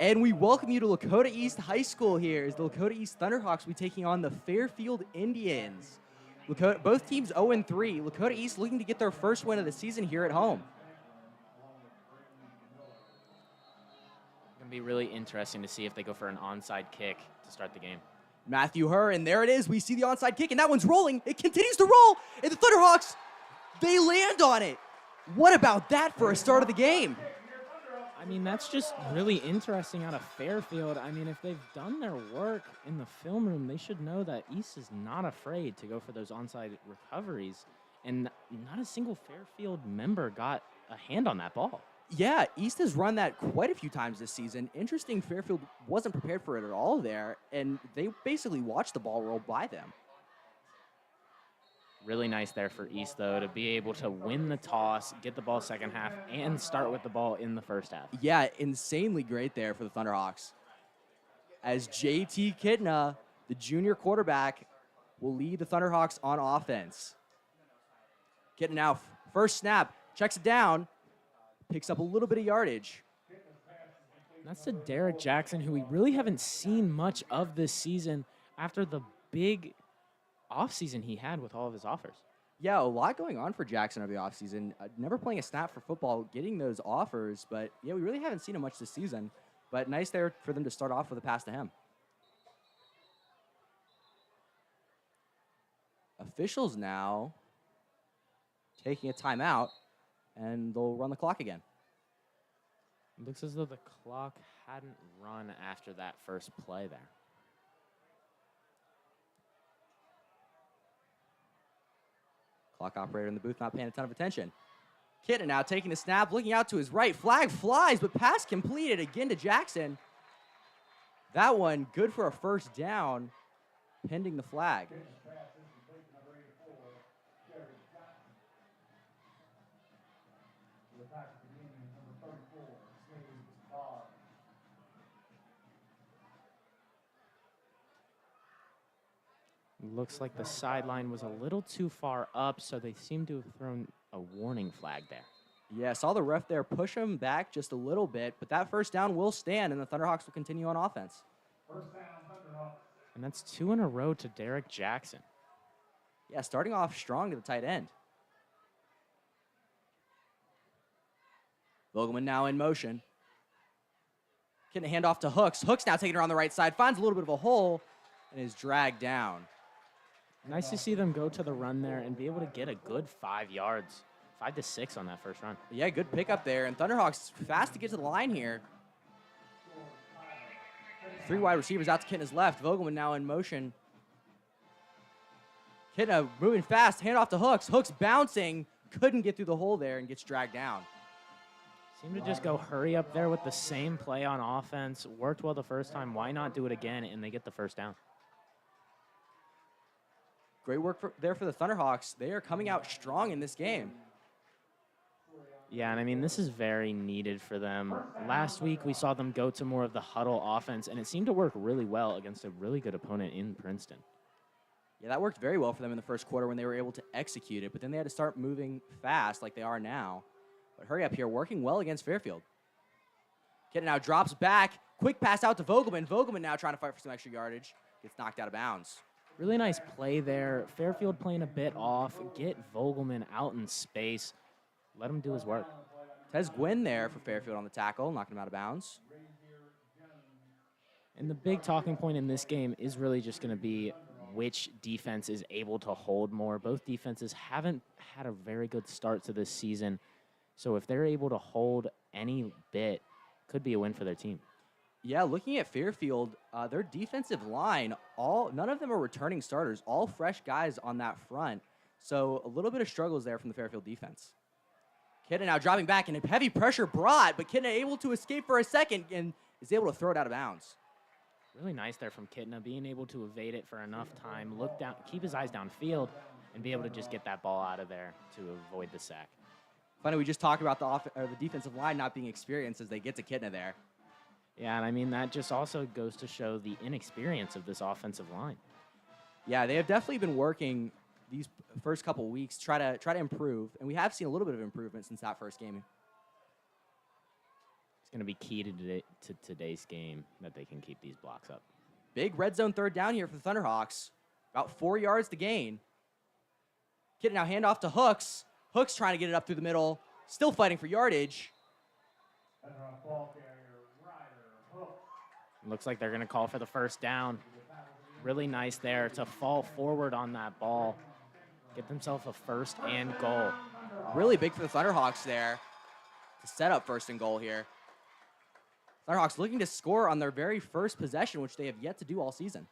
And we welcome you to Lakota East High School here as the Lakota East Thunderhawks will be taking on the Fairfield Indians. Both teams 0-3. Lakota East looking to get their first win of the season here at home. It's going to be really interesting to see if they go for an onside kick to start the game. Matthew Herr, and there it is. We see the onside kick, and that one's rolling. It continues to roll, and the Thunderhawks, they land on it. What about that for a start of the game? I mean, that's just really interesting out of Fairfield. I mean, if they've done their work in the film room, they should know that East is not afraid to go for those onside recoveries. And not a single Fairfield member got a hand on that ball. Yeah, East has run that quite a few times this season. Interesting, Fairfield wasn't prepared for it at all there, and they basically watched the ball roll by them. Really nice there for East, though, to be able to win the toss, get the ball second half, and start with the ball in the first half. Yeah, insanely great there for the Thunderhawks. As JT Kidna, the junior quarterback, will lead the Thunderhawks on offense. Kidna now, first snap, checks it down, picks up a little bit of yardage. That's to Derek Jackson, who we really haven't seen much of this season after the big offseason he had with all of his offers. Yeah, a lot going on for Jackson over the offseason. Never playing a snap for football, getting those offers, but yeah, we really haven't seen him much this season. But nice there for them to start off with a pass to him. Officials now taking a timeout, and they'll run the clock again. It looks as though the clock hadn't run after that first play there. Clock operator in the booth not paying a ton of attention. Kidna now taking the snap, looking out to his right. Flag flies, but pass completed again to Jackson. That one good for a first down, pending the flag. Looks like the sideline was a little too far up, so they seem to have thrown a warning flag there. Yeah, saw the ref there push him back just a little bit, but that first down will stand, and the Thunderhawks will continue on offense. First down, Thunderhawks. And that's 2 in a row to Derek Jackson. Yeah, starting off strong to the tight end. Vogelman now in motion. Getting a handoff to Hooks. Hooks now taking her on the right side, finds a little bit of a hole, and is dragged down. Nice to see them go to the run there and be able to get a good 5 yards, 5 to 6 on that first run. Yeah, good pickup there. And Thunderhawks fast to get to the line here. 3 wide receivers out to Kidna's left. Vogelman now in motion. Kidna moving fast, handoff to Hooks. Hooks bouncing, couldn't get through the hole there and gets dragged down. Seemed to just go hurry up there with the same play on offense. Worked well the first time. Why not do it again? And they get the first down. Great work there for the Thunderhawks. They are coming out strong in this game. Yeah, and I mean, this is very needed for them. Last week, we saw them go to more of the huddle offense, and it seemed to work really well against a really good opponent in Princeton. Yeah, that worked very well for them in the first quarter when they were able to execute it, but then they had to start moving fast like they are now. But hurry up here, working well against Fairfield. Kidna now drops back. Quick pass out to Vogelman. Vogelman now trying to fight for some extra yardage. Gets knocked out of bounds. Really nice play there. Fairfield playing a bit off. Get Vogelman out in space. Let him do his work. Tez Gwynn there for Fairfield on the tackle, knocking him out of bounds. And the big talking point in this game is really just going to be which defense is able to hold more. Both defenses haven't had a very good start to this season. So if they're able to hold any bit, could be a win for their team. Yeah, looking at Fairfield, their defensive line, none of them are returning starters, all fresh guys on that front. So a little bit of struggles there from the Fairfield defense. Kidna now dropping back, and heavy pressure brought, but Kidna able to escape for a second and is able to throw it out of bounds. Really nice there from Kidna, being able to evade it for enough time, look down, keep his eyes downfield, and be able to just get that ball out of there to avoid the sack. Funny, we just talked about the defensive line not being experienced as they get to Kidna there. Yeah, and I mean, that just also goes to show the inexperience of this offensive line. Yeah, they have definitely been working these first couple weeks, try to improve, and we have seen a little bit of improvement since that first game. going to be key to today's game that they can keep these blocks up. Big red zone third down here for the Thunderhawks. About 4 yards to gain. Kitten now hand off to Hooks. Hooks trying to get it up through the middle. Still fighting for yardage. Thunderhawk ball carrier, Ryder, Hook. Looks like they're going to call for the first down. Really nice there to fall forward on that ball. Get themselves a first and goal. Really big for the Thunderhawks there to set up first and goal here. Thunderhawks looking to score on their very first possession, which they have yet to do all season.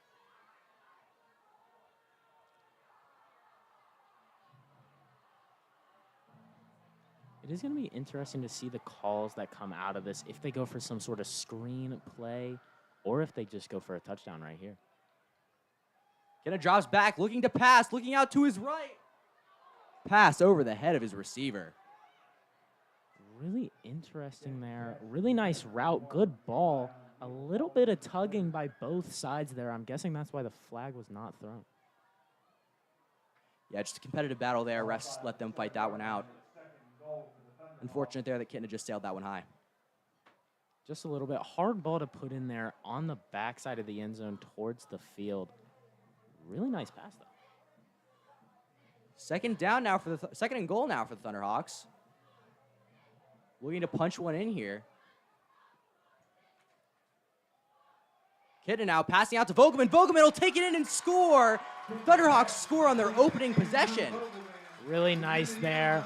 It is going to be interesting to see the calls that come out of this, if they go for some sort of screen play or if they just go for a touchdown right here. Kenna drops back, looking to pass, looking out to his right. Pass over the head of his receiver. Really interesting there. Really nice route, good ball. A little bit of tugging by both sides there. I'm guessing that's why the flag was not thrown. Yeah, just a competitive battle there. Refs let them fight that one out. Unfortunate there that Kitten just sailed that one high. Just a little bit. Hard ball to put in there on the backside of the end zone towards the field. Really nice pass, though. Second down now for the second and goal now for the Thunderhawks. Looking to punch one in here. Kitten now passing out to Vogelman. Vogelman will take it in and score. Thunderhawks score on their opening possession. Really nice there.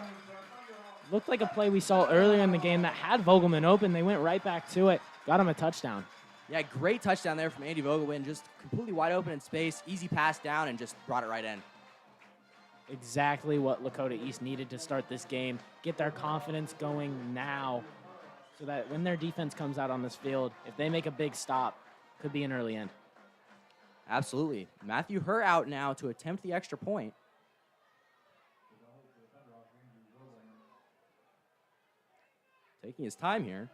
Looked like a play we saw earlier in the game that had Vogelman open. They went right back to it. Got him a touchdown. Yeah, great touchdown there from Andy Vogelman. Just completely wide open in space. Easy pass down and just brought it right in. Exactly what Lakota East needed to start this game. Get their confidence going now so that when their defense comes out on this field, if they make a big stop, could be an early end. Absolutely. Matthew Herr out now to attempt the extra point. Taking his time here.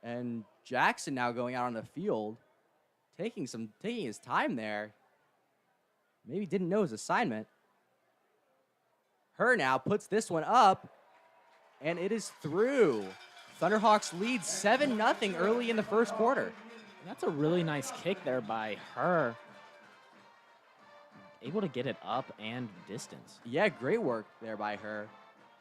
And Jackson now going out on the field, taking his time there. Maybe didn't know his assignment. Herr now puts this one up, and it is through. Thunderhawks lead 7-0 early in the first quarter. That's a really nice kick there by Herr. Able to get it up and distance. Yeah, great work there by Herr.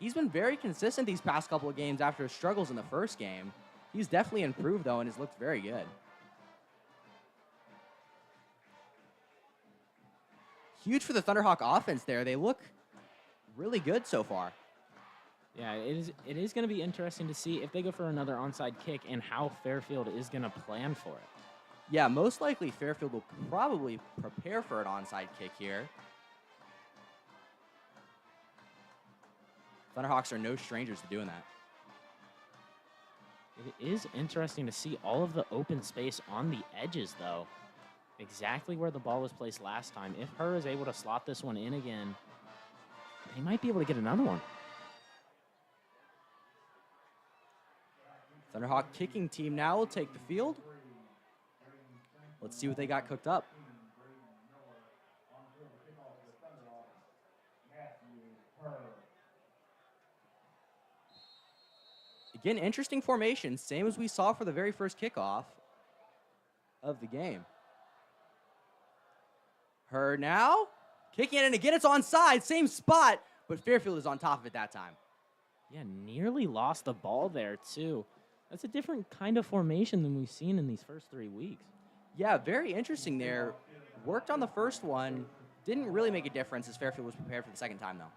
He's been very consistent these past couple of games after his struggles in the first game. He's definitely improved, though, and has looked very good. Huge for the Thunderhawk offense there. They look really good so far. Yeah, it is going to be interesting to see if they go for another onside kick and how Fairfield is going to plan for it. Yeah, most likely Fairfield will probably prepare for an onside kick here. Thunderhawks are no strangers to doing that. It is interesting to see all of the open space on the edges, though. Exactly where the ball was placed last time. If Herr is able to slot this one in again, they might be able to get another one. Thunderhawk kicking team now will take the field. Let's see what they got cooked up. Again, interesting formation, same as we saw for the very first kickoff of the game. Herr now, kicking it, and again it's onside, same spot, but Fairfield is on top of it that time. Yeah, nearly lost the ball there, too. That's a different kind of formation than we've seen in these first 3 weeks. Yeah, very interesting there. Worked on the first one, didn't really make a difference as Fairfield was prepared for the second time, though.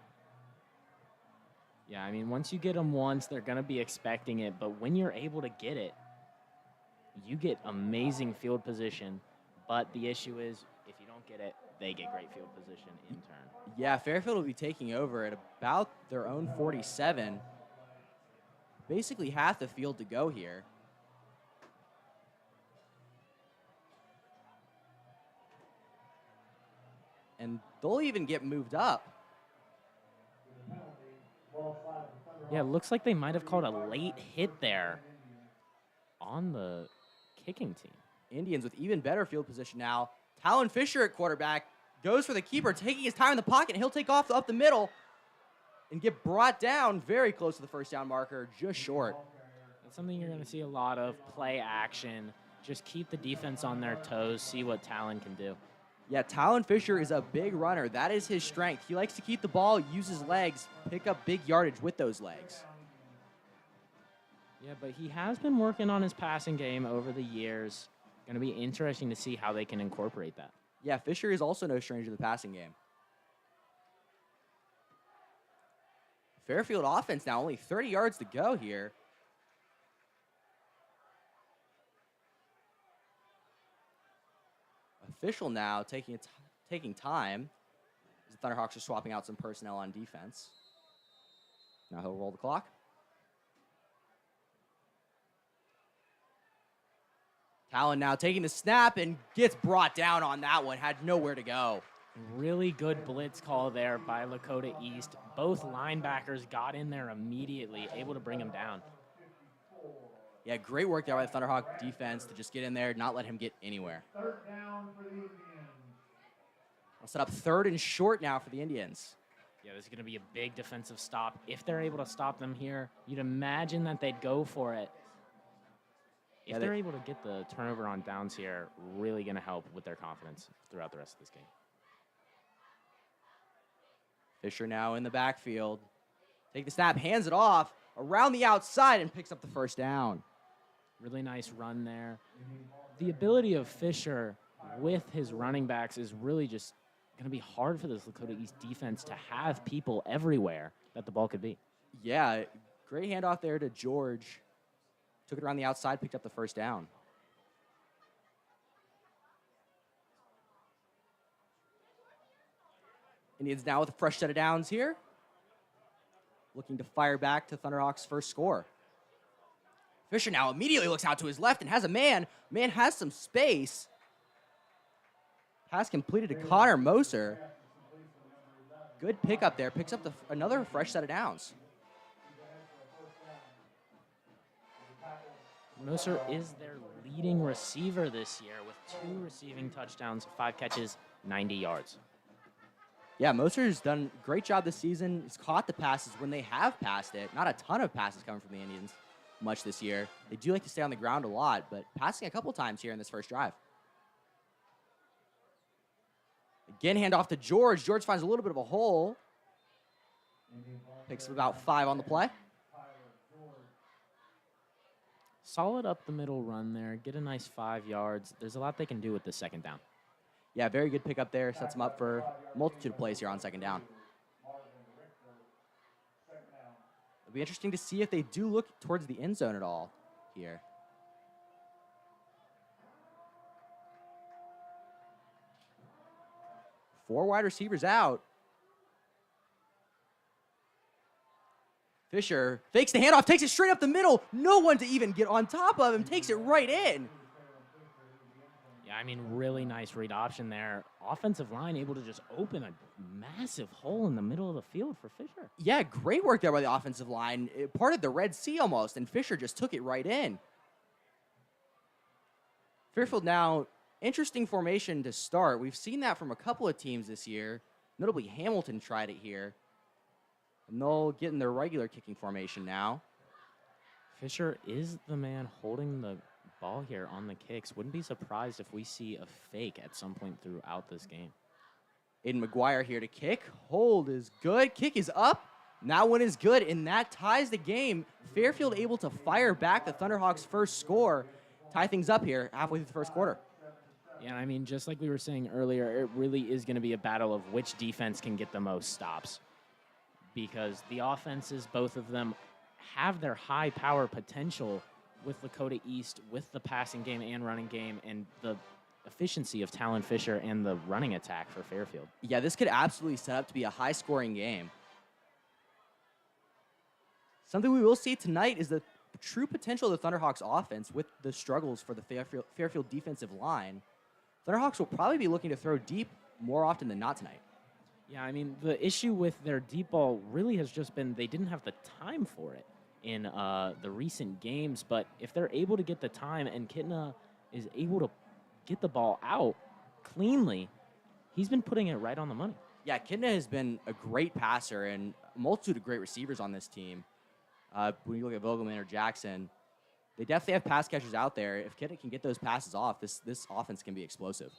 Yeah, I mean, once you get them once, they're going to be expecting it, but when you're able to get it, you get amazing field position, but the issue is, if you don't get it, they get great field position in turn. Yeah, Fairfield will be taking over at about their own 47. Basically half the field to go here. And they'll even get moved up. Yeah, it looks like they might have called a late hit there on the kicking team. Indians with even better field position now. Talon Fisher at quarterback goes for the keeper, taking his time in the pocket. He'll take off up the middle and get brought down very close to the first down marker, just short. That's something you're going to see a lot of, play action. Just keep the defense on their toes, see what Talon can do. Yeah, Talon Fisher is a big runner. That is his strength. He likes to keep the ball, use his legs, pick up big yardage with those legs. Yeah, but he has been working on his passing game over the years. Going to be interesting to see how they can incorporate that. Yeah, Fisher is also no stranger to the passing game. Fairfield offense now only 30 yards to go here. Official now taking time. The Thunderhawks are swapping out some personnel on defense. Now he'll roll the clock. Talon now taking the snap and gets brought down on that one. Had nowhere to go. Really good blitz call there by Lakota East. Both linebackers got in there immediately, able to bring him down. Yeah, great work there by the Thunderhawk defense to just get in there, not let him get anywhere. Third down for the Indians. I'll set up 3rd and short now for the Indians. Yeah, this is going to be a big defensive stop. If they're able to stop them here, you'd imagine that they'd go for it. If Yeah, they're able to get the turnover on downs here, really going to help with their confidence throughout the rest of this game. Fisher now in the backfield. Take the snap, hands it off around the outside and picks up the first down. Really nice run there. The ability of Fisher with his running backs is really just going to be hard for this Lakota East defense to have people everywhere that the ball could be. Yeah, great handoff there to George. Took it around the outside, picked up the first down. Indians now with a fresh set of downs here. Looking to fire back to Thunderhawks' first score. Fisher now immediately looks out to his left and has a man. Man has some space. Pass completed to Connor Moser. Good pickup there. Picks up another fresh set of downs. Moser is their leading receiver this year with 2 receiving touchdowns, 5 catches, 90 yards. Yeah, Moser's done a great job this season. He's caught the passes when they have passed it. Not a ton of passes coming from the Indians much this year. They do like to stay on the ground a lot, but passing a couple times here in this first drive. Again, handoff to George. George finds a little bit of a hole. Picks up about 5 on the play. Solid up the middle run there. Get a nice 5 yards. There's a lot they can do with the second down. Yeah, very good pickup there. Sets them up for a multitude of plays here on second down. It'll be interesting to see if they do look towards the end zone at all here. Four wide receivers out. Fisher fakes the handoff, takes it straight up the middle. No one to even get on top of him, takes it right in. Yeah, I mean, really nice read option there. Offensive line able to just open a massive hole in the middle of the field for Fisher. Yeah, great work there by the offensive line. It parted the Red Sea almost, and Fisher just took it right in. Fairfield now, interesting formation to start. We've seen that from a couple of teams this year. Notably, Hamilton tried it here. And they'll get in their regular kicking formation now. Fisher is the man holding the ball here on the kicks. Wouldn't be surprised if we see a fake at some point throughout this game. Aiden McGuire here to kick. Hold is good. Kick is up. Now one is good, and that ties the game. Fairfield able to fire back the Thunderhawks' first score. Tie things up here halfway through the first quarter. Yeah, I mean, just like we were saying earlier, it really is going to be a battle of which defense can get the most stops. Because the offenses, both of them, have their high power potential with Lakota East, with the passing game and running game, and the efficiency of Talon Fisher and the running attack for Fairfield. Yeah, this could absolutely set up to be a high-scoring game. Something we will see tonight is the true potential of the Thunderhawks offense with the struggles for the Fairfield defensive line. Thunderhawks will probably be looking to throw deep more often than not tonight. Yeah, I mean, the issue with their deep ball really has just been they didn't have the time for it in the recent games. But if they're able to get the time and Kitna is able to get the ball out cleanly, he's been putting it right on the money. Yeah, Kitna has been a great passer and a multitude of great receivers on this team. When you look at Vogelman or Jackson, They definitely have pass catchers out there. If Kidna can get those passes off, this offense can be explosive.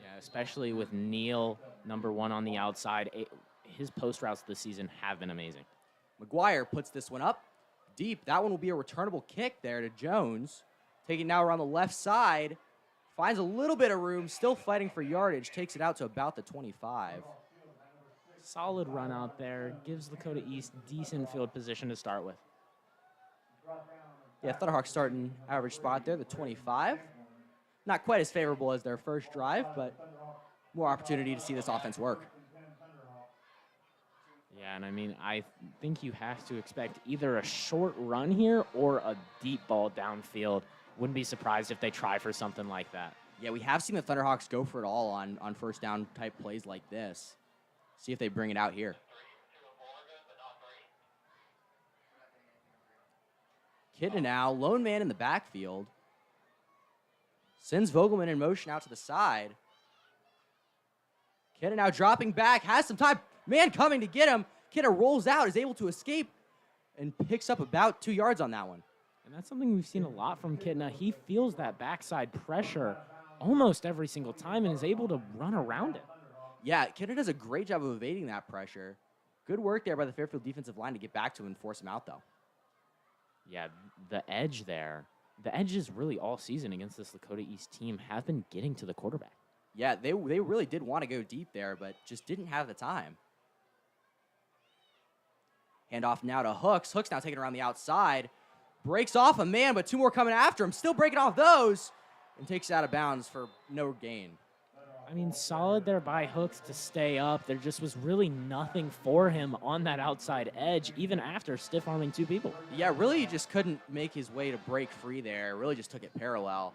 Yeah, especially with Neal, number 1 on the outside. His post routes this season have been amazing. McGuire puts this one up deep. That one will be a returnable kick there to Jones. Taking now around the left side. Finds a little bit of room, still fighting for yardage. Takes it out to about the 25. Solid run out there. Gives Lakota East decent field position to start with. Yeah, Thunderhawks starting average spot there, the 25. Not quite as favorable as their first drive, but more opportunity to see this offense work. Yeah, and I mean, I think you have to expect either a short run here or a deep ball downfield. Wouldn't be surprised if they try for something like that. Yeah, we have seen the Thunderhawks go for it all on first down type plays like this. See if they bring it out here. Kidna now, lone man in the backfield. Sends Vogelman in motion out to the side. Kidna now dropping back, has some time. Man coming to get him. Kidna rolls out, is able to escape, and picks up about 2 yards on that one. And that's something we've seen a lot from Kidna. He feels that backside pressure almost every single time and is able to run around it. Yeah, Kidna does a great job of evading that pressure. Good work there by the Fairfield defensive line to get back to him and force him out, though. Yeah, the edge there. The edges really all season against this Lakota East team have been getting to the quarterback. Yeah, they really did want to go deep there, but just didn't have the time. Handoff now to Hooks. Hooks now taking around the outside. Breaks off a man, but 2 more coming after him. Still breaking off those. And takes it out of bounds for no gain. I mean, solid there by Hooks to stay up. There just was really nothing for him on that outside edge, even after stiff-arming 2 people. Yeah, really just couldn't make his way to break free there. Really just took it parallel.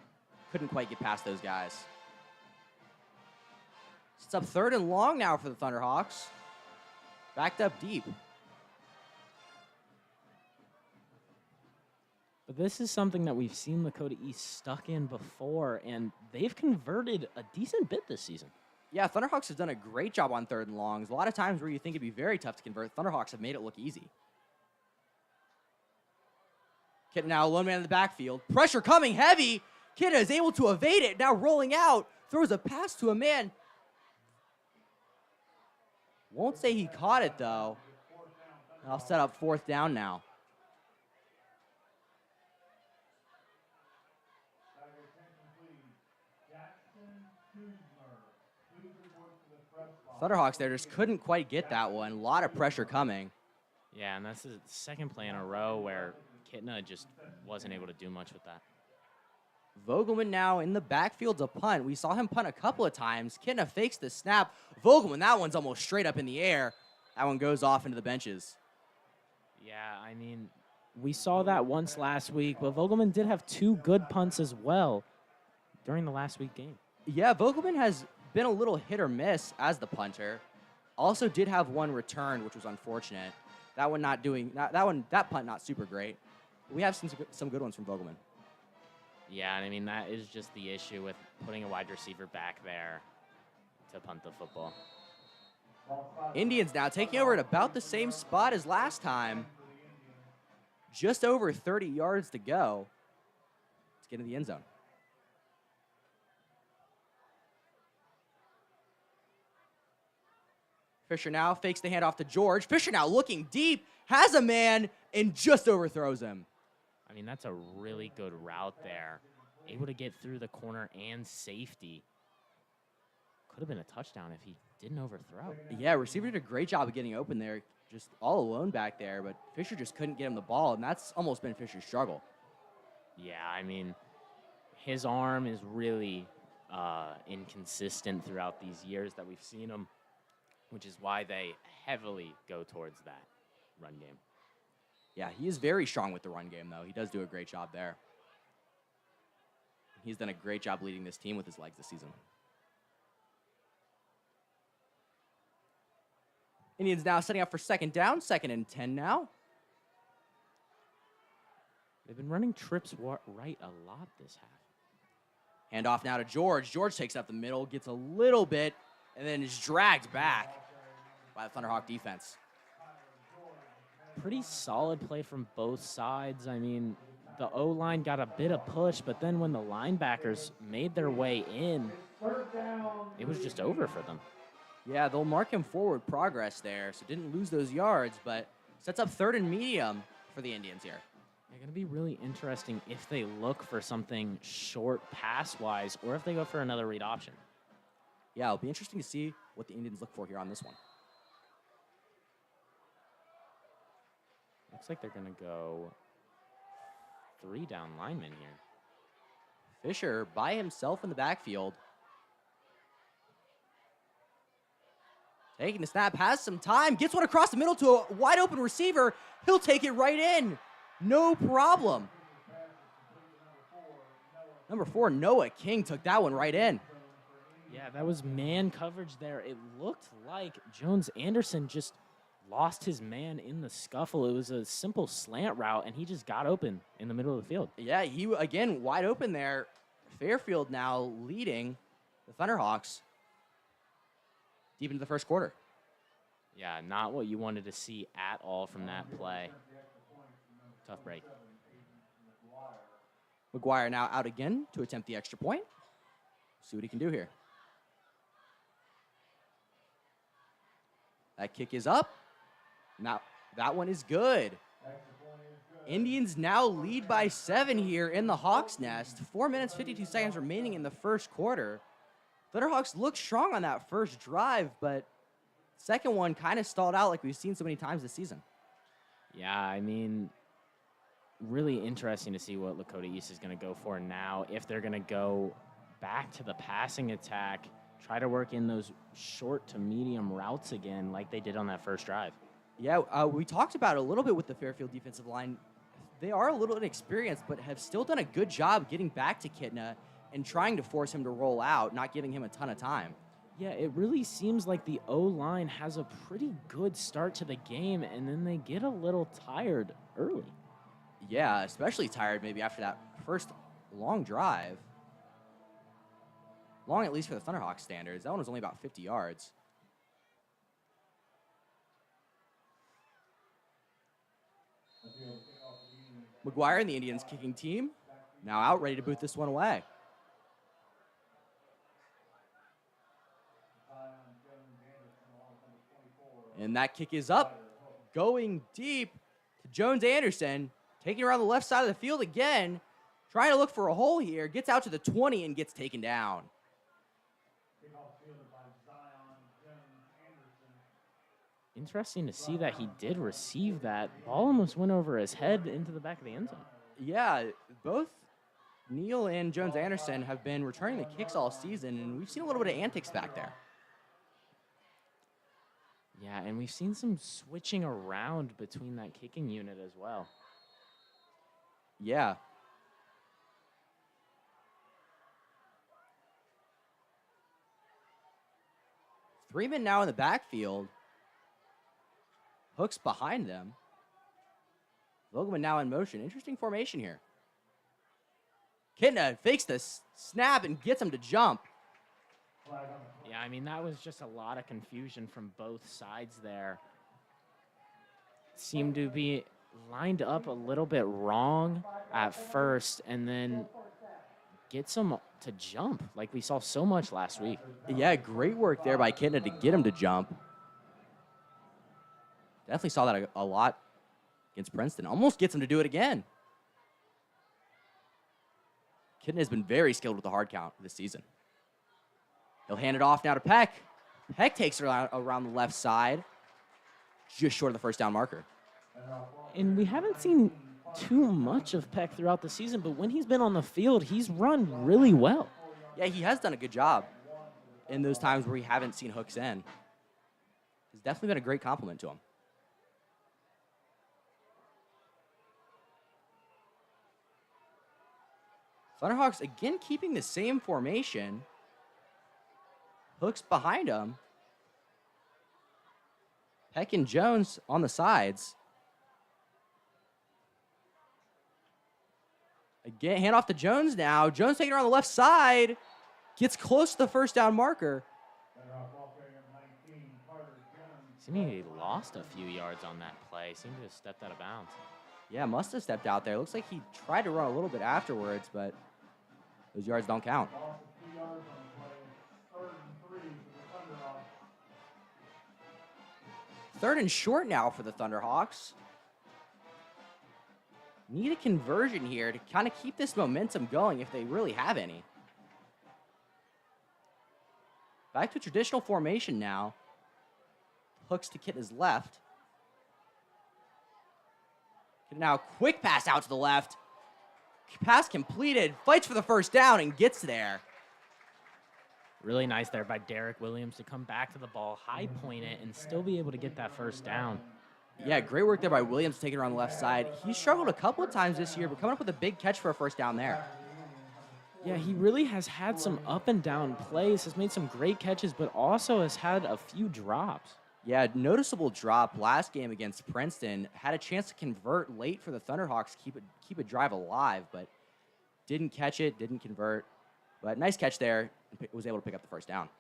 Couldn't quite get past those guys. It's up 3rd and long now for the Thunderhawks. Backed up deep. But this is something that we've seen Lakota East stuck in before, and they've converted a decent bit this season. Yeah, Thunderhawks have done a great job on 3rd and longs. A lot of times where you think it'd be very tough to convert, Thunderhawks have made it look easy. Kidna now, lone man in the backfield. Pressure coming heavy. Kidna is able to evade it. Now rolling out. Throws a pass to a man. Won't say he caught it, though. I'll set up 4th down now. Thunderhawks there just couldn't quite get that one. A lot of pressure coming. Yeah, and that's the second play in a row where Kidna just wasn't able to do much with that. Vogelman now in the backfield to punt. We saw him punt a couple of times. Kidna fakes the snap. Vogelman, that one's almost straight up in the air. That one goes off into the benches. Yeah, I mean, we saw that once last week, but Vogelman did have 2 good punts as well during the last week game. Yeah, Vogelman has been a little hit or miss as the punter. Also did have 1 return, which was unfortunate. That one that punt not super great. We have some good ones from Vogelman. Yeah, and I mean, that is just the issue with putting a wide receiver back there to punt the football. Indians now taking over at about the same spot as last time. Just over 30 yards to go. Let's get into the end zone. Fisher now fakes the handoff to George. Fisher now looking deep, has a man, and just overthrows him. I mean, that's a really good route there. Able to get through the corner and safety. Could have been a touchdown if he didn't overthrow. Yeah, receiver did a great job of getting open there, just all alone back there, but Fisher just couldn't get him the ball, and that's almost been Fisher's struggle. Yeah, I mean, his arm is really inconsistent throughout these years that we've seen him, which is why they heavily go towards that run game. Yeah, he is very strong with the run game, though. He does do a great job there. He's done a great job leading this team with his legs this season. Indians now setting up for 2nd down, 2nd and 10 now. They've been running trips right a lot this half. Handoff now to George. George takes up the middle, gets a little bit, and then is dragged back by the Thunderhawk defense. Pretty solid play from both sides. I mean, The O-line got a bit of push, but then when the linebackers made their way in, it was just over for them. Yeah, they'll mark him forward progress there, so didn't lose those yards, but sets up 3rd and medium for the Indians here. They're going to be really interesting if they look for something short pass-wise or if they go for another read option. Yeah, it'll be interesting to see what the Indians look for here on this one. Looks like they're going to go 3 down linemen here. Fisher by himself in the backfield. Taking the snap, has some time, gets one across the middle to a wide open receiver. He'll take it right in. No problem. Number 4, Noah King took that one right in. Yeah, that was man coverage there. It looked like Jones Anderson just lost his man in the scuffle. It was a simple slant route, and he just got open in the middle of the field. Yeah, he, again, wide open there. Fairfield now leading the Thunderhawks deep into the first quarter. Yeah, not what you wanted to see at all from that play. Tough break. McGuire now out again to attempt the extra point. See what he can do here. That kick is up. Now, that one is good. Indians now lead by 7 here in the Hawks' nest. 4 minutes, 52 seconds remaining in the first quarter. Thunderhawks look strong on that first drive, but second one kind of stalled out like we've seen so many times this season. Yeah, I mean, really interesting to see what Lakota East is going to go for now. If they're going to go back to the passing attack, try to work in those short to medium routes again like they did on that first drive. Yeah, we talked about it a little bit with the Fairfield defensive line. They are a little inexperienced, but have still done a good job getting back to Kitna and trying to force him to roll out, not giving him a ton of time. Yeah, it really seems like the O-line has a pretty good start to the game, and then they get a little tired early. Yeah, especially tired maybe after that first long drive. Long, at least for the Thunderhawks standards. That one was only about 50 yards. McGuire and the Indians kicking team now out, ready to boot this one away. And that kick is up, going deep to Jones Anderson, taking around the left side of the field again, trying to look for a hole here, gets out to the 20 and gets taken down. Interesting to see that he did receive that. Ball almost went over his head into the back of the end zone. Yeah, both Neal and Jones Anderson have been returning the kicks all season, and we've seen a little bit of antics back there. Yeah, and we've seen some switching around between that kicking unit as well. Yeah. Three men now in the backfield. Hooks behind them. Vogelman now in motion. Interesting formation here. Kitna fakes the snap and gets him to jump. Yeah, I mean, that was just a lot of confusion from both sides there. Seemed to be lined up a little bit wrong at first and then gets him to jump like we saw so much last week. Yeah, great work there by Kitna to get him to jump. Definitely saw that a lot against Princeton. Almost gets him to do it again. Kitna has been very skilled with the hard count this season. He'll hand it off now to Peck. Peck takes it around the left side, just short of the first down marker. And we haven't seen too much of Peck throughout the season, but when he's been on the field, he's run really well. Yeah, he has done a good job in those times where we haven't seen hooks in. It's definitely been a great compliment to him. Thunderhawks again keeping the same formation. Hooks behind him. Peck and Jones on the sides. Again, hand off to Jones now. Jones taking it around the left side. Gets close to the first down marker. Seemingly he lost a few yards on that play. Seemed to have stepped out of bounds. Yeah, must have stepped out there. Looks like he tried to run a little bit afterwards, but those yards don't count. Loss of 2 yards on the play. 3rd and 3 for the Thunderhawks. 3rd and short now for the Thunderhawks. Need a conversion here to kind of keep this momentum going if they really have any. Back to traditional formation now. Hooks to Kitna's left. Now, quick pass out to the left. Pass completed. Fights for the first down and gets there. Really nice there by Derek Williams to come back to the ball, high point it, and still be able to get that first down. Yeah, great work there by Williams taking it around the left side. He struggled a couple of times this year, but coming up with a big catch for a first down there. Yeah, he really has had some up and down plays, has made some great catches, but also has had a few drops. Yeah, noticeable drop last game against Princeton. Had a chance to convert late for the Thunderhawks, keep a drive alive, but didn't catch it, didn't convert. But nice catch there, and was able to pick up the first down.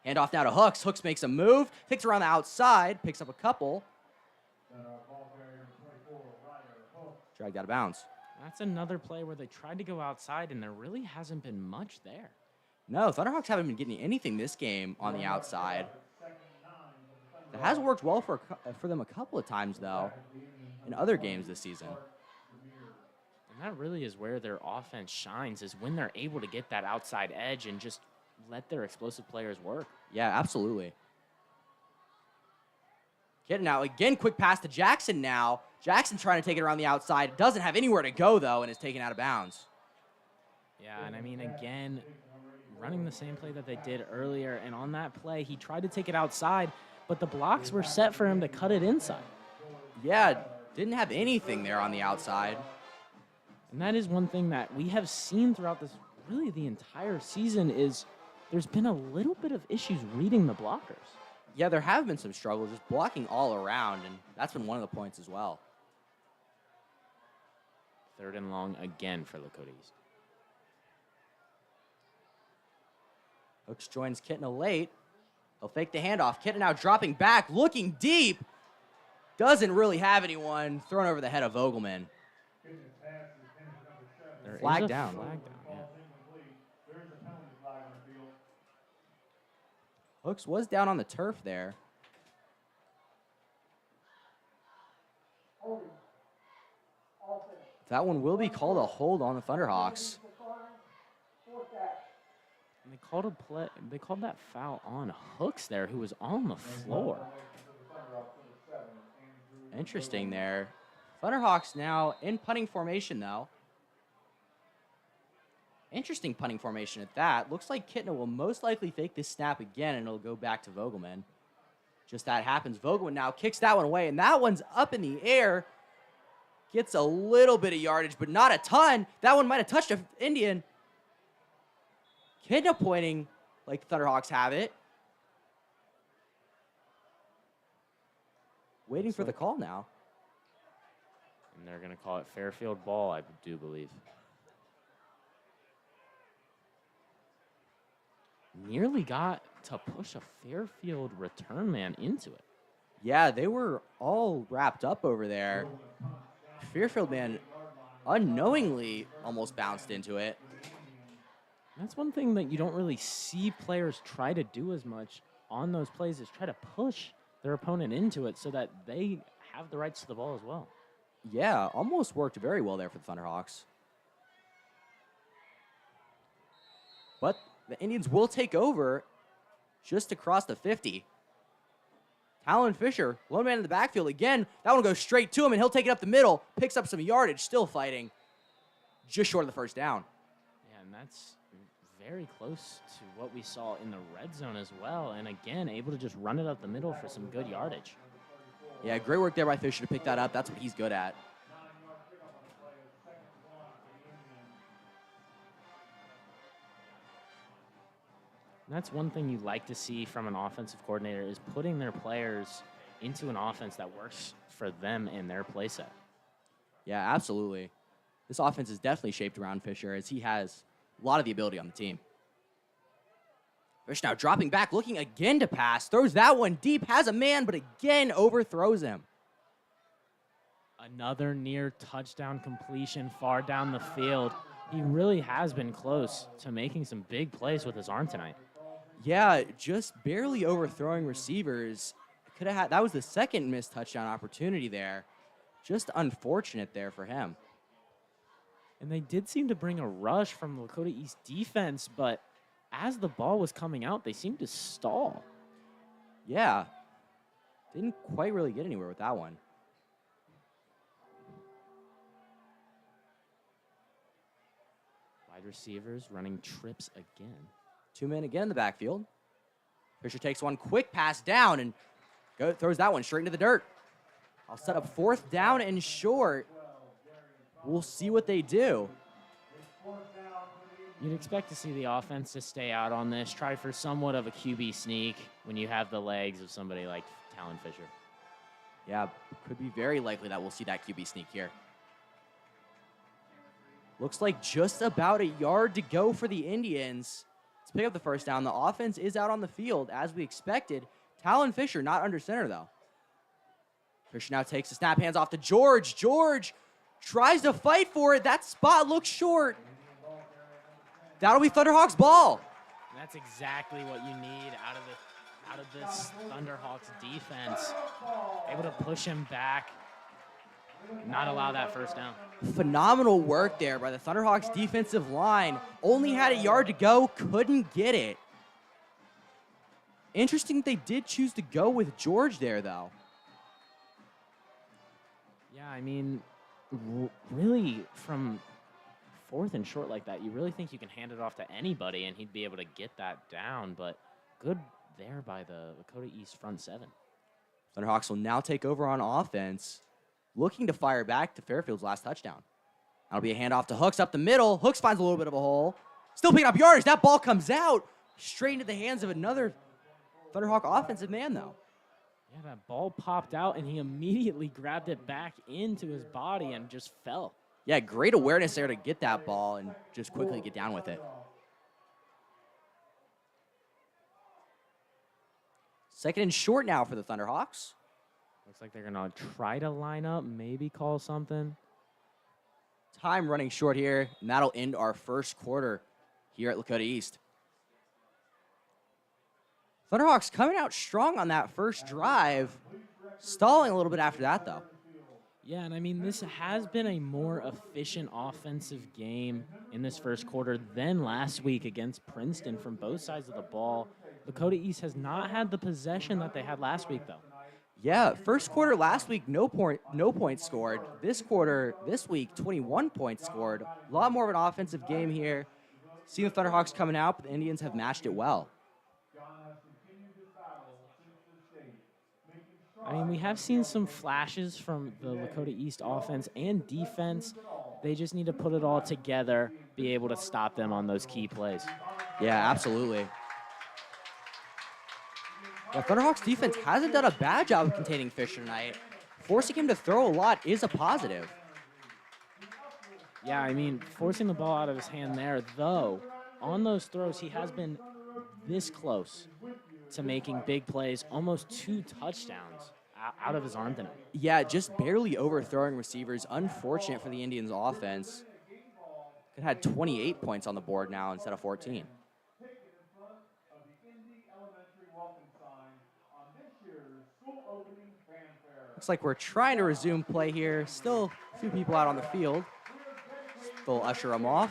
Hand off now to Hooks. Hooks makes a move, takes around the outside, picks up a couple. Ball carrier 24, Ryder Hook. Dragged out of bounds. That's another play where they tried to go outside, and there really hasn't been much there. No, Thunderhawks haven't been getting anything this game on the outside. That has worked well for them a couple of times, though, in other games this season. And that really is where their offense shines, is when they're able to get that outside edge and just let their explosive players work. Yeah, absolutely. Getting out again, quick pass to Jackson now. Jackson trying to take it around the outside. Doesn't have anywhere to go, though, and is taken out of bounds. Yeah, and I mean, again, running the same play that they did earlier, and on that play, he tried to take it outside, but the blocks were set for him to cut it inside. Yeah, didn't have anything there on the outside. And that is one thing that we have seen throughout this, really the entire season, is there's been a little bit of issues reading the blockers. Yeah, there have been some struggles just blocking all around, and that's been one of the points as well. 3rd and long again for Lakota East. Hooks joins Kitna late. He'll fake the handoff. Kitna now dropping back, looking deep. Doesn't really have anyone. Thrown over the head of Vogelman. There is Flag a down. Flag down, yeah. There is a penalty flag on the field. Hooks was down on the turf there. That one will be called a hold on the Thunderhawks. And they called that foul on Hooks there, who was on the floor. Interesting there. Thunderhawks now in punting formation, though. Interesting punting formation at that. Looks like Kitna will most likely fake this snap again, and it'll go back to Vogelman. Just that happens. Vogelman now kicks that one away, and that one's up in the air. Gets a little bit of yardage, but not a ton. That one might have touched an Indian. Kitna pointing like the Thunderhawks have it. Waiting for the call now. And they're going to call it Fairfield ball, I do believe. Nearly got to push a Fairfield return man into it. Yeah, they were all wrapped up over there. Fairfield man unknowingly almost bounced into it. That's one thing that you don't really see players try to do as much on those plays, is try to push their opponent into it so that they have the rights to the ball as well. Yeah, almost worked very well there for the Thunderhawks. But the Indians will take over just across the 50. Talon Fisher, lone man in the backfield again. That one goes straight to him, and he'll take it up the middle. Picks up some yardage, still fighting. Just short of the first down. Yeah, and that's very close to what we saw in the red zone as well. And again, able to just run it up the middle for some good yardage. Yeah, great work there by Fisher to pick that up. That's what he's good at. And that's one thing you like to see from an offensive coordinator, is putting their players into an offense that works for them and their play set. Yeah, absolutely. This offense is definitely shaped around Fisher, as he has a lot of the ability on the team. Fisher now dropping back, looking again to pass. Throws that one deep, has a man, but again overthrows him. Another near touchdown completion far down the field. He really has been close to making some big plays with his arm tonight. Yeah, just barely overthrowing receivers. Could have had that was the second missed touchdown opportunity there. Just unfortunate there for him. And they did seem to bring a rush from Lakota East defense, but as the ball was coming out, they seemed to stall. Yeah. Didn't quite really get anywhere with that one. Wide receivers running trips again. 2 men again in the backfield. Fisher takes one quick pass down and throws that one straight into the dirt. I'll set up 4th down and short. We'll see what they do. You'd expect to see the offense to stay out on this, try for somewhat of a QB sneak when you have the legs of somebody like Talon Fisher. Yeah, could be very likely that we'll see that QB sneak here. Looks like just about a yard to go for the Indians to pick up the first down. The offense is out on the field as we expected. Talon Fisher not under center though. Fisher now takes the snap, hands off to George. George tries to fight for it. That spot looks short. That'll be Thunderhawks ball. That's exactly what you need out of this Thunderhawks defense. Able to push him back, not allow that first down. Phenomenal work there by the Thunderhawks defensive line. Only had a yard to go, couldn't get it. Interesting they did choose to go with George there, though. Yeah, I mean, really from 4th and short like that, you really think you can hand it off to anybody and he'd be able to get that down, but good there by the Lakota East front 7. Thunderhawks will now take over on offense, looking to fire back to Fairfield's last touchdown. That'll be a handoff to Hooks up the middle. Hooks finds a little bit of a hole. Still picking up yardage. That ball comes out straight into the hands of another Thunderhawk offensive man, though. Yeah, that ball popped out, and he immediately grabbed it back into his body and just fell. Yeah, great awareness there to get that ball and just quickly get down with it. 2nd and short now for the Thunderhawks. Looks like they're going to try to line up, maybe call something. Time running short here, and that'll end our first quarter here at Lakota East. Thunderhawks coming out strong on that first drive, stalling a little bit after that, though. Yeah, and I mean, this has been a more efficient offensive game in this first quarter than last week against Princeton from both sides of the ball. Lakota East has not had the possession that they had last week, though. Yeah, first quarter last week, no points scored. This week, 21 points scored. A lot more of an offensive game here. See the Thunderhawks coming out, but the Indians have matched it well. I mean, we have seen some flashes from the Lakota East offense and defense. They just need to put it all together, be able to stop them on those key plays. Yeah, absolutely. Yeah, Thunderhawks defense hasn't done a bad job of containing Fisher tonight. Forcing him to throw a lot is a positive. Yeah, I mean, forcing the ball out of his hand there, though, on those throws, he has been this close to making big plays, almost 2 touchdowns out of his arm tonight. Yeah, just barely overthrowing receivers. Unfortunate for the Indians offense. Could have had 28 points on the board now instead of 14. Looks like we're trying to resume play here. Still a few people out on the field. They'll usher them off.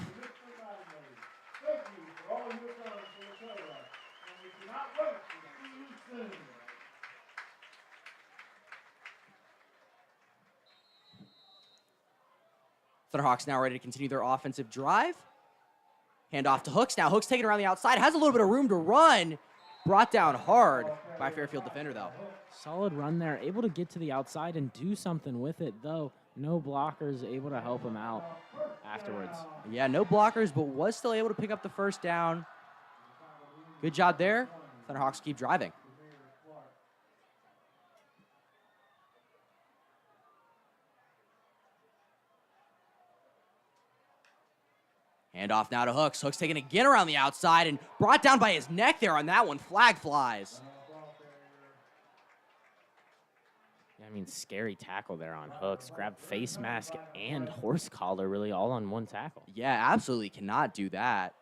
Thunderhawks now ready to continue their offensive drive. Hand off to Hooks now. Hooks taking around the outside. Has a little bit of room to run. Brought down hard by Fairfield defender, though. Solid run there. Able to get to the outside and do something with it, though. No blockers able to help him out afterwards. Yeah, no blockers, but was still able to pick up the first down. Good job there. Thunderhawks keep driving. Hand off now to Hooks. Hooks taken again around the outside and brought down by his neck there on that one. Flag flies. Yeah, I mean, scary tackle there on Hooks. Grabbed face mask and horse collar really all on one tackle. Yeah, absolutely cannot do that.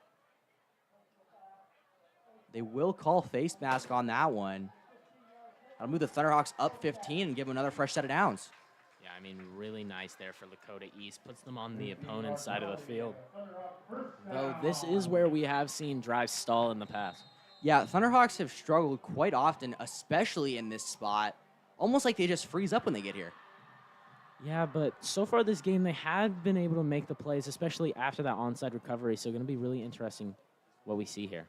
They will call face mask on that one. That'll move the Thunderhawks up 15 and give them another fresh set of downs. Yeah, I mean, really nice there for Lakota East. Puts them on the opponent's side of the field. Though this is where we have seen drives stall in the past. Yeah, Thunderhawks have struggled quite often, especially in this spot. Almost like they just freeze up when they get here. Yeah, but so far this game, they have been able to make the plays, especially after that onside recovery. So going to be really interesting what we see here.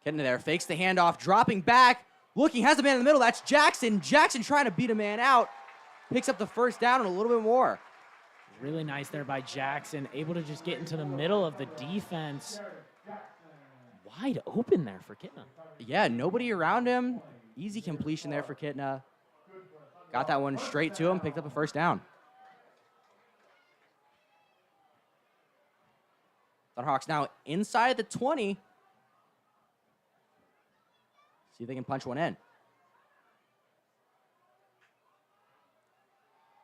Getting there, fakes the handoff, dropping back, looking, has a man in the middle. That's Jackson. Jackson trying to beat a man out. Picks up the first down and a little bit more. Really nice there by Jackson, able to just get into the middle of the defense. Wide open there for Kitna. Yeah, nobody around him. Easy completion there for Kitna. Got that one straight to him, picked up a first down. Thunderhawks now inside the 20. See if they can punch one in.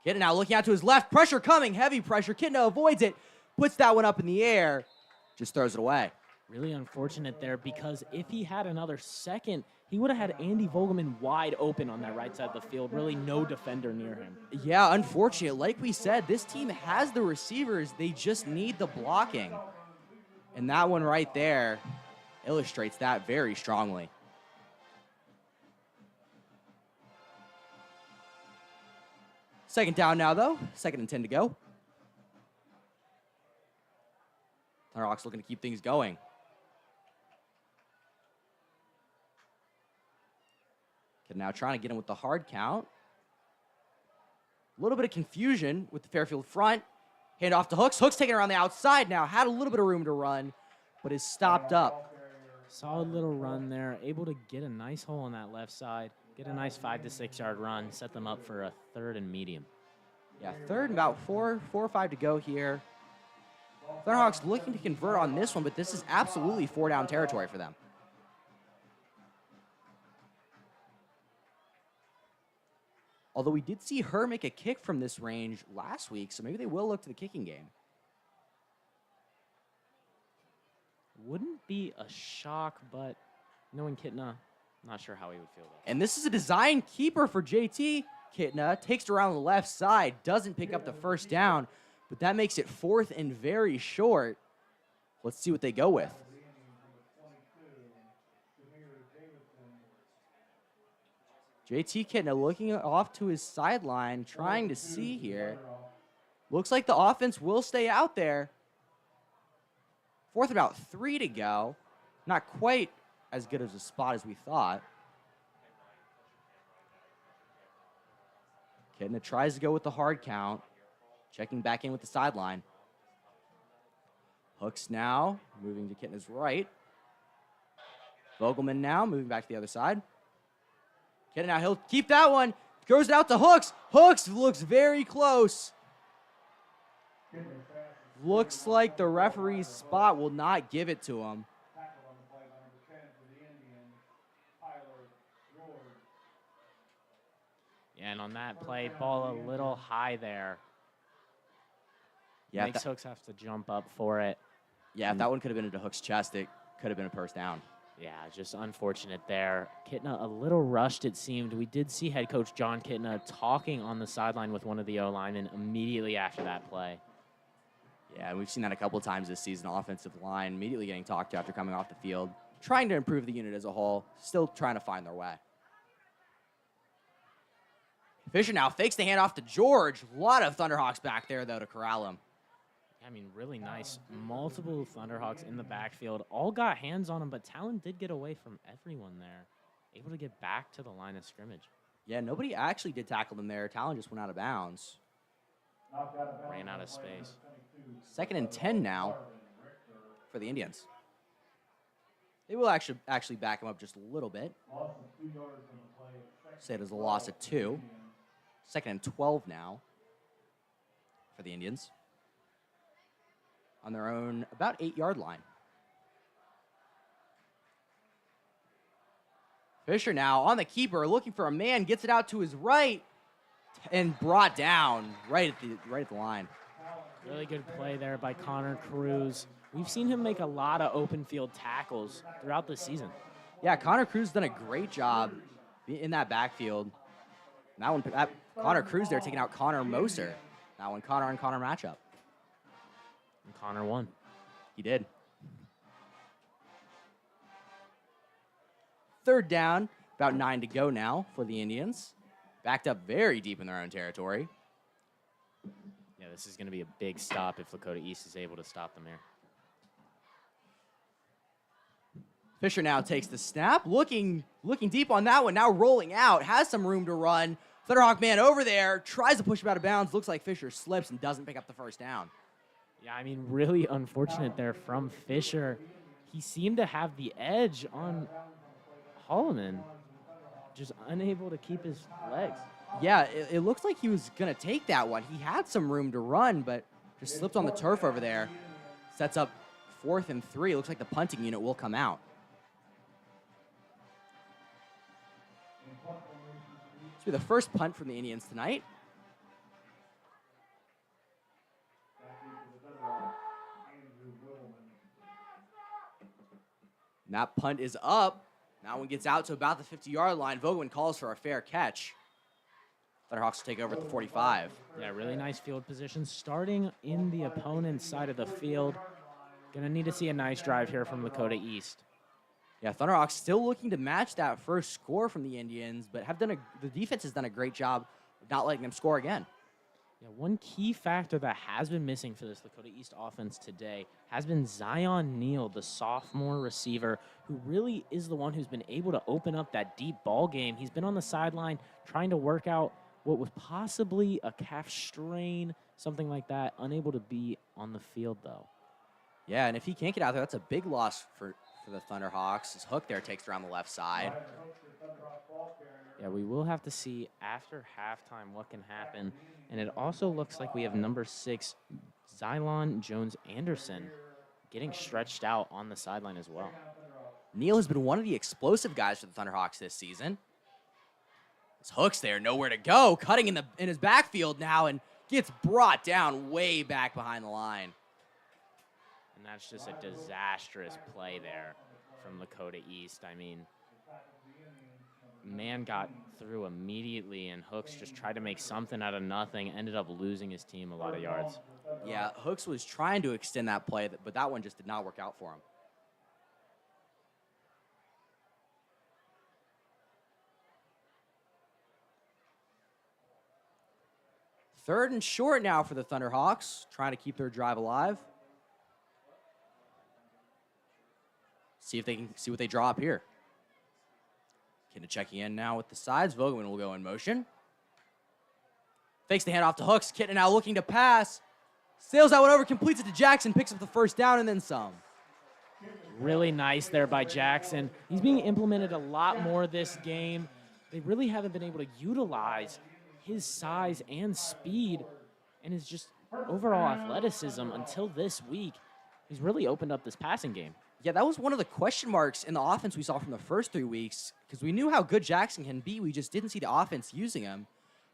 Kitna now looking out to his left. Pressure coming. Heavy pressure. Kitna avoids it. Puts that one up in the air. Just throws it away. Really unfortunate there because if he had another second, he would have had Andy Vogelman wide open on that right side of the field. Really no defender near him. Yeah, unfortunate. Like we said, this team has the receivers. They just need the blocking. And that one right there illustrates that very strongly. Second down now, though. 2nd and 10 to go. Thunderhawks looking to keep things going. Now trying to get him with the hard count. A little bit of confusion with the Fairfield front. Hand off to Hooks. Hooks taking it around the outside now. Had a little bit of room to run, but is stopped up. Solid little run there. Able to get a nice hole on that left side. Get a nice 5 to 6 yard run. Set them up for a 3rd and medium. Yeah, 3rd and about 4 or 5 to go here. Thunderhawks looking to convert on this one, but this is absolutely 4 down territory for them. Although we did see her make a kick from this range last week, so maybe they will look to the kicking game. Wouldn't be a shock, but knowing Kitna, not sure how he would feel about it. And this is a design keeper for JT. Kitna takes it around the left side, doesn't pick up the first down, but that makes it 4th and very short. Let's see what they go with. JT Kitna looking off to his sideline, trying to see here. Looks like the offense will stay out there. 4th and about 3 to go. Not quite as good as a spot as we thought. Kitna tries to go with the hard count. Checking back in with the sideline. Hooks now, moving to Kitna's right. Vogelman now, moving back to the other side. Kitna now, he'll keep that one. Goes it out to Hooks. Hooks looks very close. Looks like the referee's spot will not give it to him. Yeah, and on that play, ball a little high there. Yeah, Makes Hooks have to jump up for it. Yeah, if that one could have been into Hook's chest, it could have been a first down. Yeah, just unfortunate there. Kitna a little rushed, it seemed. We did see head coach John Kitna talking on the sideline with one of the O-linemen immediately after that play. Yeah, we've seen that a couple times this season. Offensive line immediately getting talked to after coming off the field. Trying to improve the unit as a whole. Still trying to find their way. Fisher now fakes the handoff to George. A lot of Thunderhawks back there, though, to corral him. I mean, really nice. Multiple Thunderhawks in the backfield. All got hands on him, but Talon did get away from everyone there. Able to get back to the line of scrimmage. Yeah, nobody actually did tackle him there. Talon just went out of bounds. Ran out of space. 2nd and 10 now for the Indians. They will actually back him up just a little bit. Say it is a loss of 2. 2nd and 12 now for the Indians. On their own about 8-yard line. Fisher now on the keeper, looking for a man, gets it out to his right, and brought down right at the line. Really good play there by Connor Cruz. We've seen him make a lot of open field tackles throughout the season. Yeah, Connor Cruz done a great job in that backfield. Connor Cruz there taking out Connor Moser. That one, Connor on Connor matchup. And Connor won. He did. Third down, about 9 to go now for the Indians. Backed up very deep in their own territory. Yeah, this is going to be a big stop if Lakota East is able to stop them here. Fisher now takes the snap, looking deep on that one, now rolling out, has some room to run. Thunderhawk man over there, tries to push him out of bounds. Looks like Fisher slips and doesn't pick up the first down. Yeah, I mean, really unfortunate there from Fisher. He seemed to have the edge on Holloman, just unable to keep his legs. Yeah, it looks like he was going to take that one. He had some room to run, but just slipped on the turf over there. Sets up 4th and 3. Looks like the punting unit will come out. This will be the first punt from the Indians tonight. And that punt is up. That one gets out to about the 50-yard line. Vogelman calls for a fair catch. Thunderhawks will take over at the 45. Yeah, really nice field position. Starting in the opponent's side of the field. Gonna need to see a nice drive here from Lakota East. Yeah, Thunderhawks still looking to match that first score from the Indians, but the defense has done a great job of not letting them score again. Yeah, one key factor that has been missing for this Lakota East offense today has been Zion Neal, the sophomore receiver, who really is the one who's been able to open up that deep ball game. He's been on the sideline trying to work out what was possibly a calf strain, something like that, unable to be on the field, though. Yeah, and if he can't get out there, that's a big loss for the Thunderhawks. His hook there takes around the left side. Yeah, we will have to see after halftime what can happen. And it also looks like we have number 6, Xylon Jones-Anderson, getting stretched out on the sideline as well. Neal has been one of the explosive guys for the Thunderhawks this season. His hook's there, nowhere to go, cutting in his backfield now and gets brought down way back behind the line. And that's just a disastrous play there from Lakota East. I mean, man got through immediately, and Hooks just tried to make something out of nothing, ended up losing his team a lot of yards. Yeah, Hooks was trying to extend that play, but that one just did not work out for him. Third and short now for the Thunderhawks, trying to keep their drive alive. See if they can see what they draw up here. Kinda checking in now with the sides. Vogelman will go in motion. Fakes the handoff to Hooks. Kitten now looking to pass. Sails that one over, completes it to Jackson, picks up the first down and then some. Really nice there by Jackson. He's being implemented a lot more this game. They really haven't been able to utilize his size and speed and his just overall athleticism until this week. He's really opened up this passing game. Yeah, that was one of the question marks in the offense we saw from the first 3 weeks because we knew how good Jackson can be. We just didn't see the offense using him.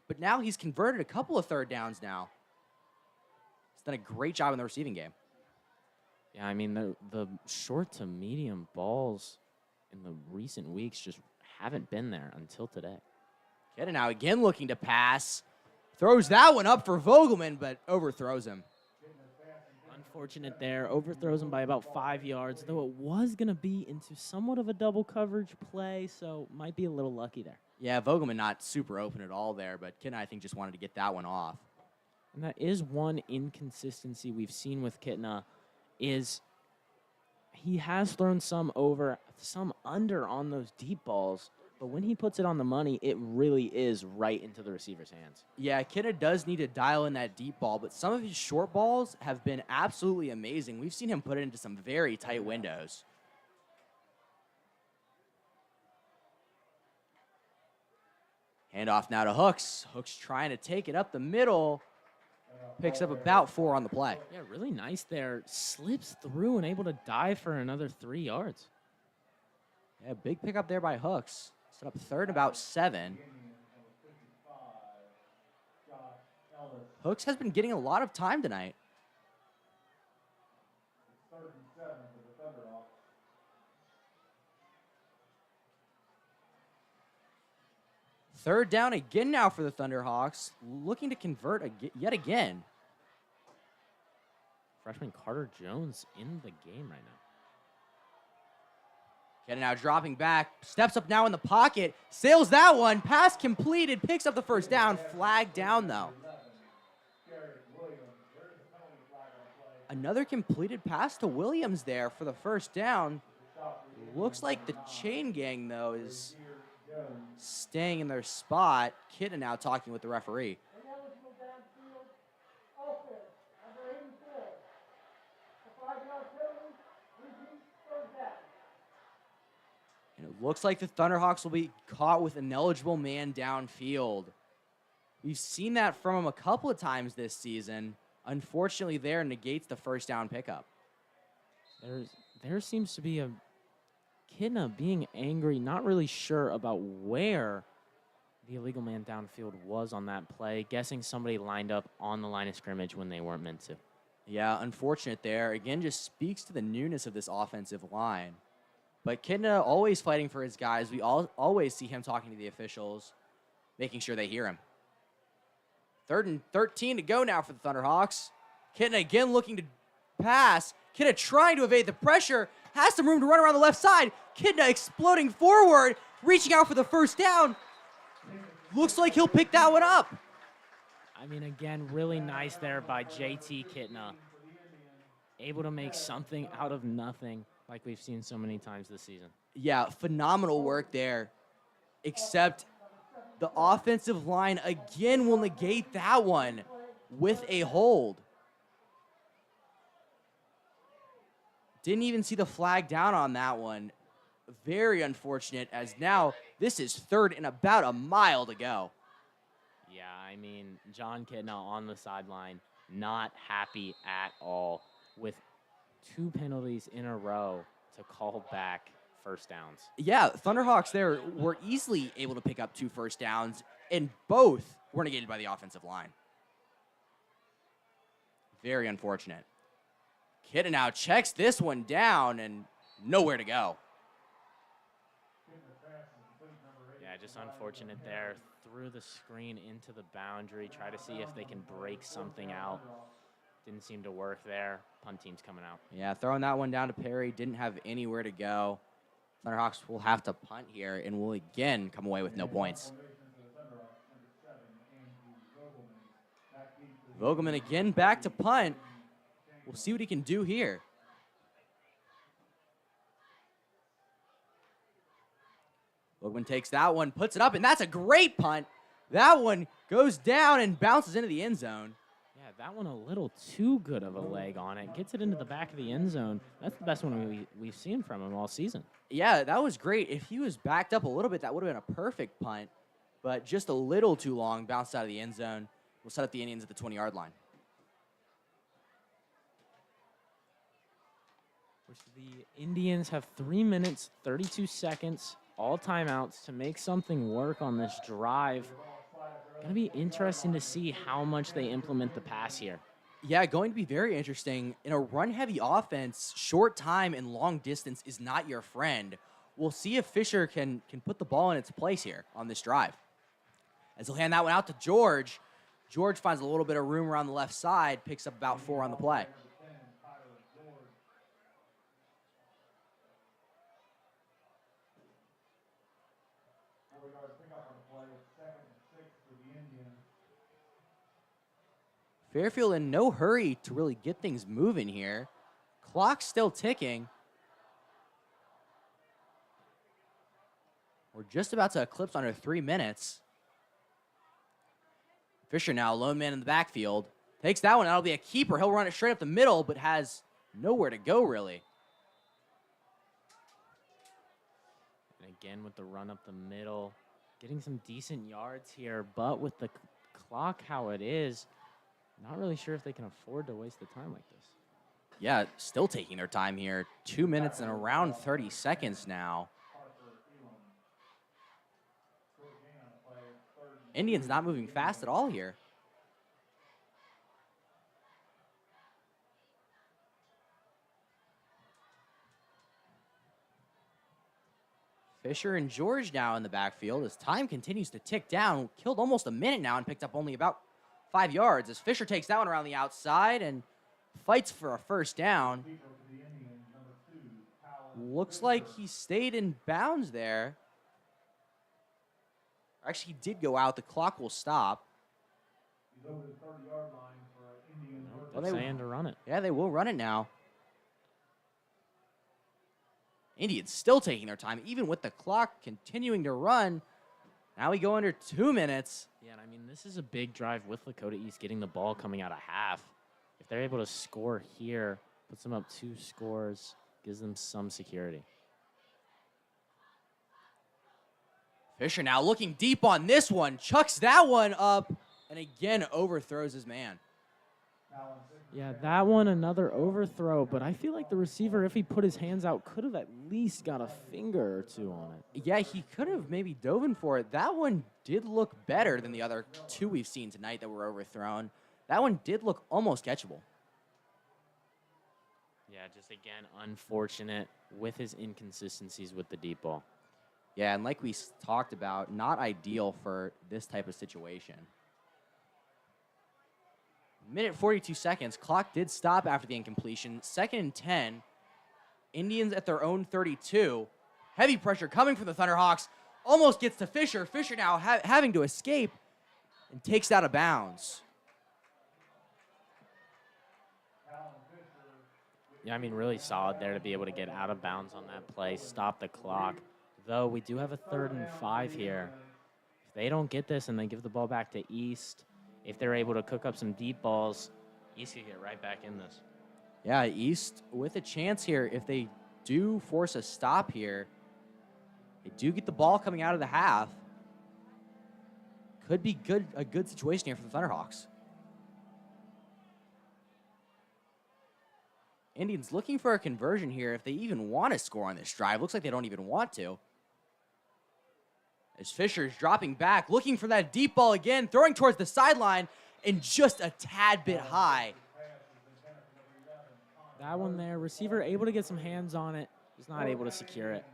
But now he's converted a couple of third downs now. He's done a great job in the receiving game. Yeah, I mean, the short to medium balls in the recent weeks just haven't been there until today. Kitten now again looking to pass. Throws that one up for Vogelman, but overthrows him. Unfortunate there. Overthrows him by about 5 yards, though it was going to be into somewhat of a double coverage play, so might be a little lucky there. Yeah, Vogelman not super open at all there, but Kitten, I think, just wanted to get that one off. And that is one inconsistency we've seen with Kitna, is he has thrown some over, some under on those deep balls, but when he puts it on the money, it really is right into the receiver's hands. Yeah, Kitten does need to dial in that deep ball, but some of his short balls have been absolutely amazing. We've seen him put it into some very tight windows. Handoff now to Hooks. Hooks trying to take it up the middle. Picks up about 4 on the play. Yeah, really nice there. Slips through and able to dive for another 3 yards. Yeah, big pickup there by Hooks. Set up third, about 7. Hooks has been getting a lot of time tonight. Third and 7 for the Thunderhawks. Third down again now for the Thunderhawks, looking to convert yet again. Freshman Carter Jones in the game right now. Getting now dropping back, steps up now in the pocket, sails that one, pass completed, picks up the first down, flag down though. Another completed pass to Williams there for the first down. Looks like the chain gang though is staying in their spot. Kidna now talking with the referee. And it looks like the Thunderhawks will be caught with an ineligible man downfield. We've seen that from them a couple of times this season. Unfortunately, there negates the first down pickup. There seems to be a Kidna being angry, not really sure about where the illegal man downfield was on that play, guessing somebody lined up on the line of scrimmage when they weren't meant to. Yeah, unfortunate there. Again, just speaks to the newness of this offensive line. But Kidna always fighting for his guys. We always see him talking to the officials, making sure they hear him. 3rd and 13 to go now for the Thunderhawks. Kidna again looking to pass. Kidna trying to evade the pressure. Has some room to run around the left side. Kidna exploding forward, reaching out for the first down. Looks like he'll pick that one up. I mean, again, really nice there by JT Kidna. Able to make something out of nothing like we've seen so many times this season. Yeah, phenomenal work there. Except the offensive line again will negate that one with a hold. Didn't even see the flag down on that one. Very unfortunate, as now this is 3rd and about a mile to go. Yeah, I mean, John Kidna on the sideline, not happy at all with 2 penalties in a row to call back first downs. Yeah, Thunderhawks there were easily able to pick up 2 first downs, and both were negated by the offensive line. Very unfortunate. Kidna now checks this one down and nowhere to go. Yeah, just unfortunate there. Threw the screen into the boundary, try to see if they can break something out. Didn't seem to work there. Punt team's coming out. Yeah, throwing that one down to Perry, didn't have anywhere to go. Thunderhawks will have to punt here and will again come away with no points. Vogelman again back to punt. We'll see what he can do here. Vogelman takes that one, puts it up, and that's a great punt. That one goes down and bounces into the end zone. Yeah, that one a little too good of a leg on it. Gets it into the back of the end zone. That's the best one we've seen from him all season. Yeah, that was great. If he was backed up a little bit, that would have been a perfect punt, but just a little too long, bounced out of the end zone. We'll set up the Indians at the 20-yard line. The Indians have 3 minutes, 32 seconds, all timeouts to make something work on this drive. Going to be interesting to see how much they implement the pass here. Yeah, going to be very interesting. In a run-heavy offense, short time and long distance is not your friend. We'll see if Fisher can put the ball in its place here on this drive. As he'll hand that one out to George. George finds a little bit of room around the left side, picks up about 4 on the play. Fairfield in no hurry to really get things moving here. Clock's still ticking. We're just about to eclipse under 3 minutes. Fisher now, lone man in the backfield. Takes that one. That'll be a keeper. He'll run it straight up the middle, but has nowhere to go, really. And again with the run up the middle. Getting some decent yards here, but with the clock how it is, not really sure if they can afford to waste the time like this. Yeah, still taking their time here. 2 minutes and around 30 seconds now. Indians not moving fast at all here. Fisher and George now in the backfield as time continues to tick down. Killed almost a minute now and picked up only about 5 yards as Fisher takes that one around the outside and fights for a first down. Looks like he stayed in bounds there. Actually, he did go out. The clock will stop. He's over the 30-yard line for an Indian. Well, they- Saying to run it. Yeah, they will run it now. Indians still taking their time, even with the clock continuing to run. Now we go under 2 minutes. Yeah, and I mean, this is a big drive with Lakota East getting the ball coming out of half. If they're able to score here, puts them up 2 scores, gives them some security. Fisher now looking deep on this one, chucks that one up, and again overthrows his man. Yeah, that one, another overthrow, but I feel like the receiver, if he put his hands out, could have at least got a finger or 2 on it. Yeah, he could have maybe dove in for it. That one did look better than the other 2 we've seen tonight that were overthrown. That one did look almost catchable. Yeah, just again, unfortunate with his inconsistencies with the deep ball. Yeah, and like we talked about, not ideal for this type of situation. Minute 42 seconds. Clock did stop after the incompletion. 2nd and 10. Indians at their own 32. Heavy pressure coming from the Thunderhawks. Almost gets to Fisher. Fisher now having to escape and takes out of bounds. Yeah, I mean, really solid there to be able to get out of bounds on that play, stop the clock. Though we do have a 3rd and 5 here. If they don't get this and they give the ball back to East, if they're able to cook up some deep balls, East could get right back in this. Yeah, East with a chance here. If they do force a stop here, they do get the ball coming out of the half. Could be a good situation here for the Thunderhawks. Indians looking for a conversion here if they even want to score on this drive. Looks like they don't even want to. As Fisher's dropping back, looking for that deep ball again, throwing towards the sideline, and just a tad bit high. That one there, receiver able to get some hands on it, is not able to secure it.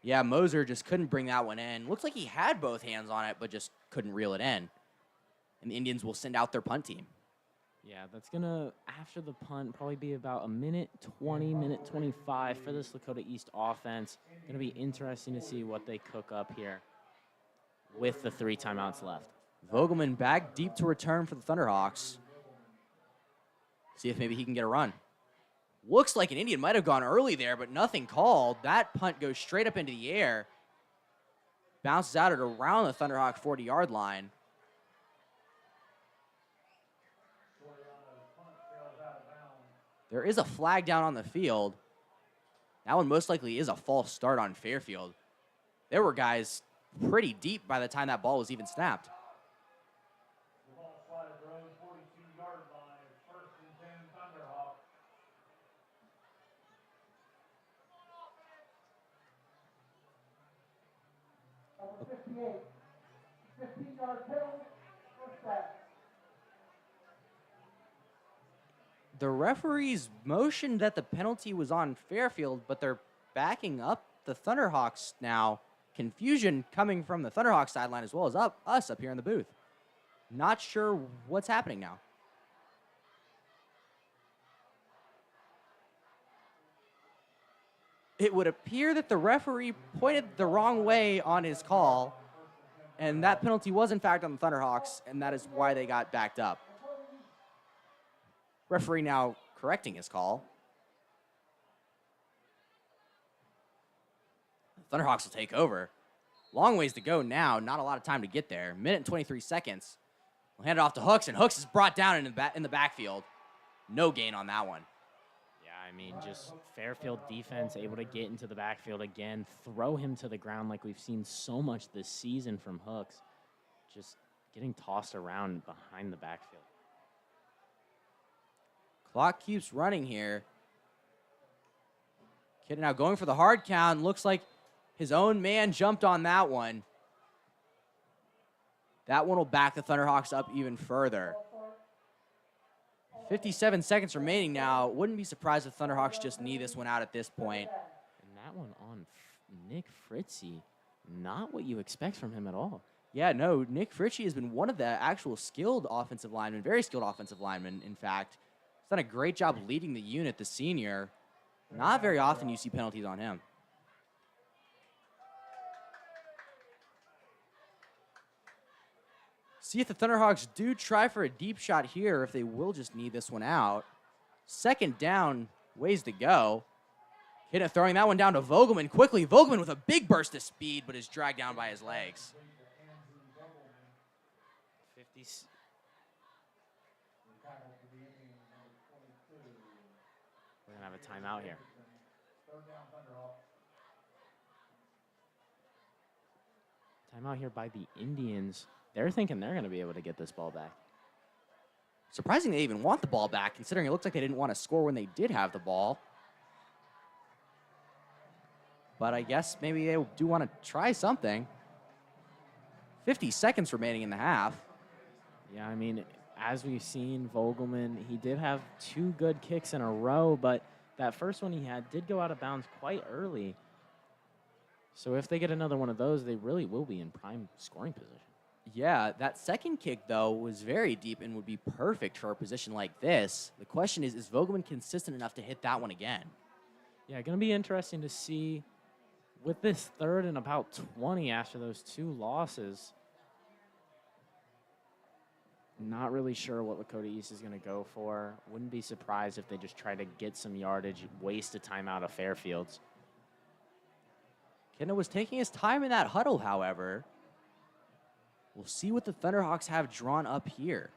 Yeah, Moser just couldn't bring that one in. Looks like he had both hands on it, but just couldn't reel it in. And the Indians will send out their punt team. Yeah, that's going to, after the punt, probably be about a minute 20, minute 25 for this Lakota East offense. Going to be interesting to see what they cook up here with the 3 timeouts left. Vogelman back deep to return for the Thunderhawks. See if maybe he can get a run. Looks like an Indian might have gone early there, but nothing called. That punt goes straight up into the air. Bounces out at around the Thunderhawk 40-yard line. There is a flag down on the field. That one most likely is a false start on Fairfield. There were guys pretty deep by the time that ball was even snapped. The ball slide at their own 42-yard line. 1st and 10 Thunderhawks. Number 58. 15-yard penalty. First down. The referees motioned that the penalty was on Fairfield, but they're backing up the Thunderhawks now. Confusion coming from the Thunderhawks sideline as well as us up here in the booth. Not sure what's happening now. It would appear that the referee pointed the wrong way on his call, and that penalty was in fact on the Thunderhawks, and that is why they got backed up. Referee now correcting his call. The Thunderhawks will take over. Long ways to go now. Not a lot of time to get there. Minute and 23 seconds. We'll hand it off to Hooks, and Hooks is brought down in the backfield. No gain on that one. Yeah, I mean, just Fairfield defense able to get into the backfield again, throw him to the ground like we've seen so much this season from Hooks. Just getting tossed around behind the backfield. Clock keeps running here. Kid now going for the hard count. Looks like his own man jumped on that one. That one will back the Thunderhawks up even further. 57 seconds remaining now. Wouldn't be surprised if Thunderhawks just knee this one out at this point. And that one on Nick Fritzie, not what you expect from him at all. Yeah, no, Nick Fritchie has been one of the actual skilled offensive linemen, very skilled offensive linemen, in fact. He's done a great job leading the unit, the senior. Not very often you see penalties on him. See if the Thunderhawks do try for a deep shot here, if they will just knee this one out. Second down, ways to go. Kidna throwing that one down to Vogelman quickly. Vogelman with a big burst of speed, but is dragged down by his legs. 50. We're going to have a timeout here. Timeout here by the Indians. They're thinking they're going to be able to get this ball back. Surprising they even want the ball back, considering it looks like they didn't want to score when they did have the ball. But I guess maybe they do want to try something. 50 seconds remaining in the half. Yeah, I mean, as we've seen, Vogelman, he did have 2 good kicks in a row, but that first one he had did go out of bounds quite early. So if they get another one of those, they really will be in prime scoring position. Yeah, that second kick, though, was very deep and would be perfect for a position like this. The question is Vogelman consistent enough to hit that one again? Yeah, going to be interesting to see with this third and about 20 after those 2 losses. Not really sure what Lakota East is going to go for. Wouldn't be surprised if they just try to get some yardage, waste a timeout of Fairfield's. Kidna was taking his time in that huddle, however. We'll see what the Thunderhawks have drawn up here.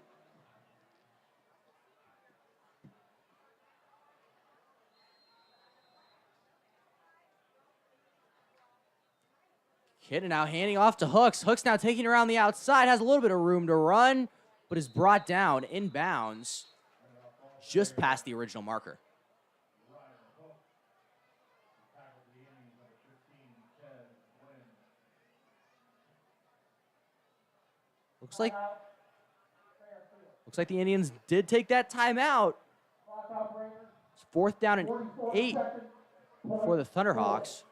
Kidna now handing off to Hooks. Hooks now taking around the outside, has a little bit of room to run, but is brought down in bounds just past the original marker. Looks like the Indians did take that timeout. It's 4th down and 8 for the Thunderhawks.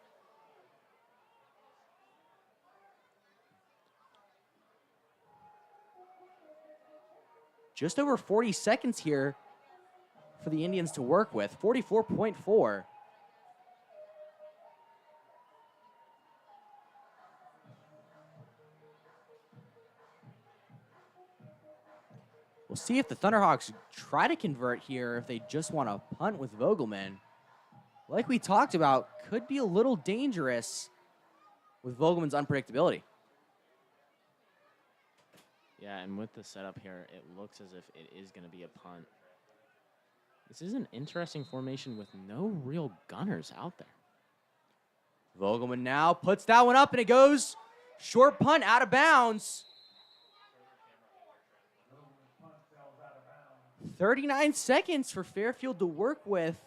Just over 40 seconds here for the Indians to work with, 44.4. We'll see if the Thunderhawks try to convert here, if they just want to punt with Vogelman. Like we talked about, could be a little dangerous with Vogelman's unpredictability. Yeah, and with the setup here, it looks as if it is going to be a punt. This is an interesting formation with no real gunners out there. Vogelman now puts that one up, and it goes short punt out of bounds. 39 seconds for Fairfield to work with.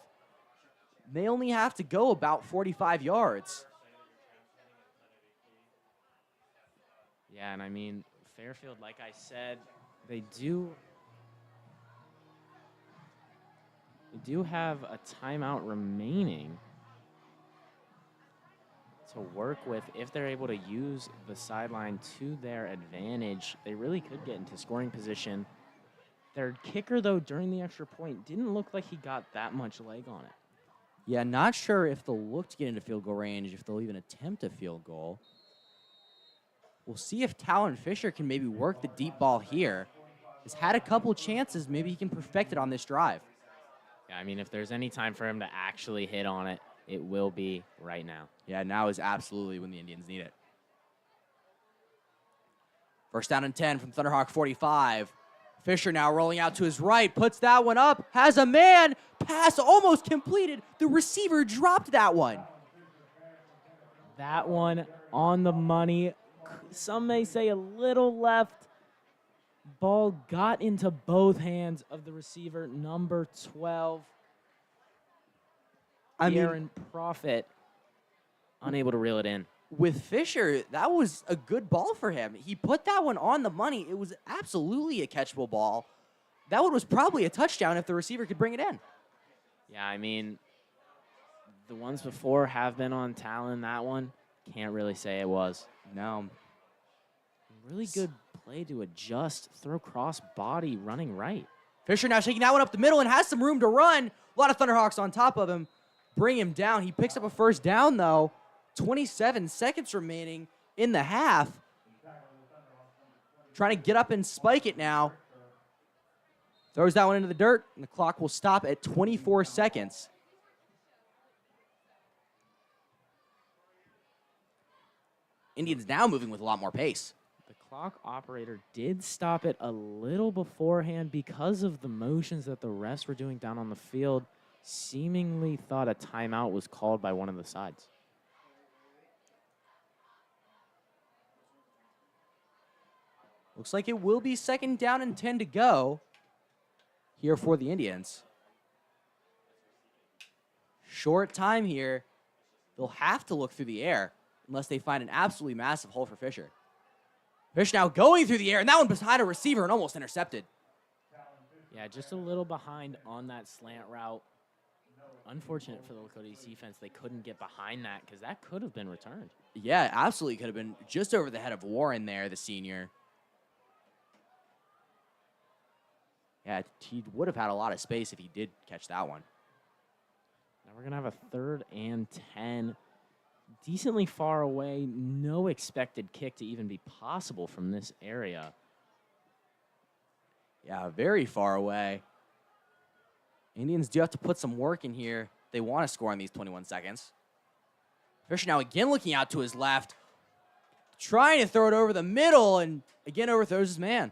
They only have to go about 45 yards. Yeah, and I mean, Fairfield, like I said, they do have a timeout remaining to work with. If they're able to use the sideline to their advantage, they really could get into scoring position. Their kicker, though, during the extra point, didn't look like he got that much leg on it. Yeah, not sure if they'll look to get into field goal range, if they'll even attempt a field goal. We'll see if Talon Fisher can maybe work the deep ball here. He's had a couple chances. Maybe he can perfect it on this drive. Yeah, I mean, if there's any time for him to actually hit on it, it will be right now. Yeah, now is absolutely when the Indians need it. 1st down and 10 from Thunderhawk 45. Fisher now rolling out to his right, puts that one up, has a man, pass almost completed. The receiver dropped that one. That one on the money. Some may say a little left. Ball got into both hands of the receiver, number 12. Aaron Prophet, unable to reel it in. with Fisher, that was a good ball for him. He put that one on the money. It was absolutely a catchable ball. That one was probably a touchdown if the receiver could bring it in. Yeah, I mean, the ones before have been on Talon. That one, can't really say it was. No. Really good play to adjust, throw cross body, running right. Fisher now shaking that one up the middle and has some room to run. A lot of Thunderhawks on top of him. Bring him down. He picks up a first down, though. 27 seconds remaining in the half. Trying to get up and spike it now. Throws that one into the dirt, and the clock will stop at 24 seconds. Indians now moving with a lot more pace. The clock operator did stop it a little beforehand because of the motions that the refs were doing down on the field. Seemingly thought a timeout was called by one of the sides. Looks like it will be 2nd down and 10 to go here for the Indians. Short time here. They'll have to look through the air unless they find an absolutely massive hole for Fisher. Fisher now going through the air, and that one behind a receiver and almost intercepted. Yeah, just a little behind on that slant route. Unfortunate for the Lakota East defense, they couldn't get behind that because that could have been returned. Yeah, absolutely could have been just over the head of Warren there, the senior. Yeah, he would have had a lot of space if he did catch that one. Now we're going to have a 3rd and 10. Decently far away. No expected kick to even be possible from this area. Yeah, very far away. Indians do have to put some work in here. They want to score in these 21 seconds. Fisher now again looking out to his left. Trying to throw it over the middle, and again overthrows his man.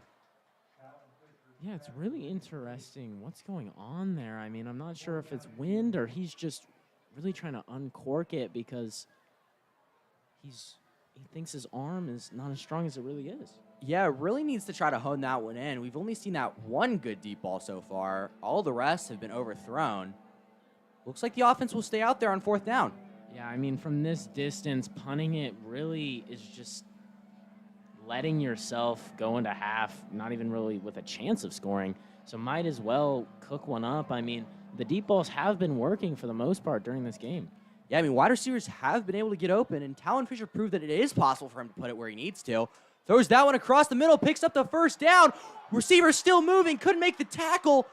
Yeah, it's really interesting what's going on there. I mean, I'm not sure if it's wind or he's just really trying to uncork it because he thinks his arm is not as strong as it really is. Yeah, really needs to try to hone that one in. We've only seen that one good deep ball so far. All the rest have been overthrown. Looks like the offense will stay out there on 4th down. Yeah, I mean, from this distance, punting it really is just letting yourself go into half, not even really with a chance of scoring. So might as well cook one up. I mean, the deep balls have been working for the most part during this game. Yeah, I mean, wide receivers have been able to get open, and Talon Fisher proved that it is possible for him to put it where he needs to. Throws that one across the middle, picks up the first down. Receiver still moving, couldn't make the tackle.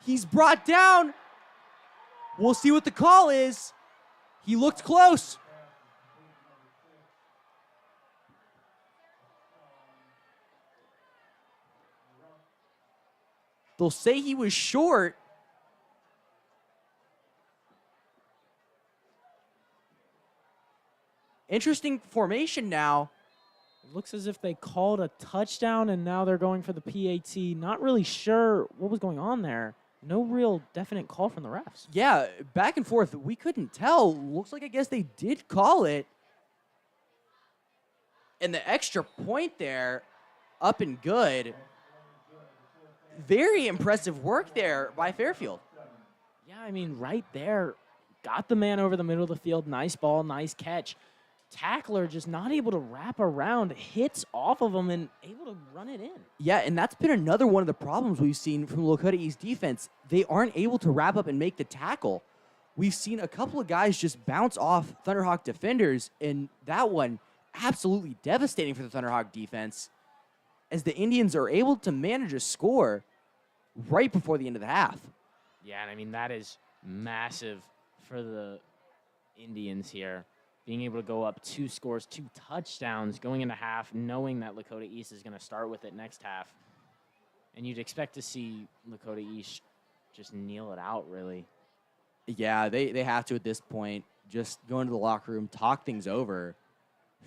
He's brought down. We'll see what the call is. He looked close. They'll say he was short. Interesting formation now. It looks as if they called a touchdown, and now they're going for the PAT. Not really sure what was going on there. No real definite call from the refs. Yeah, back and forth. We couldn't tell. Looks like I guess they did call it. And the extra point there, up and good. Very impressive work there by Fairfield. Yeah, I mean, right there, got the man over the middle of the field. Nice ball, nice catch. Tackler just not able to wrap around, hits off of him, and able to run it in. Yeah, and that's been another one of the problems we've seen from Lakota East defense. They aren't able to wrap up and make the tackle. We've seen a couple of guys just bounce off Thunderhawk defenders, and that one absolutely devastating for the Thunderhawk defense as the Indians are able to manage a score right before the end of the half. Yeah, and I mean, that is massive for the Indians here. Being able to go up 2 scores, 2 touchdowns, going into half, knowing that Lakota East is going to start with it next half. And you'd expect to see Lakota East just kneel it out, really. Yeah, they have to at this point. Just go into the locker room, talk things over.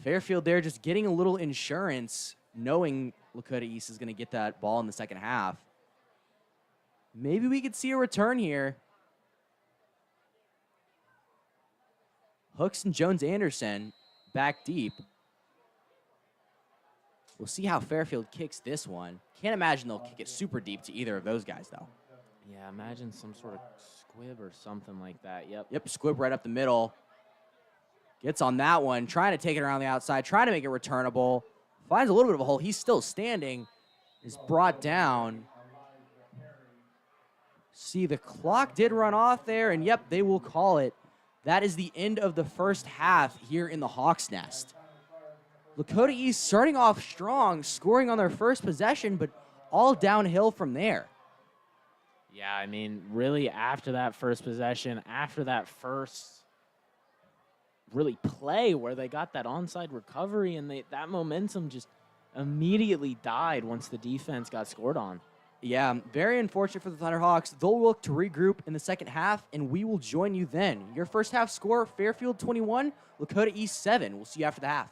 Fairfield there just getting a little insurance, knowing Lakota East is going to get that ball in the second half. Maybe we could see a return here. Hooks and Jones-Anderson back deep. We'll see how Fairfield kicks this one. Can't imagine they'll kick it super deep to either of those guys, though. Yeah, imagine some sort of squib or something like that. Yep. Yep, squib right up the middle. Gets on that one, trying to take it around the outside, trying to make it returnable. Finds a little bit of a hole. He's still standing. Is brought down. See, the clock did run off there, and yep, they will call it. That is the end of the first half here in the Hawks' Nest. Lakota East starting off strong, scoring on their first possession, but all downhill from there. Yeah, I mean, really after that first possession, after that first really play where they got that onside recovery, and that momentum just immediately died once the defense got scored on. Yeah, very unfortunate for the Thunderhawks. They'll look to regroup in the second half, and we will join you then. Your first half score, Fairfield 21, Lakota East 7. We'll see you after the half.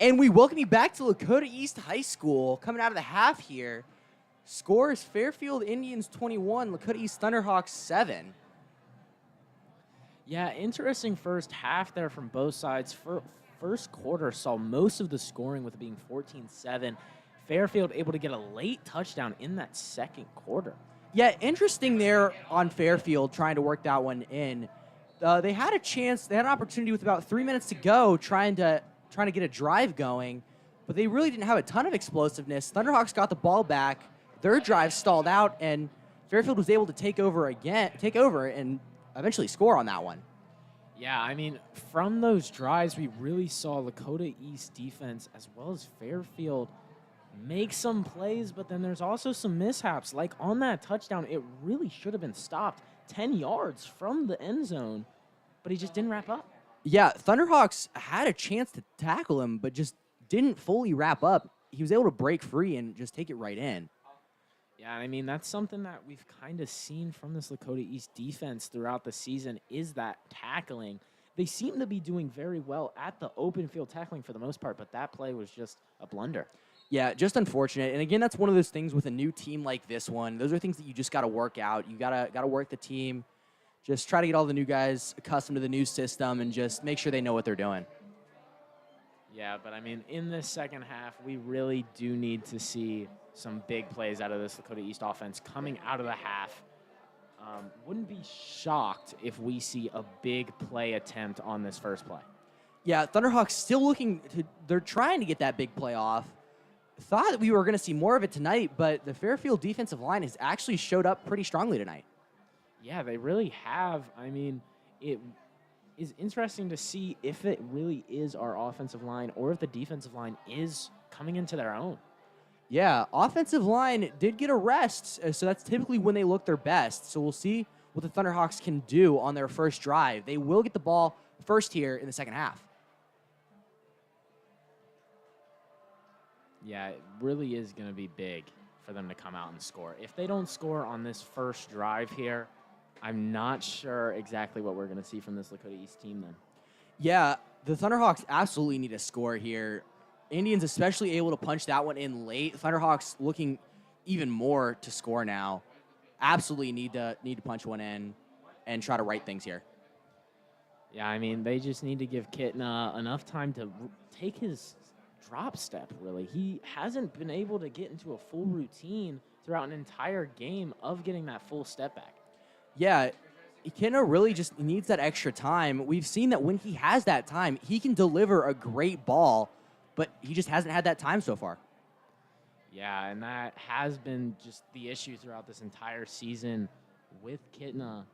And we welcome you back to Lakota East High School. Coming out of the half here, scores Fairfield Indians 21, Lakota East Thunderhawks 7. Yeah, interesting first half there from both sides. First quarter saw most of the scoring with it being 14-7. Fairfield able to get a late touchdown in that second quarter. Yeah, interesting there on Fairfield trying to work that one in. They had a chance, they had an opportunity with about 3 minutes to go trying to get a drive going, but they really didn't have a ton of explosiveness. Thunderhawks got the ball back, their drive stalled out, and Fairfield was able to take over and eventually score on that one. Yeah, I mean, from those drives, we really saw Lakota East defense as well as Fairfield make some plays, but then there's also some mishaps. Like on that touchdown, it really should have been stopped 10 yards from the end zone, but he just didn't wrap up. Yeah, Thunderhawks had a chance to tackle him, but just didn't fully wrap up. He was able to break free and just take it right in. Yeah, I mean, that's something that we've kind of seen from this Lakota East defense throughout the season is that tackling. They seem to be doing very well at the open field tackling for the most part, but that play was just a blunder. Yeah, just unfortunate. And again, that's one of those things with a new team like this one. Those are things that you just got to work out. You gotta work the team. Just try to get all the new guys accustomed to the new system and just make sure they know what they're doing. Yeah, but I mean, in this second half, we really do need to see some big plays out of this Lakota East offense coming out of the half. Wouldn't be shocked if we see a big play attempt on this first play. Yeah, Thunderhawks still they're trying to get that big play off. Thought that we were going to see more of it tonight, but the Fairfield defensive line has actually showed up pretty strongly tonight. Yeah, they really have. I mean, it is interesting to see if it really is our offensive line or if the defensive line is coming into their own. Yeah, offensive line did get a rest, so that's typically when they look their best. So we'll see what the Thunderhawks can do on their first drive. They will get the ball first here in the second half. Yeah, it really is going to be big for them to come out and score. If they don't score on this first drive here, I'm not sure exactly what we're going to see from this Lakota East team then. Yeah, the Thunderhawks absolutely need a score here. Indians especially able to punch that one in late. Thunderhawks looking even more to score now. Absolutely need to punch one in and try to right things here. Yeah, I mean, they just need to give Kitna enough time to take his drop step, really. He hasn't been able to get into a full routine throughout an entire game of getting that full step back. Yeah, Kitna really just needs that extra time. We've seen that when he has that time, he can deliver a great ball, but he just hasn't had that time so far. Yeah, and that has been just the issue throughout this entire season with Kitna,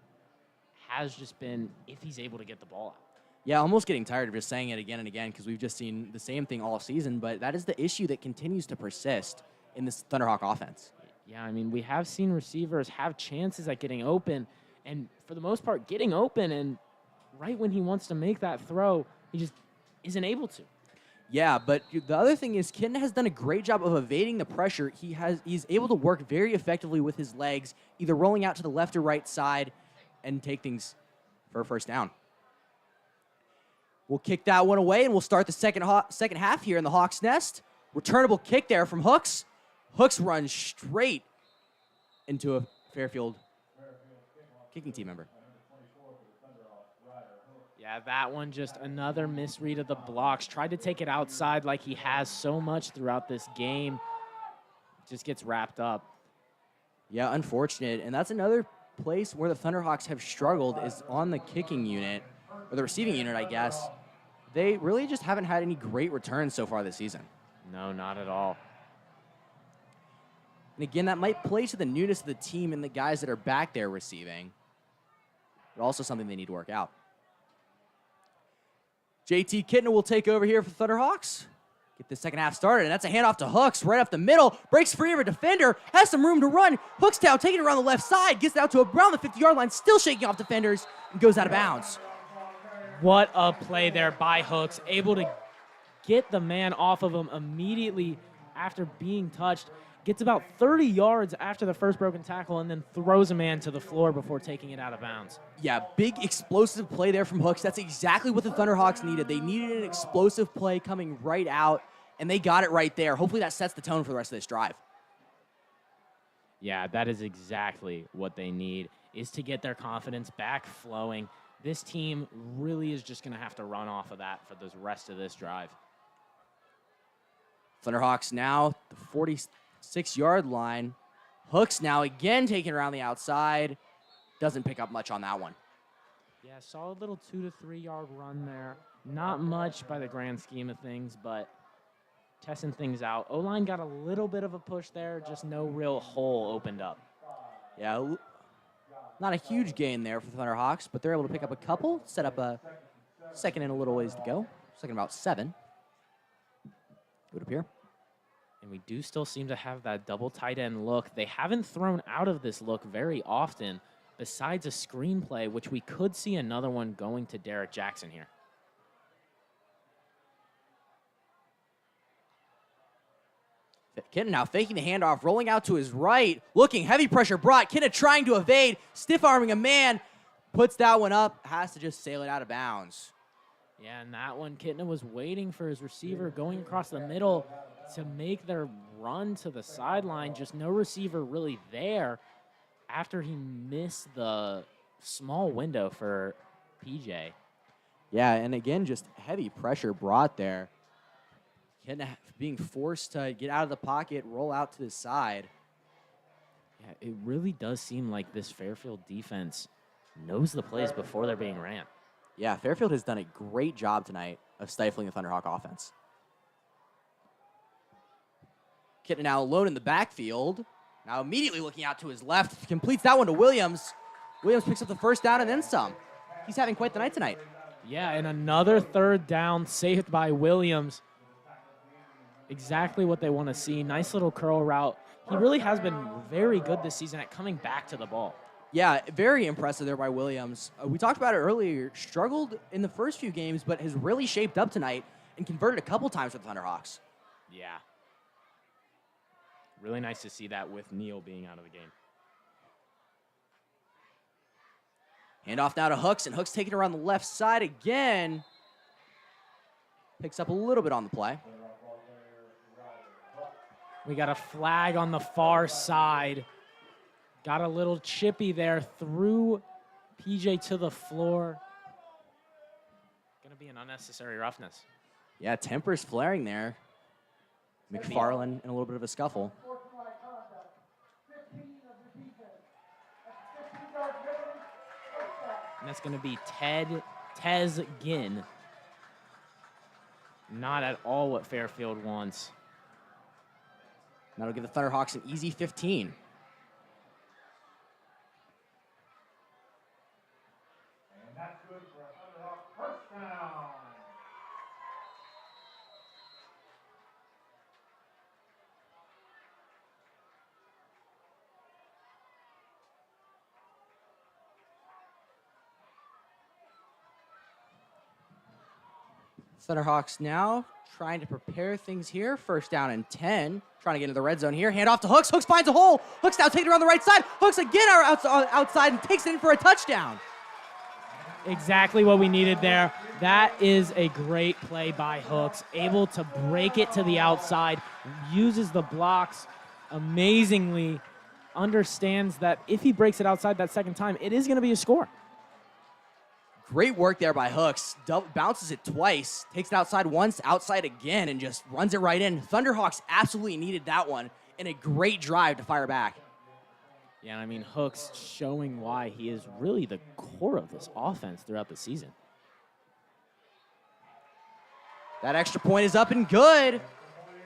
has just been if he's able to get the ball out. Yeah, almost getting tired of just saying it again and again because we've just seen the same thing all season, but that is the issue that continues to persist in this Thunderhawk offense. Yeah, I mean, we have seen receivers have chances at getting open, and for the most part, getting open, and right when he wants to make that throw, he just isn't able to. Yeah, but the other thing is Kitna has done a great job of evading the pressure. He's able to work very effectively with his legs, either rolling out to the left or right side and take things for a first down. We'll kick that one away, and we'll start the second half here in the Hawks' nest. Returnable kick there from Hooks. Hooks runs straight into a Fairfield kicking team member. Yeah, that one just another misread of the blocks. Tried to take it outside like he has so much throughout this game. Just gets wrapped up. Yeah, unfortunate. And that's another place where the Thunderhawks have struggled is on the kicking unit, or the receiving unit, I guess. They really just haven't had any great returns so far this season. No, not at all. And again, that might play to the newness of the team and the guys that are back there receiving, but also something they need to work out. JT Kitna will take over here for the Thunderhawks. Get the second half started, and that's a handoff to Hooks right up the middle. Breaks free of a defender, has some room to run. Hooks down, taking it around the left side, gets it out to around the 50-yard line, still shaking off defenders, and goes out of bounds. What a play there by Hooks, able to get the man off of him immediately after being touched. gets about 30 yards after the first broken tackle, and then throws a man to the floor before taking it out of bounds. Yeah, big explosive play there from Hooks. That's exactly what the Thunderhawks needed. They needed an explosive play coming right out, and they got it right there. Hopefully that sets the tone for the rest of this drive. Yeah, that is exactly what they need, is to get their confidence back flowing. This team really is just going to have to run off of that for the rest of this drive. Thunderhawks now the 46-yard line. Hooks now again taking around the outside. Doesn't pick up much on that one. Yeah, solid little 2 to 3 yard run there. Not much by the grand scheme of things, but testing things out. O-line got a little bit of a push there, just no real hole opened up. Yeah, not a huge gain there for the Thunderhawks, but they're able to pick up a couple, set up a second and a little ways to go. Second about 7. It would appear. And we do still seem to have that double tight end look. They haven't thrown out of this look very often, besides a screenplay, which we could see another one going to Derek Jackson here. Kitten now faking the handoff, rolling out to his right, looking, heavy pressure brought. Kitten trying to evade, stiff-arming a man, puts that one up, has to just sail it out of bounds. Yeah, and that one, Kitna was waiting for his receiver going across the middle to make their run to the sideline. Just no receiver really there after he missed the small window for PJ. Yeah, and again, just heavy pressure brought there. Kitten being forced to get out of the pocket, roll out to the side. Yeah, it really does seem like this Fairfield defense knows the plays before they're being ran. Yeah, Fairfield has done a great job tonight of stifling the Thunderhawk offense. Kitten now alone in the backfield. Now immediately looking out to his left, completes that one to Williams. Williams picks up the first down and then some. He's having quite the night tonight. Yeah, and another third down saved by Williams. Exactly what they want to see. Nice little curl route. He really has been very good this season at coming back to the ball. Yeah, very impressive there by Williams. We talked about it earlier. Struggled in the first few games, but has really shaped up tonight and converted a couple times for the Thunderhawks. Yeah. Really nice to see that with Neal being out of the game. Handoff now to Hooks, and Hooks taking it around the left side again. Picks up a little bit on the play. We got a flag on the far side. Got a little chippy there, threw PJ to the floor. Going to be an unnecessary roughness. Yeah, tempers flaring there. McFarland in a little bit of a scuffle. And that's going to be Tez Ginn. Not at all what Fairfield wants. That'll give the Thunderhawks an easy 15. And that's good for a Thunderhawk first down. Thunderhawks now trying to prepare things here. First down and 10. Trying to get into the red zone here. Hand off to Hooks. Hooks finds a hole. Hooks now taking it around the right side. Hooks again outside and takes it in for a touchdown. Exactly what we needed there. That is a great play by Hooks. Able to break it to the outside. Uses the blocks amazingly. Understands that if he breaks it outside that second time, it is going to be a score. Great work there by Hooks. Bounces it twice, takes it outside once, outside again, and just runs it right in. Thunderhawks absolutely needed that one, and a great drive to fire back. Yeah, I mean, Hooks showing why he is really the core of this offense throughout the season. That extra point is up and good.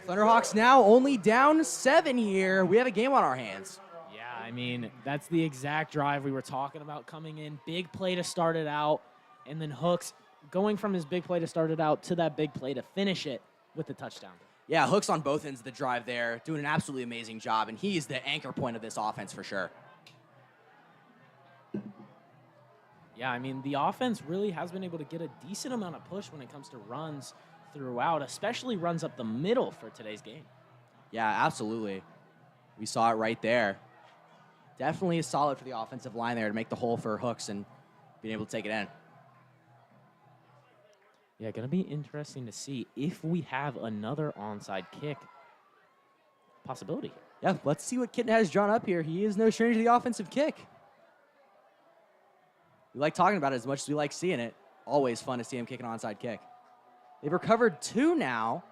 Thunderhawks now only down 7 here. We have a game on our hands. Yeah, I mean, that's the exact drive we were talking about coming in. Big play to start it out. And then Hooks going from his big play to start it out to that big play to finish it with the touchdown. Yeah, Hooks on both ends of the drive there, doing an absolutely amazing job, and he is the anchor point of this offense for sure. Yeah, I mean, the offense really has been able to get a decent amount of push when it comes to runs throughout, especially runs up the middle for today's game. Yeah, absolutely. We saw it right there. Definitely is solid for the offensive line there to make the hole for hooks and being able to take it in. Yeah, going to be interesting to see if we have another onside kick possibility. Yeah, let's see what Kitten has drawn up here. He is no stranger to the offensive kick. We like talking about it as much as we like seeing it. Always fun to see him kick an onside kick. They've recovered 2 now.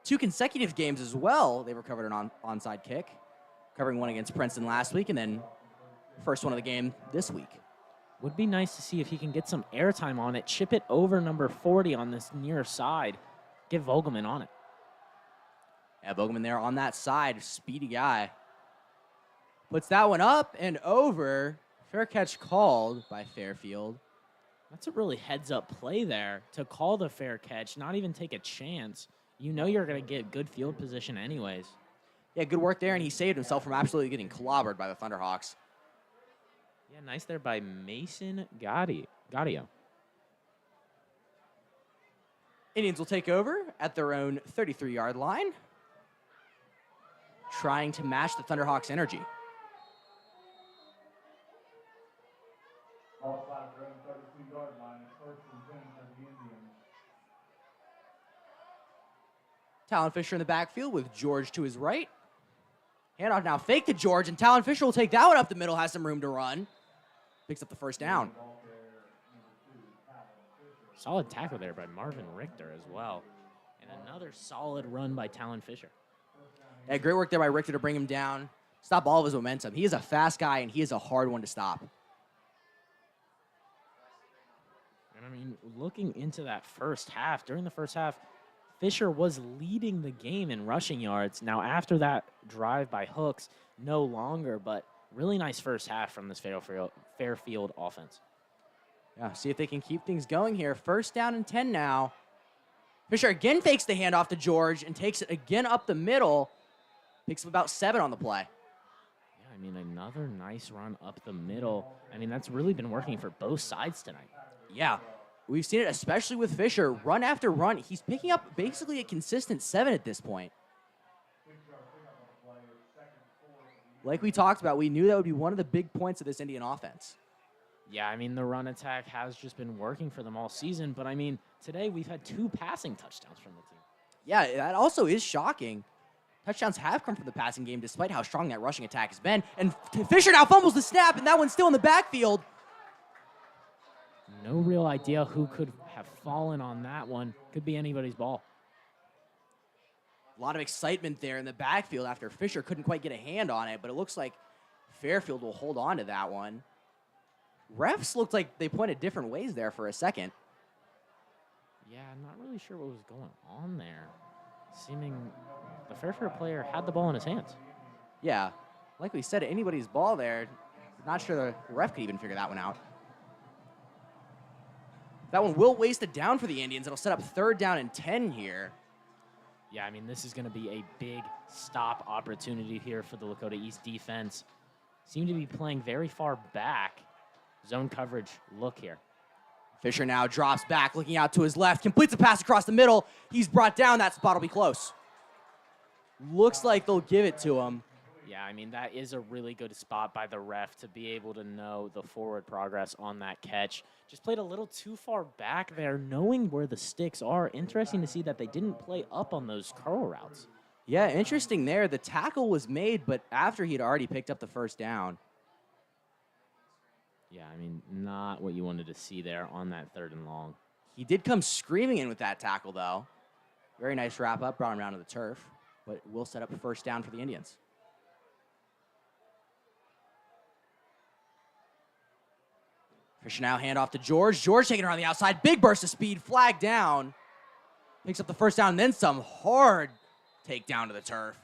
2 consecutive games as well. They've recovered an onside kick. Covering one against Princeton last week and then first one of the game this week. Would be nice to see if he can get some airtime on it, chip it over number 40 on this near side, get Vogelman on it. Yeah, Vogelman there on that side, speedy guy. Puts that one up and over. Fair catch called by Fairfield. That's a really heads-up play there to call the fair catch, not even take a chance. You know you're going to get good field position anyways. Yeah, good work there, and he saved himself from absolutely getting clobbered by the Thunderhawks. Yeah, nice there by Mason Gaudio. Indians will take over at their own 33-yard line, trying to match the Thunderhawks' energy. Outside their own 32-yard line, first and 10 for the Indians. Talon Fisher in the backfield with George to his right. Handoff now fake to George, and Talon Fisher will take that one up the middle, has some room to run. Picks up the first down. Solid tackle there by Marvin Richter as well. And another solid run by Talon Fisher. Yeah, great work there by Richter to bring him down. Stop all of his momentum. He is a fast guy, and he is a hard one to stop. And I mean, looking into that first half, during the first half, Fisher was leading the game in rushing yards. Now, after that drive by Hooks, no longer, but really nice first half from this Fairfield offense. Yeah, see if they can keep things going here. First down and 10 now. Fisher again fakes the handoff to George and takes it again up the middle. Picks up about 7 on the play. Yeah, I mean, another nice run up the middle. I mean, that's really been working for both sides tonight. Yeah, we've seen it especially with Fisher. Run after run, he's picking up basically a consistent 7 at this point. Like we talked about, we knew that would be one of the big points of this Indian offense. Yeah, I mean, the run attack has just been working for them all season. But, I mean, today we've had 2 passing touchdowns from the team. Yeah, that also is shocking. Touchdowns have come from the passing game despite how strong that rushing attack has been. And Fisher now fumbles the snap, and that one's still in the backfield. No real idea who could have fallen on that one. Could be anybody's ball. A lot of excitement there in the backfield after Fisher couldn't quite get a hand on it, but it looks like Fairfield will hold on to that one. Refs looked like they pointed different ways there for a second. Yeah, I'm not really sure what was going on there. Seeming the Fairfield player had the ball in his hands. Yeah, like we said, anybody's ball there. Not sure the ref could even figure that one out. That one will waste it down for the Indians. It'll set up 3rd down and 10 here. Yeah, I mean, this is going to be a big stop opportunity here for the Lakota East defense. Seem to be playing very far back. Zone coverage look here. Fisher now drops back, looking out to his left, completes a pass across the middle. He's brought down. That spot will be close. Looks like they'll give it to him. Yeah, I mean, that is a really good spot by the ref to be able to know the forward progress on that catch. Just played a little too far back there, knowing where the sticks are. Interesting to see that they didn't play up on those curl routes. Yeah, interesting there. The tackle was made, but after he'd already picked up the first down. Yeah, I mean, not what you wanted to see there on that 3rd and long. He did come screaming in with that tackle, though. Very nice wrap up, brought him down to the turf, but will set up a first down for the Indians. Fisher now hand off to George. George taking it around the outside. Big burst of speed, flag down. Picks up the first down and then some. Hard takedown to the turf.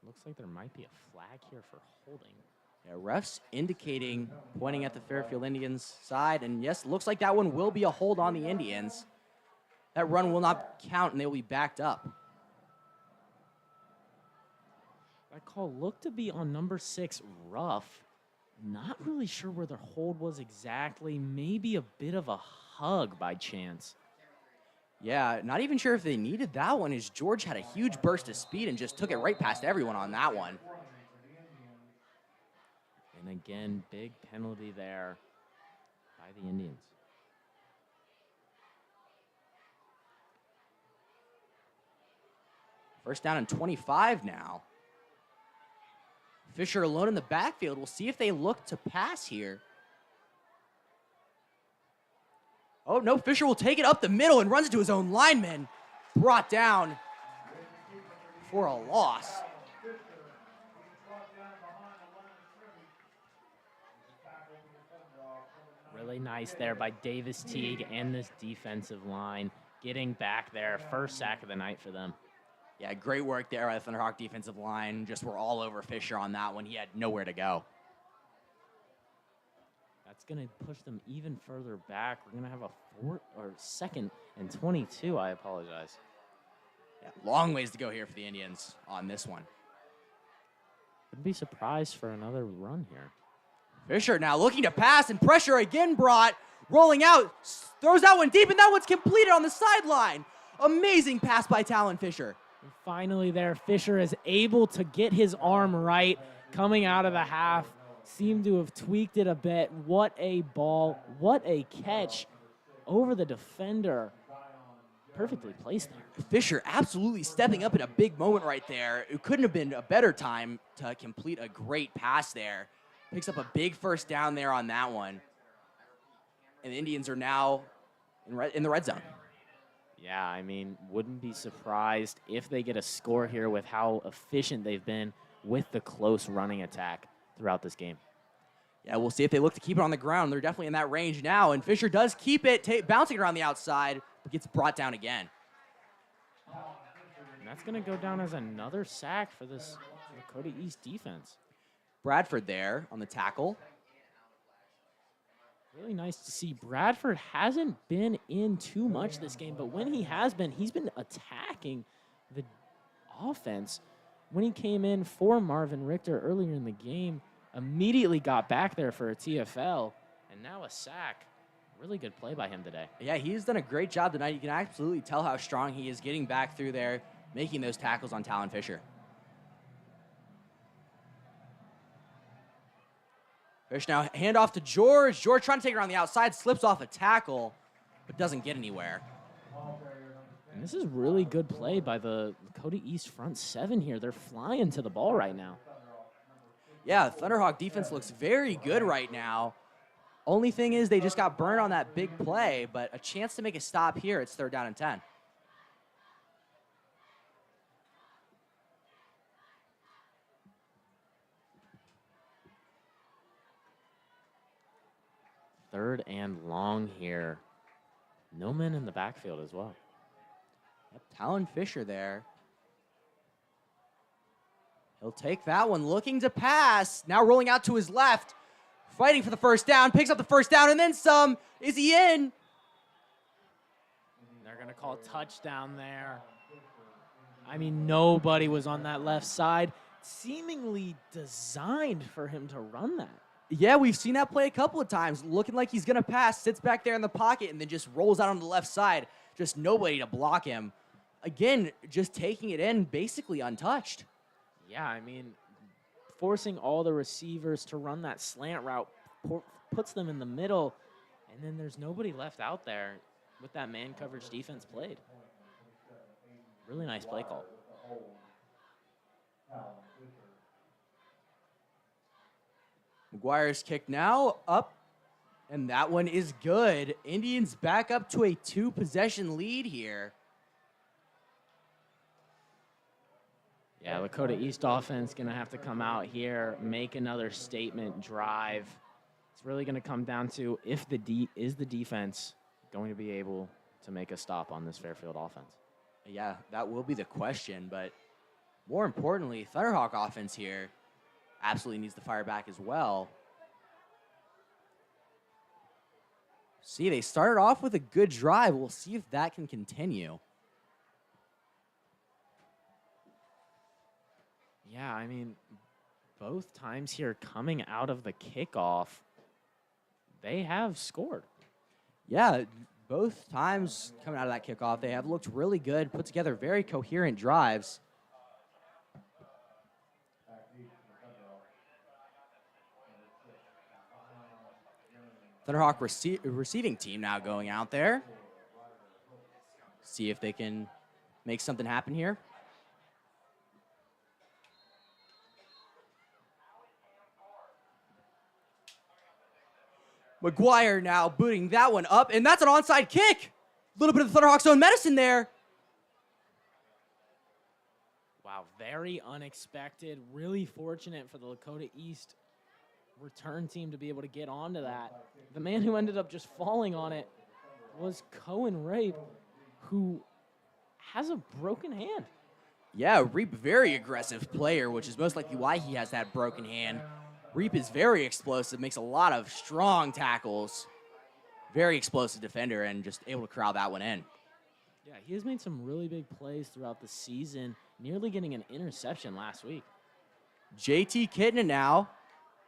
Looks like there might be a flag here for holding. Yeah, refs indicating, pointing at the Fairfield Indians side. And yes, looks like that one will be a hold on the Indians. That run will not count and they will be backed up. That call looked to be on number 6, Ruff. Not really sure where their hold was exactly. Maybe a bit of a hug by chance. Yeah, not even sure if they needed that one, as George had a huge burst of speed and just took it right past everyone on that one. And again, big penalty there by the Indians. First down and 25 now. Fisher alone in the backfield. We'll see if they look to pass here. Oh, no, Fisher will take it up the middle and runs into his own lineman. Brought down for a loss. Really nice there by Davis Teague and this defensive line. Getting back there. First sack of the night for them. Yeah, great work there by the Thunderhawk defensive line. Just were all over Fisher on that one. He had nowhere to go. That's going to push them even further back. We're going to have a second and 22. I apologize. Yeah, long ways to go here for the Indians on this one. Wouldn't be surprised for another run here. Fisher now looking to pass, and pressure again brought. Rolling out, throws that one deep, and that one's completed on the sideline. Amazing pass by Talon Fisher. And finally there, Fisher is able to get his arm right coming out of the half. Seemed to have tweaked it a bit. What a ball. What a catch over the defender. Perfectly placed there. Fisher absolutely stepping up in a big moment right there. It couldn't have been a better time to complete a great pass there. Picks up a big first down there on that one. And the Indians are now in the red zone. Yeah, I mean, wouldn't be surprised if they get a score here with how efficient they've been with the close running attack throughout this game. Yeah, we'll see if they look to keep it on the ground. They're definitely in that range now, and Fisher does keep it, bouncing around the outside, but gets brought down again. And that's going to go down as another sack for this Lakota East defense. Bradford there on the tackle. Really nice to see. Bradford hasn't been in too much this game, but when he has been, he's been attacking the offense. When he came in for Marvin Richter earlier in the game, immediately got back there for a TFL, and now a sack. Really good play by him today. Yeah, he's done a great job tonight. You can absolutely tell how strong he is getting back through there, making those tackles on Talon Fisher. Fish now hand off to George. George trying to take it around the outside, slips off a tackle, but doesn't get anywhere. And this is really good play by the Lakota East front seven here. They're flying to the ball right now. Yeah, Thunderhawk defense looks very good right now. Only thing is they just got burned on that big play, but a chance to make a stop here. It's 3rd down and 10. Third and long here. No men in the backfield as well. Yep, Talon Fisher there. He'll take that one, looking to pass. Now rolling out to his left, fighting for the first down, picks up the first down, and then some. Is he in? They're going to call touchdown there. I mean, nobody was on that left side. Seemingly designed for him to run that. Yeah, we've seen that play a couple of times. Looking like he's going to pass, sits back there in the pocket, and then just rolls out on the left side. Just nobody to block him. Again, just taking it in basically untouched. Yeah, I mean, forcing all the receivers to run that slant route puts them in the middle, and then there's nobody left out there with that man coverage defense played. Really nice play call. McGuire's kick now up, and that one is good. Indians back up to a 2-possession lead here. Yeah, Lakota East offense going to have to come out here, make another statement drive. It's really going to come down to if the defense going to be able to make a stop on this Fairfield offense. Yeah, that will be the question, but more importantly, Thunderhawk offense here absolutely needs to fire back as well. See, they started off with a good drive. We'll see if that can continue. Yeah, I mean, both times here coming out of the kickoff, they have scored. Yeah, both times coming out of that kickoff, they have looked really good, put together very coherent drives. Thunderhawk receiving team now going out there. See if they can make something happen here. McGuire now booting that one up, and that's an onside kick. A little bit of the Thunderhawks' own medicine there. Wow, very unexpected. Really fortunate for the Lakota East return team to be able to get onto that. The man who ended up just falling on it was Cohen Rape, who has a broken hand. Yeah, Reap, very aggressive player, which is most likely why he has that broken hand. Reap is very explosive, makes a lot of strong tackles. Very explosive defender and just able to corral that one in. Yeah, he has made some really big plays throughout the season, nearly getting an interception last week. JT Kidna now,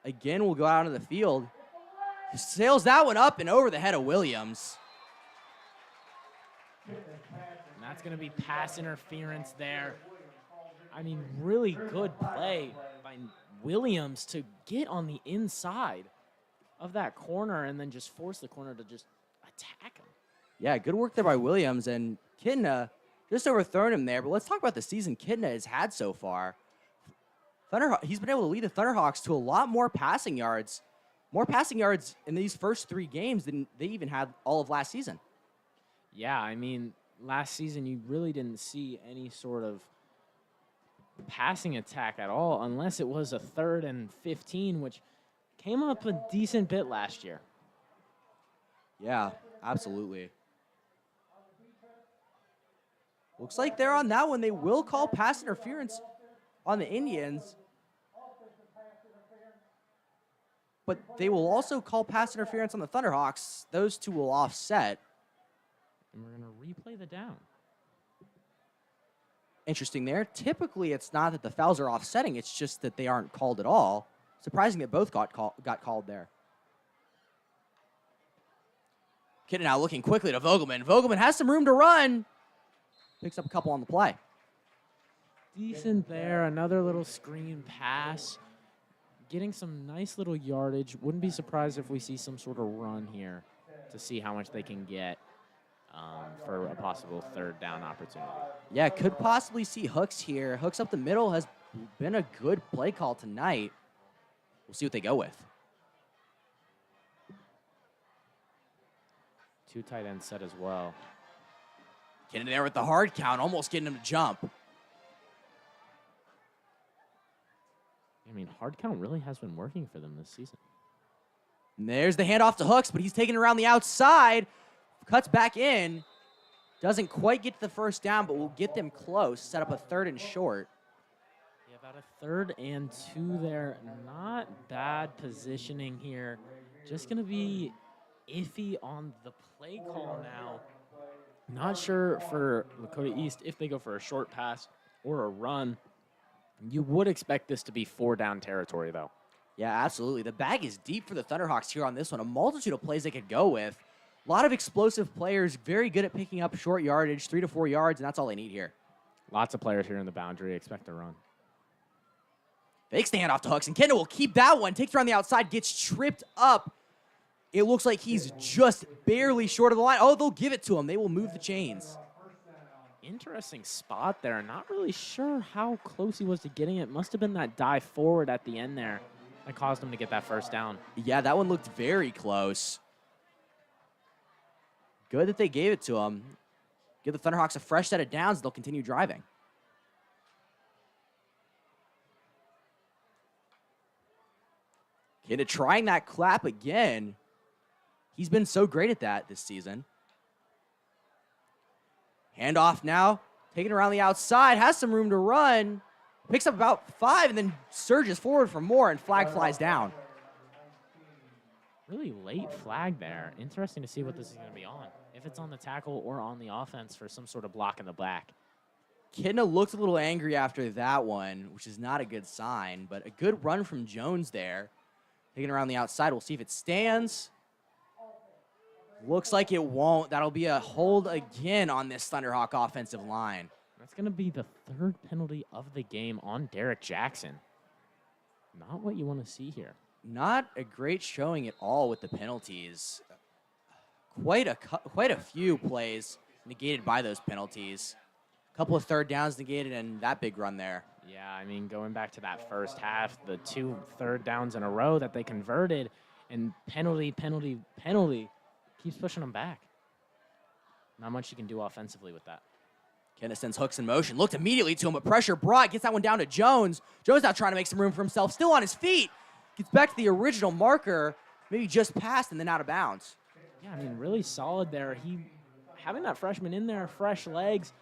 again, will go out onto the field. Sails that one up and over the head of Williams. And that's going to be pass interference there. I mean, really good play by Williams to get on the inside of that corner and then just force the corner to just attack him. Yeah, good work there by Williams, and Kidna just overthrown him there. But let's talk about the season Kidna has had so far. He's been able to lead the Thunderhawks to a lot more passing yards in these first 3 games than they even had all of last season. Yeah, I mean, last season you really didn't see any sort of passing attack at all unless it was a 3rd and 15, which came up a decent bit last year. Yeah, absolutely. Looks like they're on that one. They will call pass interference on the Indians, but they will also call pass interference on the Thunderhawks. Those two will offset. And we're going to replay the down. Interesting there. Typically, it's not that the fouls are offsetting. It's just that they aren't called at all. Surprising that both got called there. Kidna now looking quickly to Vogelman. Vogelman has some room to run. Picks up a couple on the play. Decent there. Another little screen pass. Getting some nice little yardage. Wouldn't be surprised if we see some sort of run here to see how much they can get for a possible 3rd down opportunity. Yeah, could possibly see Hooks here. Hooks up the middle has been a good play call tonight. We'll see what they go with. 2 tight ends set as well. Getting there with the hard count, almost getting him to jump. I mean, hard count really has been working for them this season. And there's the handoff to Hooks, but he's taking it around the outside. Cuts back in. Doesn't quite get to the 1st down, but will get them close. Set up a 3rd and short. Yeah, about a 3rd and 2 there. Not bad positioning here. Just going to be iffy on the play call now. Not sure for Lakota East if they go for a short pass or a run. You would expect this to be 4-down territory, though. Yeah, absolutely. The bag is deep for the Thunderhawks here on this one. A multitude of plays they could go with. A lot of explosive players, very good at picking up short yardage, 3 to 4 yards, and that's all they need here. Lots of players here in the boundary. Expect a run. Fakes the handoff to Hooks, and Kendall will keep that one. Takes it around the outside, gets tripped up. It looks like he's just barely short of the line. Oh, they'll give it to him. They will move the chains. Interesting spot there. Not really sure how close he was to getting it. Must have been that dive forward at the end there that caused him to get that 1st down. Yeah, that one looked very close. Good that they gave it to him. Give the Thunderhawks a fresh set of downs. They'll continue driving. Kidna trying that clap again. He's been so great at that this season. Handoff now. Taking around the outside. Has some room to run. Picks up about 5 and then surges forward for more, and flag flies down. Really late flag there. Interesting to see what this is going to be on. If it's on the tackle or on the offense for some sort of block in the back. Kidna looked a little angry after that one, which is not a good sign, but a good run from Jones there. Taking around the outside. We'll see if it stands. Looks like it won't. That'll be a hold again on this Thunderhawk offensive line. That's going to be the 3rd penalty of the game on Derek Jackson. Not what you want to see here. Not a great showing at all with the penalties. Quite a few plays negated by those penalties. A couple of 3rd downs negated and that big run there. Yeah, I mean, going back to that first half, the 2 3rd downs in a row that they converted, and penalty keeps pushing them back. Not much you can do offensively with that. Kidna sends hooks in motion. Looked immediately to him, but pressure brought. Gets that one down to Jones. Jones now trying to make some room for himself. Still on his feet. Gets back to the original marker. Maybe just passed and then out of bounds. Yeah, I mean, really solid there. Having that freshman in there, fresh legs,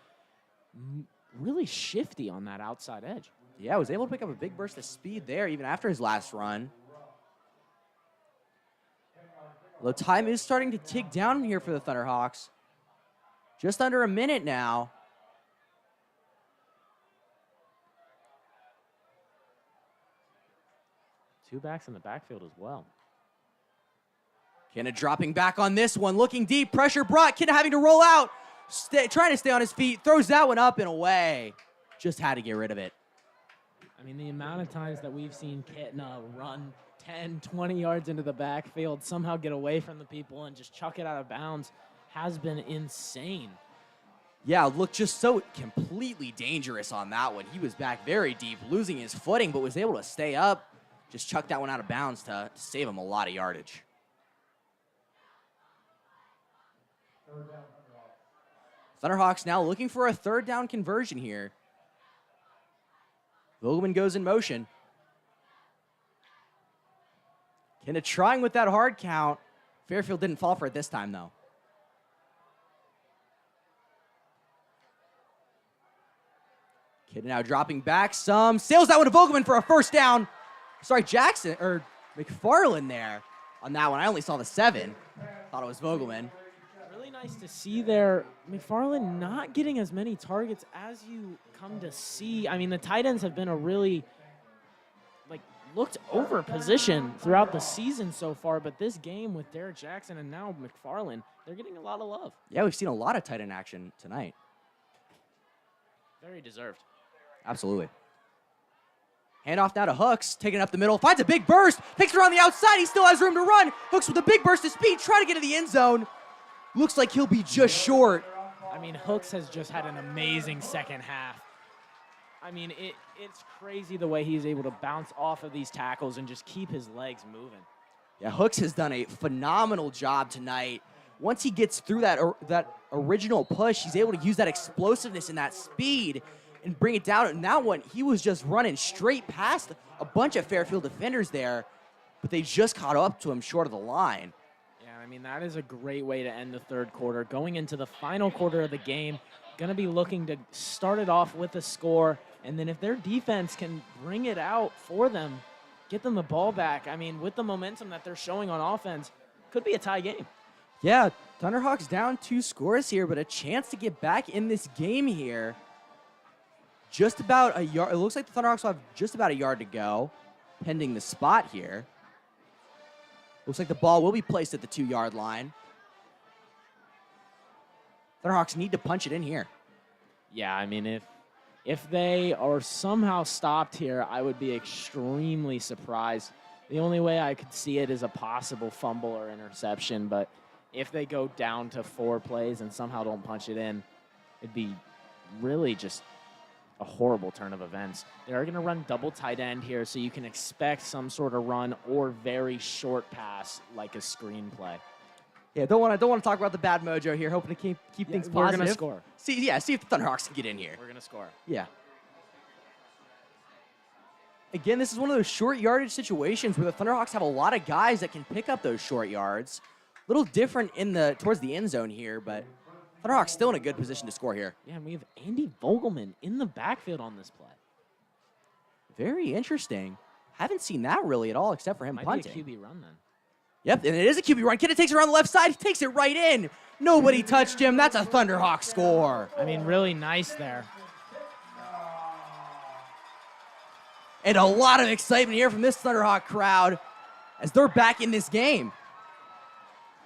really shifty on that outside edge. Yeah, was able to pick up a big burst of speed there even after his last run. Although time is starting to tick down here for the Thunderhawks. Just under a minute now. Two backs in the backfield as well. Kidna dropping back on this one, looking deep, pressure brought. Kidna having to roll out, trying to stay on his feet, throws that one up and away. Just had to get rid of it. I mean, the amount of times that we've seen Kidna run 10, 20 yards into the backfield, somehow get away from the people and just chuck it out of bounds has been insane. Yeah, looked just so completely dangerous on that one. He was back very deep, losing his footing, but was able to stay up. Just chucked that one out of bounds to save him a lot of yardage. Thunderhawks now looking for a 3rd down conversion here. Vogelman goes in motion. Kidna trying with that hard count. Fairfield didn't fall for it this time, though. Kidna now dropping back some. Sails that one to Vogelman for a 1st down. Sorry, Jackson, or McFarland there on that one. I only saw the 7. Thought it was Vogelman. Really nice to see there. McFarland not getting as many targets as you come to see. I mean, the tight ends have been a really, looked over position throughout the season so far, but this game with Derek Jackson and now McFarland, they're getting a lot of love. Yeah, we've seen a lot of tight end action tonight. Very deserved. Absolutely. Handoff now to Hooks, taking up the middle, finds a big burst, takes it around the outside, he still has room to run. Hooks with a big burst of speed, trying to get to the end zone. Looks like he'll be just short. I mean, Hooks has just had an amazing second half. I mean, it's crazy the way he's able to bounce off of these tackles and just keep his legs moving. Yeah, Hooks has done a phenomenal job tonight. Once he gets through that original push, he's able to use that explosiveness and that speed and bring it down. And that one, he was just running straight past a bunch of Fairfield defenders there, but they just caught up to him short of the line. Yeah, I mean, that is a great way to end the 3rd quarter. Going into the final quarter of the game, going to be looking to start it off with a score, and then if their defense can bring it out for them, get them the ball back, I mean, with the momentum that they're showing on offense, could be a tie game. Yeah, Thunderhawks down 2 scores here, but a chance to get back in this game here. Just about a yard. It looks like the Thunderhawks will have just about a yard to go, pending the spot here. Looks like the ball will be placed at the 2-yard line. Thunderhawks need to punch it in here. Yeah, I mean, if they are somehow stopped here, I would be extremely surprised. The only way I could see it is a possible fumble or interception, but if they go down to 4 plays and somehow don't punch it in, it'd be really just a horrible turn of events. They're going to run double tight end here, so you can expect some sort of run or very short pass like a screenplay. Yeah, don't want to talk about the bad mojo here. Hoping to keep things positive. We're going to score. See if the Thunderhawks can get in here. We're going to score. Yeah. Again, this is one of those short yardage situations where the Thunderhawks have a lot of guys that can pick up those short yards. A little different towards the end zone here, but Thunderhawks still in a good position to score here. Yeah, and we have Andy Vogelman in the backfield on this play. Very interesting. Haven't seen that really at all except for him punting. Might be a QB run then. Yep, and it is a QB run. Kidna takes it around the left side. He takes it right in. Nobody touched him. That's a Thunderhawk score. I mean, really nice there. And a lot of excitement here from this Thunderhawk crowd as they're back in this game.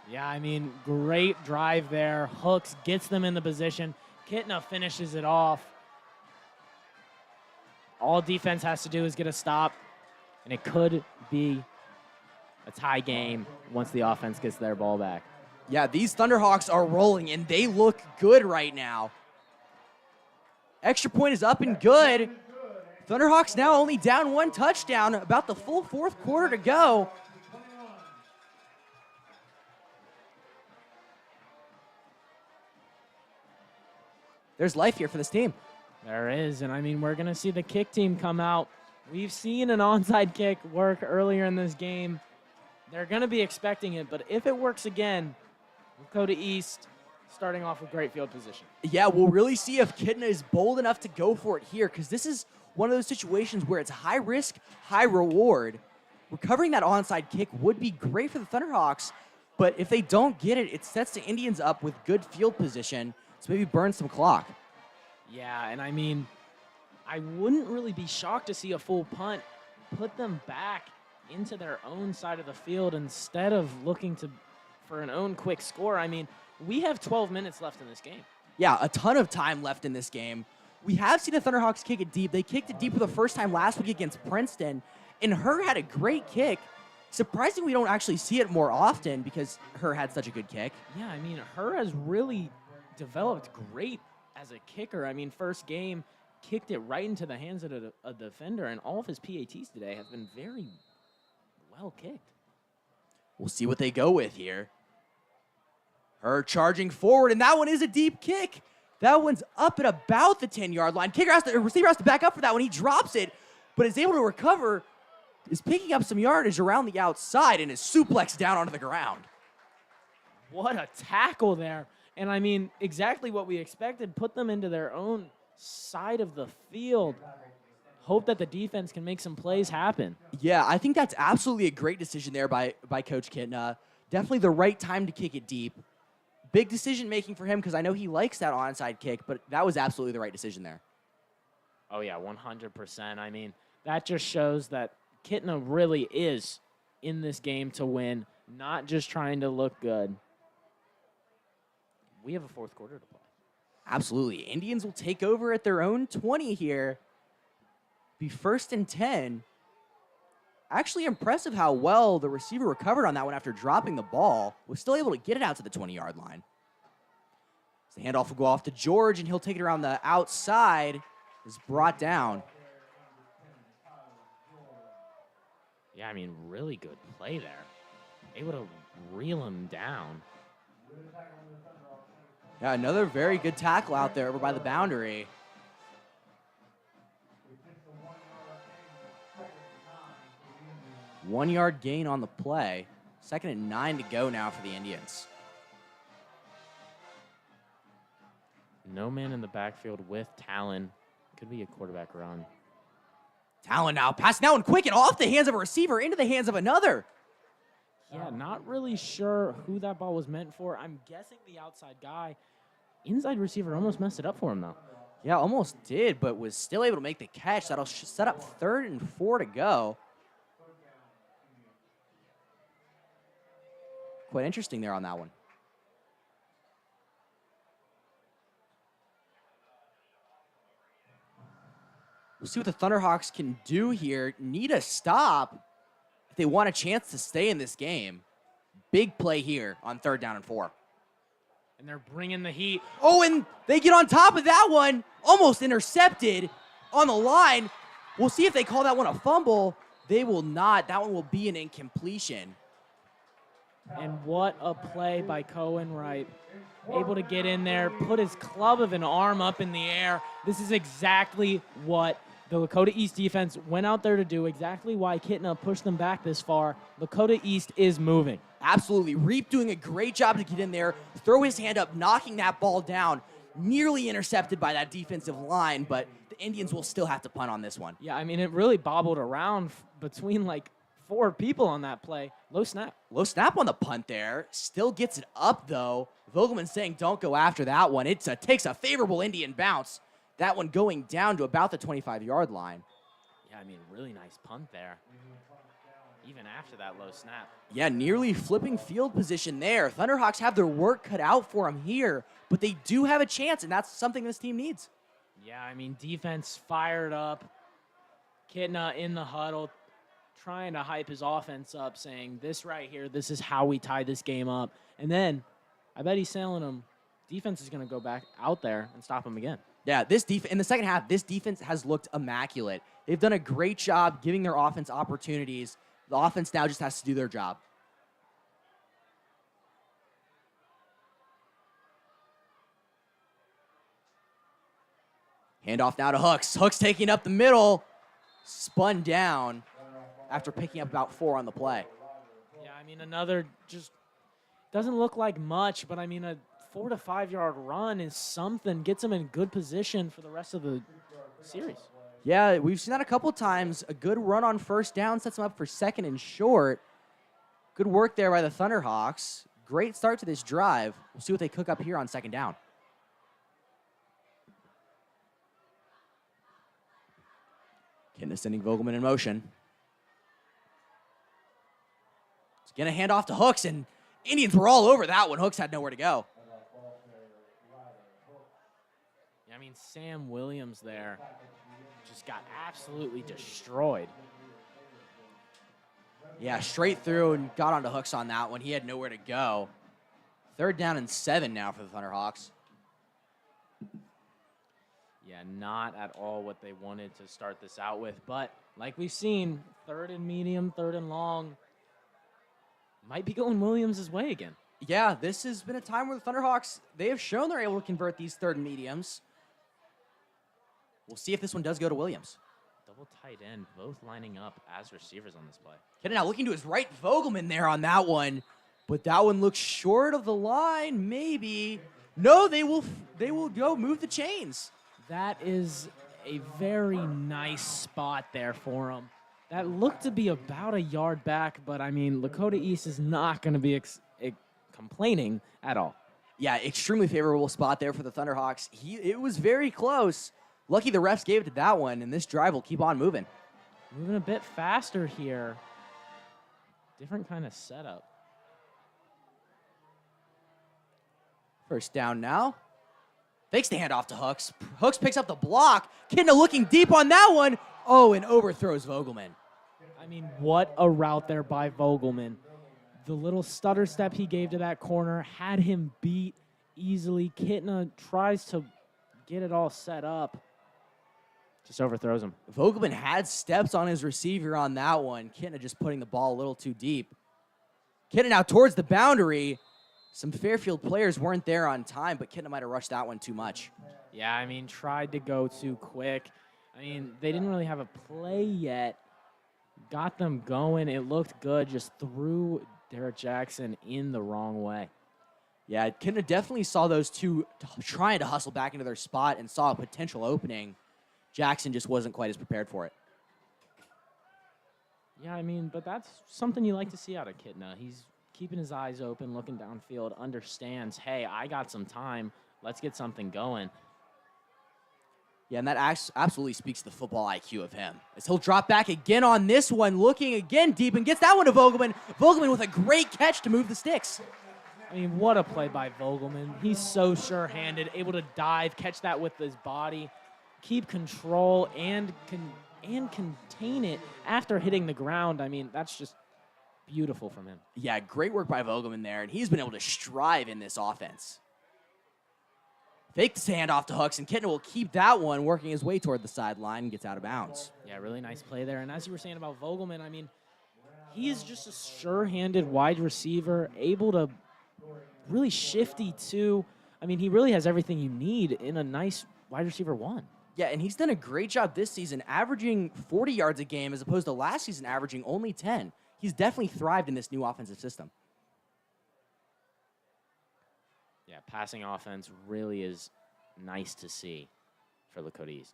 Yeah, I mean, great drive there. Hooks gets them in the position. Kitna finishes it off. All defense has to do is get a stop, and it could be a tie game once the offense gets their ball back. Yeah, these Thunderhawks are rolling, and they look good right now. Extra point is up and good. Thunderhawks now only down 1 touchdown, about the full 4th quarter to go. There's life here for this team. There is, and I mean, we're going to see the kick team come out. We've seen an onside kick work earlier in this game. They're going to be expecting it, but if it works again, Lakota East starting off with great field position. Yeah, we'll really see if Kitna is bold enough to go for it here, because this is one of those situations where it's high risk, high reward. Recovering that onside kick would be great for the Thunderhawks, but if they don't get it, it sets the Indians up with good field position, so maybe burn some clock. Yeah, and I mean, I wouldn't really be shocked to see a full punt put them back into their own side of the field instead of looking for an own quick score. I mean, we have 12 minutes left in this game. Yeah, a ton of time left in this game. We have seen the Thunderhawks kick it deep. They kicked it deep for the first time last week against Princeton, and Her had a great kick. Surprisingly, we don't actually see it more often because Her had such a good kick. Yeah, I mean, Her has really developed great as a kicker. I mean, first game, kicked it right into the hands of a defender, and all of his PATs today have been very well kicked. We'll see what they go with here. Her charging forward, and that one is a deep kick. That one's up at about the 10-yard line. Receiver has to back up for that one. He drops it, but is able to recover, is picking up some yardage around the outside, and is suplexed down onto the ground. What a tackle there. And I mean, exactly what we expected. Put them into their own side of the field. Hope that the defense can make some plays happen. Yeah, I think that's absolutely a great decision there by Coach Kitna. Definitely the right time to kick it deep. Big decision making for him because I know he likes that onside kick, but that was absolutely the right decision there. Oh, yeah, 100%. I mean, that just shows that Kitna really is in this game to win, not just trying to look good. We have a 4th quarter to play. Absolutely. Indians will take over at their own 20 here. Be 1st and 10. Actually impressive how well the receiver recovered on that one after dropping the ball. Was still able to get it out to the 20-yard line. So the handoff will go off to George, and he'll take it around the outside. Is brought down. Yeah, I mean, really good play there. Able to reel him down. Yeah, another very good tackle out there over by the boundary. One-yard gain on the play. 2nd and 9 to go now for the Indians. No man in the backfield with Talon. Could be a quarterback run. Talon now passing that one quick and off the hands of a receiver into the hands of another. Yeah, not really sure who that ball was meant for. I'm guessing the outside guy. Inside receiver almost messed it up for him, though. Yeah, almost did, but was still able to make the catch. That'll set up 3rd and 4 to go. Quite interesting there on that one. We'll see what the Thunderhawks can do here. Need a stop if they want a chance to stay in this game. Big play here on 3rd down and 4. And they're bringing the heat. Oh, and they get on top of that one. Almost intercepted on the line. We'll see if they call that one a fumble. They will not. That one will be an incompletion. And what a play by Cohen Wright. Able to get in there, put his club of an arm up in the air. This is exactly what the Lakota East defense went out there to do, exactly why Kitna pushed them back this far. Lakota East is moving. Absolutely. Reap doing a great job to get in there, throw his hand up, knocking that ball down. Nearly intercepted by that defensive line, but the Indians will still have to punt on this one. Yeah, I mean, it really bobbled around between like 4 people on that play. Low snap. Low snap on the punt there. Still gets it up, though. Vogelman saying don't go after that one. It takes a favorable Indian bounce. That one going down to about the 25-yard line. Yeah, I mean, really nice punt there, even after that low snap. Yeah, nearly flipping field position there. Thunderhawks have their work cut out for them here, but they do have a chance, and that's something this team needs. Yeah, I mean, defense fired up. Kitna in the huddle, trying to hype his offense up, saying, this right here, this is how we tie this game up. And then I bet he's telling them defense is going to go back out there and stop him again. Yeah, in the second half, this defense has looked immaculate. They've done a great job giving their offense opportunities. The offense now just has to do their job. Handoff now to Hooks. Hooks taking up the middle. Spun down after picking up about 4 on the play. Yeah, I mean, another just doesn't look like much, but I mean, a 4 to 5 yard run is something, gets them in good position for the rest of the series. Yeah, we've seen that a couple times. A good run on first down sets them up for second and short. Good work there by the Thunderhawks. Great start to this drive. We'll see what they cook up here on second down. Kidna sending Vogelman in motion. He's going to hand off to Hooks, and Indians were all over that one. Hooks had nowhere to go. Yeah, I mean, Sam Williams there just got absolutely destroyed. Yeah, straight through and got onto Hooks on that one. He had nowhere to go. 3rd down and 7 now for the Thunderhawks. Yeah, not at all what they wanted to start this out with. But like we've seen, 3rd and medium, 3rd and long, might be going Williams' way again. Yeah, this has been a time where the Thunderhawks, they have shown they're able to convert these 3rd and mediums. We'll see if this one does go to Williams. Double tight end, both lining up as receivers on this play. Kidna now looking to his right. Vogelman there on that one. But that one looks short of the line, maybe. No, they will go move the chains. That is a very nice spot there for him. That looked to be about a yard back, but I mean, Lakota East is not going to be complaining at all. Yeah, extremely favorable spot there for the Thunderhawks. It was very close. Lucky the refs gave it to that one, and this drive will keep on moving. Moving a bit faster here. Different kind of setup. First down now. Fakes the handoff to Hooks. Hooks picks up the block. Kidna looking deep on that one. Oh, and overthrows Vogelman. I mean, what a route there by Vogelman. The little stutter step he gave to that corner had him beat easily. Kidna tries to get it all set up. Just overthrows him. Vogelman had steps on his receiver on that one. Kidna just putting the ball a little too deep. Kidna now towards the boundary. Some Fairfield players weren't there on time, but Kidna might have rushed that one too much. Yeah, I mean, tried to go too quick. I mean, they didn't really have a play yet. Got them going. It looked good. Just threw Derek Jackson in the wrong way. Yeah, Kidna definitely saw those two trying to hustle back into their spot and saw a potential opening. Jackson just wasn't quite as prepared for it. Yeah, I mean, but that's something you like to see out of Kidna. He's keeping his eyes open, looking downfield, understands, hey, I got some time. Let's get something going. Yeah, and that absolutely speaks to the football IQ of him. As he'll drop back again on this one, looking again deep, and gets that one to Vogelman. Vogelman with a great catch to move the sticks. I mean, what a play by Vogelman. He's so sure-handed, able to dive, catch that with his body, keep control, and contain it after hitting the ground. I mean, that's just beautiful from him. Yeah, great work by Vogelman there, and he's been able to strive in this offense. Fake the handoff to Hooks, and Kidna will keep that one, working his way toward the sideline and gets out of bounds. Yeah, really nice play there. And as you were saying about Vogelman, I mean, he is just a sure-handed wide receiver, able to really shifty too. I mean, he really has everything you need in a nice wide receiver one. Yeah, and he's done a great job this season, averaging 40 yards a game as opposed to last season averaging only 10. He's definitely thrived in this new offensive system. Yeah, passing offense really is nice to see for Lakota East.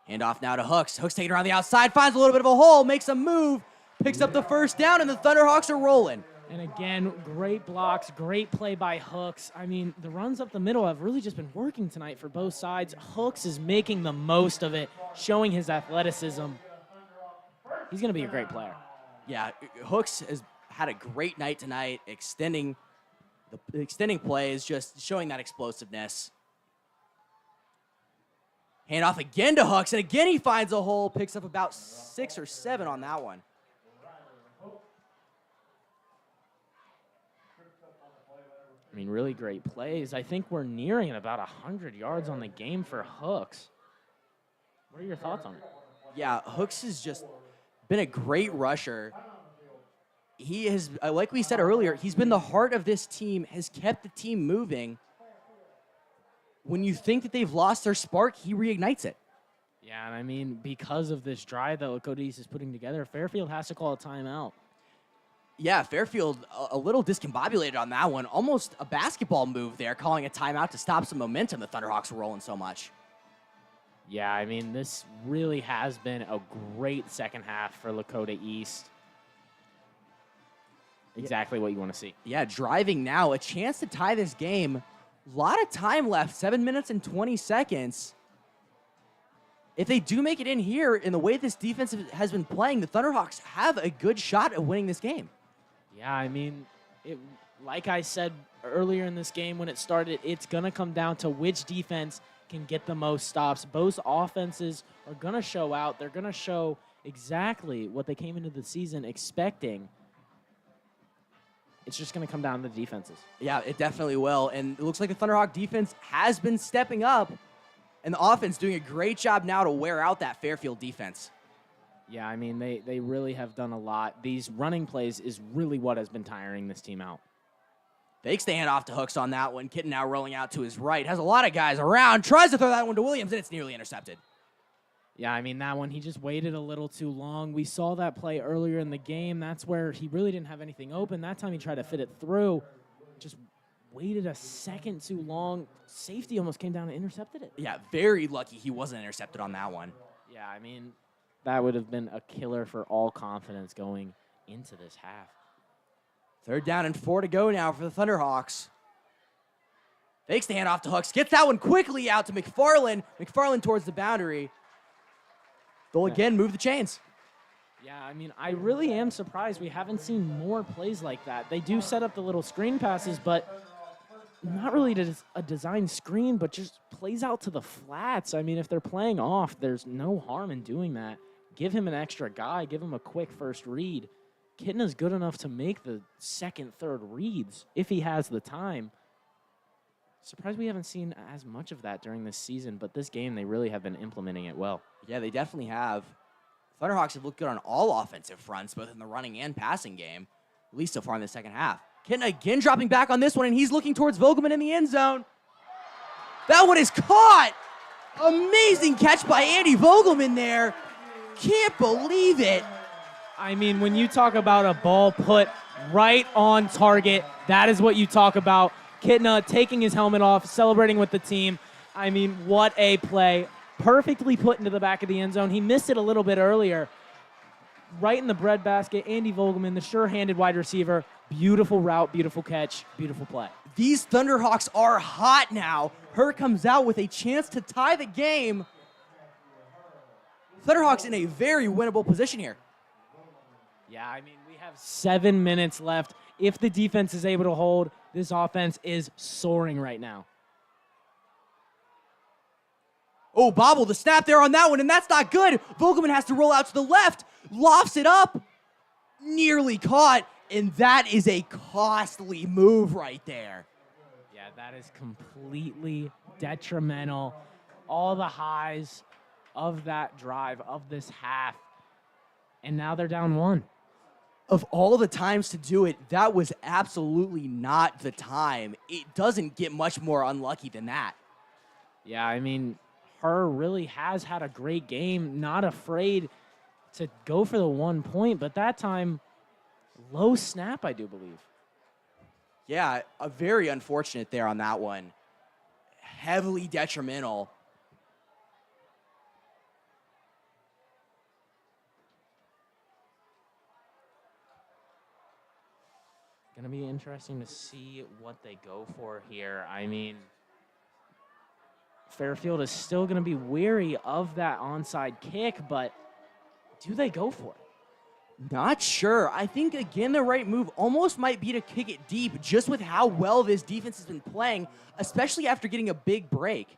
Handoff now to Hooks. Hooks taking around the outside, finds a little bit of a hole, makes a move, picks up the first down, and the Thunderhawks are rolling. And again, great blocks, great play by Hooks. I mean, the runs up the middle have really just been working tonight for both sides. Hooks is making the most of it, showing his athleticism. He's going to be a great player. Yeah, Hooks has had a great night tonight, extending plays, just showing that explosiveness. Hand off again to Hooks, and again he finds a hole, picks up about 6 or 7 on that one. I mean, really great plays. I think we're nearing about 100 yards on the game for Hooks. What are your thoughts on it? Yeah, Hooks has just been a great rusher. He has, like we said earlier, he's been the heart of this team, has kept the team moving. When you think that they've lost their spark, he reignites it. Yeah, and I mean, because of this drive that Lakota East is putting together, Fairfield has to call a timeout. Yeah, Fairfield a little discombobulated on that one. Almost a basketball move there, calling a timeout to stop some momentum. The Thunderhawks were rolling so much. Yeah, I mean, this really has been a great second half for Lakota East. Exactly what you want to see. Yeah, driving now, a chance to tie this game. A lot of time left, 7 minutes and 20 seconds. If they do make it in here, in the way this defense has been playing, the Thunderhawks have a good shot at winning this game. Yeah, I mean, like I said earlier in this game when it started, it's going to come down to which defense can get the most stops. Both offenses are going to show out. They're going to show exactly what they came into the season expecting. It's just going to come down to the defenses. Yeah, it definitely will. And it looks like the Thunderhawk defense has been stepping up, and the offense doing a great job now to wear out that Fairfield defense. Yeah, I mean, they really have done a lot. These running plays is really what has been tiring this team out. Fakes the handoff to Hooks on that one. Kitten now rolling out to his right. Has a lot of guys around. Tries to throw that one to Williams, and it's nearly intercepted. Yeah, I mean, that one, he just waited a little too long. We saw that play earlier in the game. That's where he really didn't have anything open. That time he tried to fit it through. Just waited a second too long. Safety almost came down and intercepted it. Yeah, very lucky he wasn't intercepted on that one. Yeah, I mean, that would have been a killer for all confidence going into this half. 3rd down and 4 to go now for the Thunderhawks. Fakes the handoff to Hooks. Gets that one quickly out to McFarland. McFarland towards the boundary. They'll again move the chains. Yeah, I mean, I really am surprised we haven't seen more plays like that. They do set up the little screen passes, but not really a design screen, but just plays out to the flats. I mean, if they're playing off, there's no harm in doing that. Give him an extra guy. Give him a quick first read. Kitten is good enough to make the second, third reads if he has the time. Surprised we haven't seen as much of that during this season, but this game, they really have been implementing it well. Yeah, they definitely have. Thunderhawks have looked good on all offensive fronts, both in the running and passing game, at least so far in the second half. Kitten again dropping back on this one, and he's looking towards Vogelman in the end zone. That one is caught. Amazing catch by Andy Vogelman there. Can't believe it. I mean, when you talk about a ball put right on target, that is what you talk about. Kitna taking his helmet off, celebrating with the team. I mean, what a play. Perfectly put into the back of the end zone. He missed it a little bit earlier. Right in the breadbasket, Andy Vogelman, the sure-handed wide receiver. Beautiful route, beautiful catch, beautiful play. These Thunderhawks are hot now. Hurt comes out with a chance to tie the game. Thunderhawks in a very winnable position here. Yeah, I mean, we have 7 minutes left. If the defense is able to hold, this offense is soaring right now. Oh, bobble, the snap there on that one, and that's not good. Vogelman has to roll out to the left, lofts it up, nearly caught, and that is a costly move right there. Yeah, that is completely detrimental. All the highs of that drive, of this half, and now they're down 1. Of all the times to do it, that was absolutely not the time. It doesn't get much more unlucky than that. Yeah, I mean, Her really has had a great game, not afraid to go for the 1 point, but that time, low snap, I do believe. Yeah, a very unfortunate there on that one. Heavily detrimental. Going to be interesting to see what they go for here. I mean, Fairfield is still going to be wary of that onside kick, but do they go for it? Not sure. I think, again, the right move almost might be to kick it deep just with how well this defense has been playing, especially after getting a big break.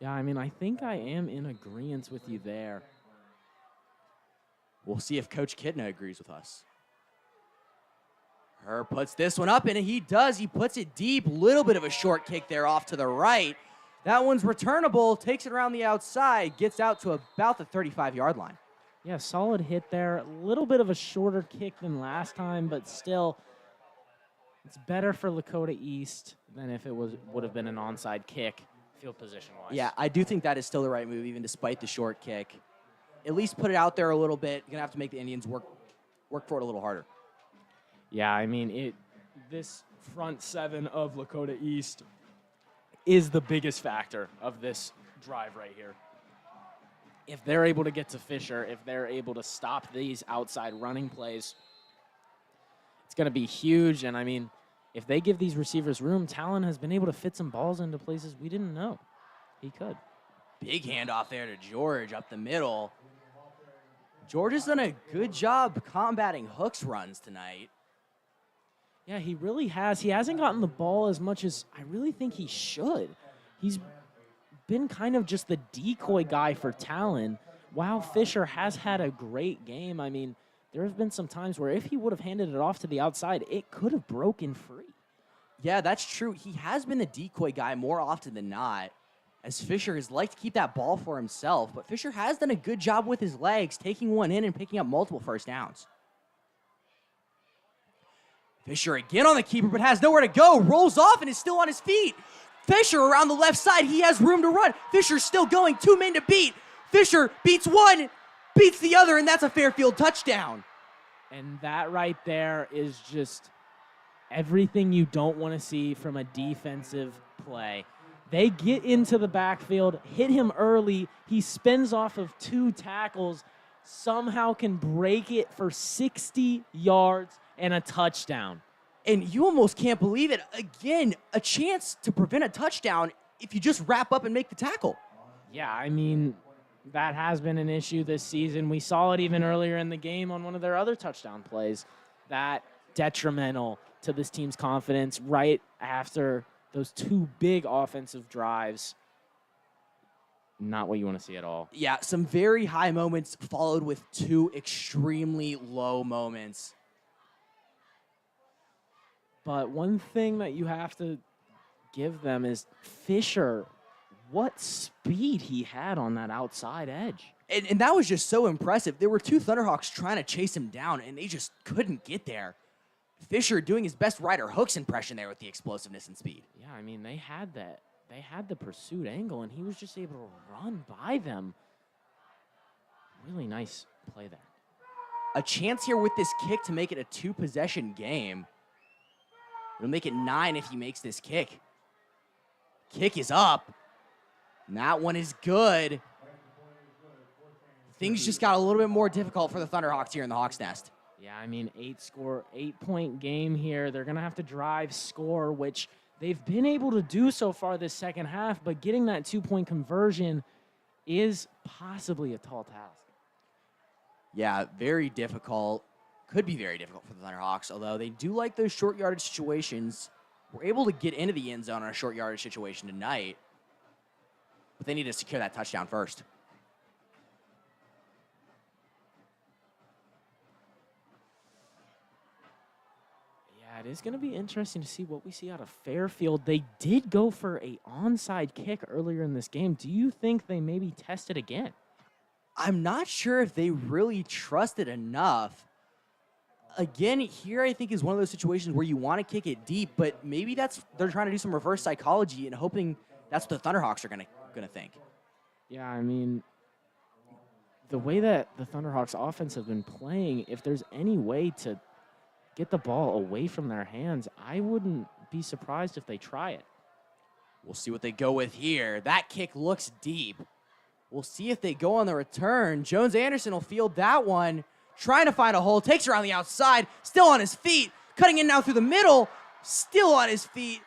Yeah, I mean, I think I am in agreement with you there. We'll see if Coach Kidna agrees with us. Herb puts this one up, and he does. He puts it deep. Little bit of a short kick there off to the right. That one's returnable, takes it around the outside, gets out to about the 35-yard line. Yeah, solid hit there. A little bit of a shorter kick than last time, but still, it's better for Lakota East than if it would have been an onside kick, field position-wise. Yeah, I do think that is still the right move, even despite the short kick. At least put it out there a little bit. You're going to have to make the Indians work for it a little harder. Yeah, I mean, this front seven of Lakota East is the biggest factor of this drive right here. If they're able to get to Fisher, if they're able to stop these outside running plays, it's going to be huge. And, I mean, if they give these receivers room, Talon has been able to fit some balls into places we didn't know he could. Big handoff there to George up the middle. George has done a good job combating Hook's runs tonight. Yeah, he really has. He hasn't gotten the ball as much as I really think he should. He's been kind of just the decoy guy for Talon, while Fisher has had a great game. I mean, there have been some times where if he would have handed it off to the outside, it could have broken free. Yeah, that's true. He has been the decoy guy more often than not, as Fisher has liked to keep that ball for himself. But Fisher has done a good job with his legs, taking one in and picking up multiple first downs. Fisher again on the keeper, but has nowhere to go. Rolls off and is still on his feet. Fisher around the left side. He has room to run. Fisher's still going. 2 men to beat. Fisher beats one, beats the other, and that's a Fairfield touchdown. And that right there is just everything you don't want to see from a defensive play. They get into the backfield, hit him early. He spins off of 2 tackles, somehow can break it for 60 yards and a touchdown. And you almost can't believe it. Again, a chance to prevent a touchdown if you just wrap up and make the tackle. Yeah, I mean, that has been an issue this season. We saw it even earlier in the game on one of their other touchdown plays. That detrimental to this team's confidence right after those 2 big offensive drives. Not what you want to see at all. Yeah, some very high moments followed with 2 extremely low moments. But one thing that you have to give them is Fisher, what speed he had on that outside edge. And that was just so impressive. There were 2 Thunderhawks trying to chase him down, and they just couldn't get there. Fisher doing his best Ryder Hooks impression there with the explosiveness and speed. Yeah, I mean, they had that. They had the pursuit angle, and he was just able to run by them. Really nice play there. A chance here with this kick to make it a 2-possession game. It'll make it 9 if he makes this kick. Kick is up. And that one is good. Things just got a little bit more difficult for the Thunderhawks here in the Hawks' Nest. Yeah, I mean, 8-point game here. They're going to have to drive, score, which they've been able to do so far this second half, but getting that 2-point conversion is possibly a tall task. Yeah, very difficult. Could be very difficult for the Thunderhawks, although they do like those short yardage situations. We're able to get into the end zone on a short yardage situation tonight, but they need to secure that touchdown first. Yeah, it is going to be interesting to see what we see out of Fairfield. They did go for a onside kick earlier in this game. Do you think they maybe test it again? I'm not sure if they really trust it enough. Again, here I think is one of those situations where you want to kick it deep, but maybe they're trying to do some reverse psychology and hoping that's what the Thunderhawks are gonna think. Yeah, I mean, the way that the Thunderhawks offense have been playing, if there's any way to get the ball away from their hands, I wouldn't be surprised if they try it. We'll see what they go with here. That kick looks deep. We'll see if they go on the return. Jones Anderson will field that one. Trying to find a hole, takes her on the outside, still on his feet, cutting in now through the middle, still on his feet,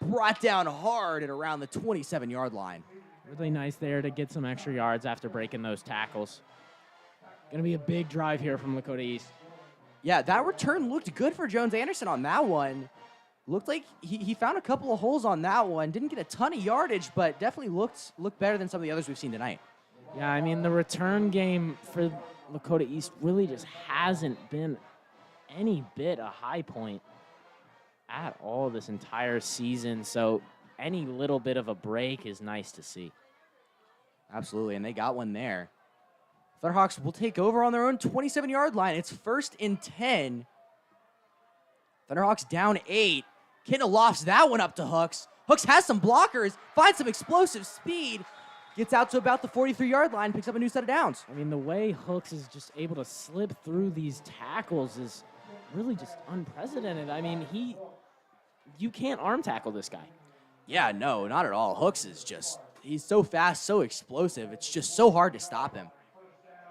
brought down hard at around the 27-yard line. Really nice there to get some extra yards after breaking those tackles. Going to be a big drive here from Lakota East. Yeah, that return looked good for Jones Anderson on that one. Looked like he found a couple of holes on that one. Didn't get a ton of yardage, but definitely looked better than some of the others we've seen tonight. Yeah, I mean, the return game for Lakota East really just hasn't been any bit a high point at all this entire season. So any little bit of a break is nice to see. Absolutely, and they got one there. Thunderhawks will take over on their own 27-yard line. It's 1st and 10. Thunderhawks down 8. Kidna lofts that one up to Hooks. Hooks has some blockers, finds some explosive speed, gets out to about the 43-yard line, picks up a new set of downs. I mean, the way Hooks is just able to slip through these tackles is really just unprecedented. I mean, you can't arm tackle this guy. Yeah, no, not at all. Hooks is he's so fast, so explosive. It's just so hard to stop him.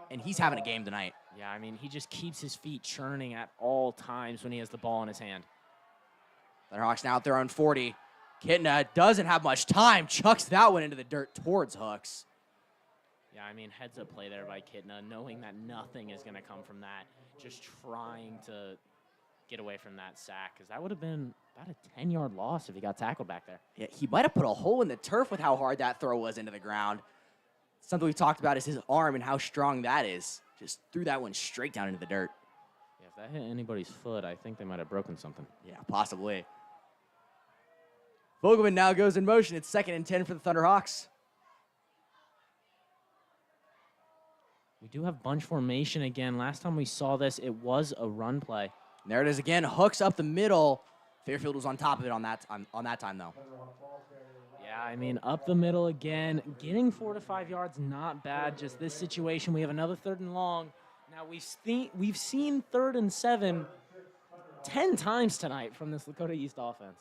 And he's having a game tonight. Yeah, I mean, he just keeps his feet churning at all times when he has the ball in his hand. Thunderhawks now at their own 40. Kidna doesn't have much time, chucks that one into the dirt towards Hooks. Yeah, I mean, heads-up play there by Kidna, knowing that nothing is going to come from that, just trying to get away from that sack, because that would have been about a 10-yard loss if he got tackled back there. Yeah, he might have put a hole in the turf with how hard that throw was into the ground. Something we talked about is his arm and how strong that is. Just threw that one straight down into the dirt. Yeah, if that hit anybody's foot, I think they might have broken something. Yeah, possibly. Vogelman now goes in motion. It's 2nd and 10 for the Thunderhawks. We do have bunch formation again. Last time we saw this, it was a run play. And there it is again. Hooks up the middle. Fairfield was on top of it on that time, though. Yeah, I mean, up the middle again. Getting 4 to 5 yards, not bad. Just this situation, we have another 3rd and long. Now, we've seen 3rd and 7 10 times tonight from this Lakota East offense.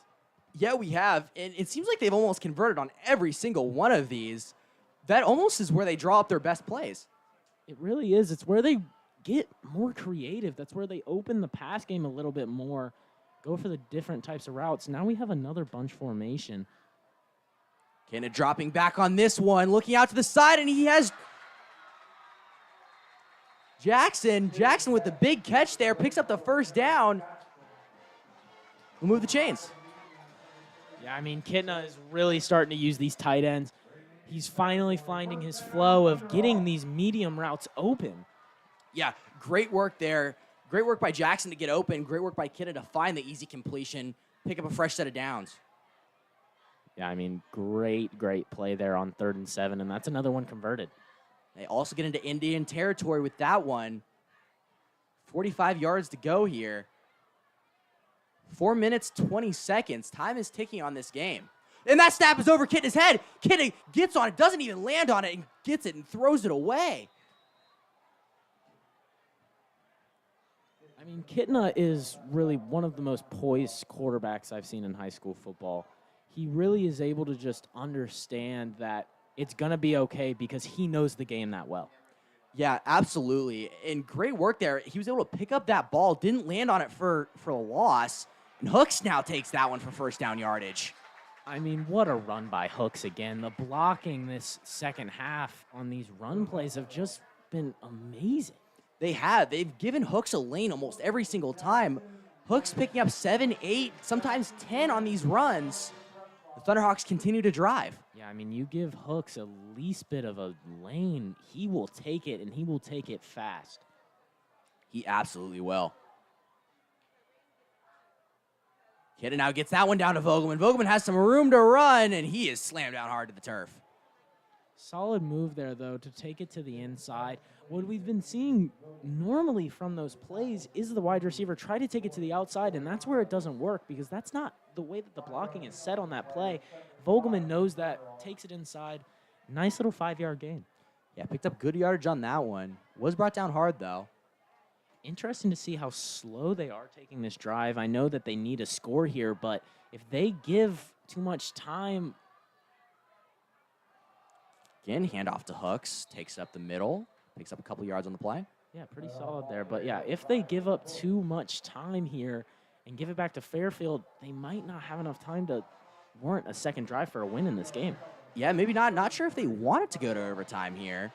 Yeah, we have. And it seems like they've almost converted on every single one of these. That almost is where they draw up their best plays. It really is. It's where they get more creative. That's where they open the pass game a little bit more, go for the different types of routes. Now we have another bunch formation. Kidna dropping back on this one, looking out to the side, and he has Jackson. Jackson with the big catch there, picks up the 1st down. We'll move the chains. Yeah, I mean, Kidna is really starting to use these tight ends. He's finally finding his flow of getting these medium routes open. Yeah, great work there. Great work by Jackson to get open. Great work by Kidna to find the easy completion, pick up a fresh set of downs. Yeah, I mean, great play there on 3rd and 7, and that's another one converted. They also get into Indian territory with that one. 45 yards to go here. 4 minutes, 20 seconds. Time is ticking on this game. And that snap is over Kidna's head. Kidna gets on it, doesn't even land on it, and gets it and throws it away. I mean, Kidna is really one of the most poised quarterbacks I've seen in high school football. He really is able to just understand that it's going to be okay because he knows the game that well. Yeah, absolutely. And great work there. He was able to pick up that ball, didn't land on it for a loss. And Hooks now takes that one for 1st down yardage. I mean, what a run by Hooks again. The blocking this second half on these run plays have just been amazing. They have. They've given Hooks a lane almost every single time. Hooks picking up 7, 8, sometimes 10 on these runs. The Thunderhawks continue to drive. Yeah, I mean, you give Hooks a least bit of a lane, he will take it, and he will take it fast. He absolutely will. Kidna now gets that one down to Vogelman. Vogelman has some room to run, and he is slammed down hard to the turf. Solid move there, though, to take it to the inside. What we've been seeing normally from those plays is the wide receiver try to take it to the outside, and that's where it doesn't work because that's not the way that the blocking is set on that play. Vogelman knows that, takes it inside. Nice little 5-yard gain. Yeah, picked up good yardage on that one. Was brought down hard, though. Interesting to see how slow they are taking this drive. I know that they need a score here, but if they give too much time. Again, handoff to Hooks. Takes up the middle. Picks up a couple yards on the play. Yeah, pretty solid there. But, yeah, if they give up too much time here and give it back to Fairfield, they might not have enough time to warrant a second drive for a win in this game. Yeah, maybe not. Not sure if they want it to go to overtime here.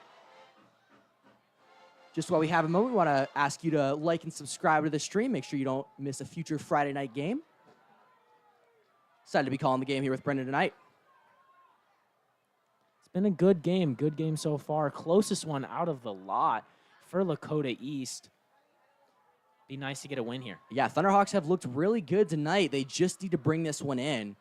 Just while we have a moment, we want to ask you to like and subscribe to the stream. Make sure you don't miss a future Friday night game. Excited to be calling the game here with Brendan tonight. It's been a good game so far. Closest one out of the lot for Lakota East. Be nice to get a win here. Yeah, Thunderhawks have looked really good tonight. They just need to bring this one in.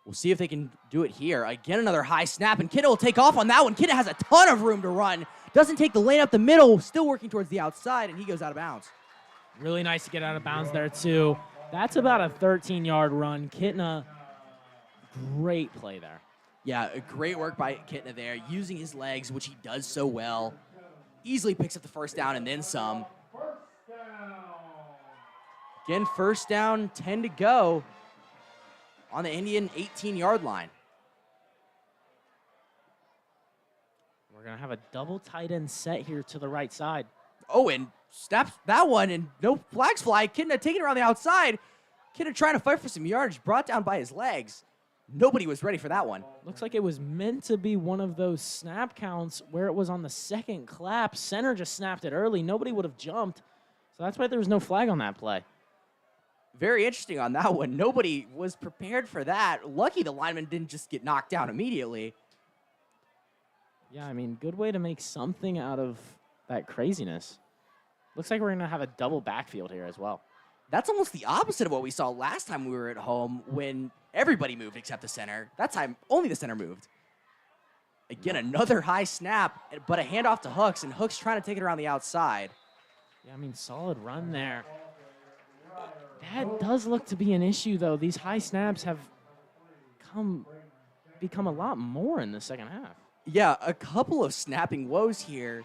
We'll see if they can do it here. Again, another high snap, and Kidda will take off on that one. Kidda has a ton of room to run. Doesn't take the lane up the middle, still working towards the outside, and he goes out of bounds. Really nice to get out of bounds there, too. That's about a 13-yard run. Kitna, great play there. Yeah, a great work by Kitna there, using his legs, which he does so well. Easily picks up the first down and then some. Again, first down, 10 to go on the Indian 18-yard line. We're going to have a double tight end set here to the right side. Oh, and snaps that one, and no flags fly. Kidna taking it around the outside. Kidna trying to fight for some yardage, brought down by his legs. Nobody was ready for that one. Looks like it was meant to be one of those snap counts where it was on the second clap. Center just snapped it early. Nobody would have jumped. So that's why there was no flag on that play. Very interesting on that one. Nobody was prepared for that. Lucky the lineman didn't just get knocked down immediately. Yeah, I mean, good way to make something out of that craziness. Looks like we're going to have a double backfield here as well. That's almost the opposite of what we saw last time we were at home when everybody moved except the center. That time, only the center moved. Again, another high snap, but a handoff to Hooks, and Hooks trying to take it around the outside. Yeah, I mean, solid run there. That does look to be an issue, though. These high snaps have become a lot more in the second half. Yeah, a couple of snapping woes here.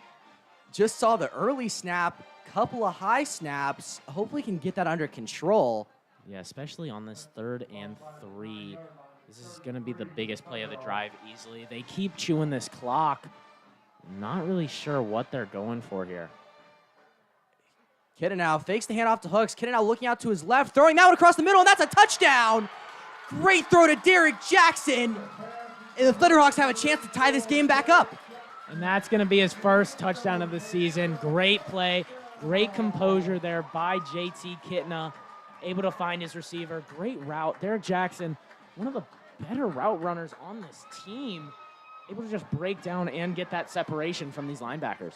Just saw the early snap, couple of high snaps. Hopefully can get that under control. Yeah, especially on this 3rd and 3. This is going to be the biggest play of the drive easily. They keep chewing this clock. Not really sure what they're going for here. Kidda now fakes the handoff to Hooks. Kidda now looking out to his left, throwing that one across the middle, and that's a touchdown. Great throw to Derek Jackson. And the Thunderhawks have a chance to tie this game back up. And that's going to be his first touchdown of the season. Great play, great composure there by JT Kitna. Able to find his receiver. Great route. Derek Jackson, one of the better route runners on this team. Able to just break down and get that separation from these linebackers.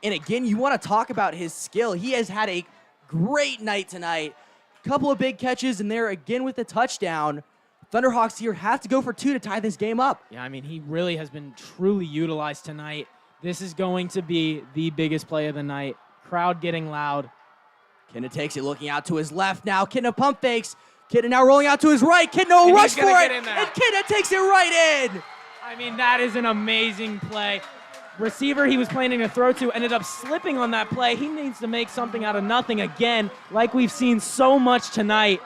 And again, you want to talk about his skill. He has had a great night tonight. Couple of big catches, and there again with the touchdown. Thunderhawks here have to go for 2 to tie this game up. Yeah, I mean, he really has been truly utilized tonight. This is going to be the biggest play of the night. Crowd getting loud. Kidna takes it, looking out to his left now. Kidna pump fakes. Kidna now rolling out to his right. Kidna will rush for it, and Kidna takes it right in. I mean, that is an amazing play. Receiver he was planning to throw to ended up slipping on that play. He needs to make something out of nothing again, like we've seen so much tonight.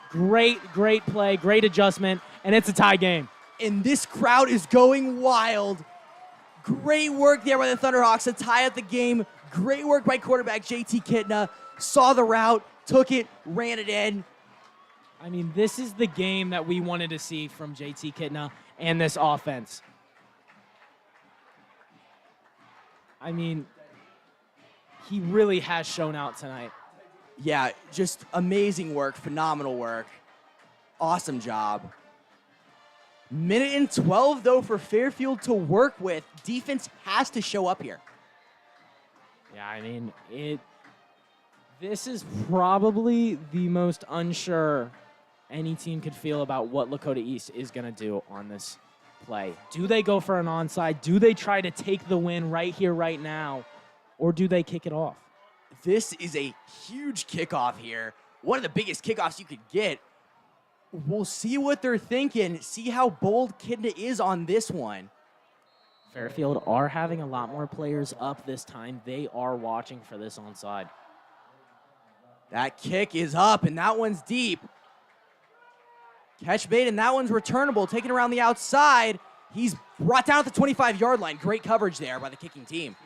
Great play, great adjustment, and it's a tie game. And this crowd is going wild. Great work there by the Thunderhawks to tie up the game. Great work by quarterback JT Kitna. Saw the route, took it, ran it in. I mean, this is the game that we wanted to see from JT Kitna and this offense. I mean, he really has shown out tonight. Yeah, just amazing work, phenomenal work. Awesome job. Minute and 12, though, for Fairfield to work with. Defense has to show up here. Yeah, I mean, this is probably the most unsure any team could feel about what Lakota East is going to do on this play. Do they go for an onside? Do they try to take the win right here, right now? Or do they kick it off? This is a huge kickoff here. One of the biggest kickoffs you could get. We'll see what they're thinking. See how bold Kidna is on this one. Fairfield are having a lot more players up this time. They are watching for this onside. That kick is up, and that one's deep. Catch bait, and that one's returnable. Taken around the outside. He's brought down at the 25-yard line. Great coverage there by the kicking team.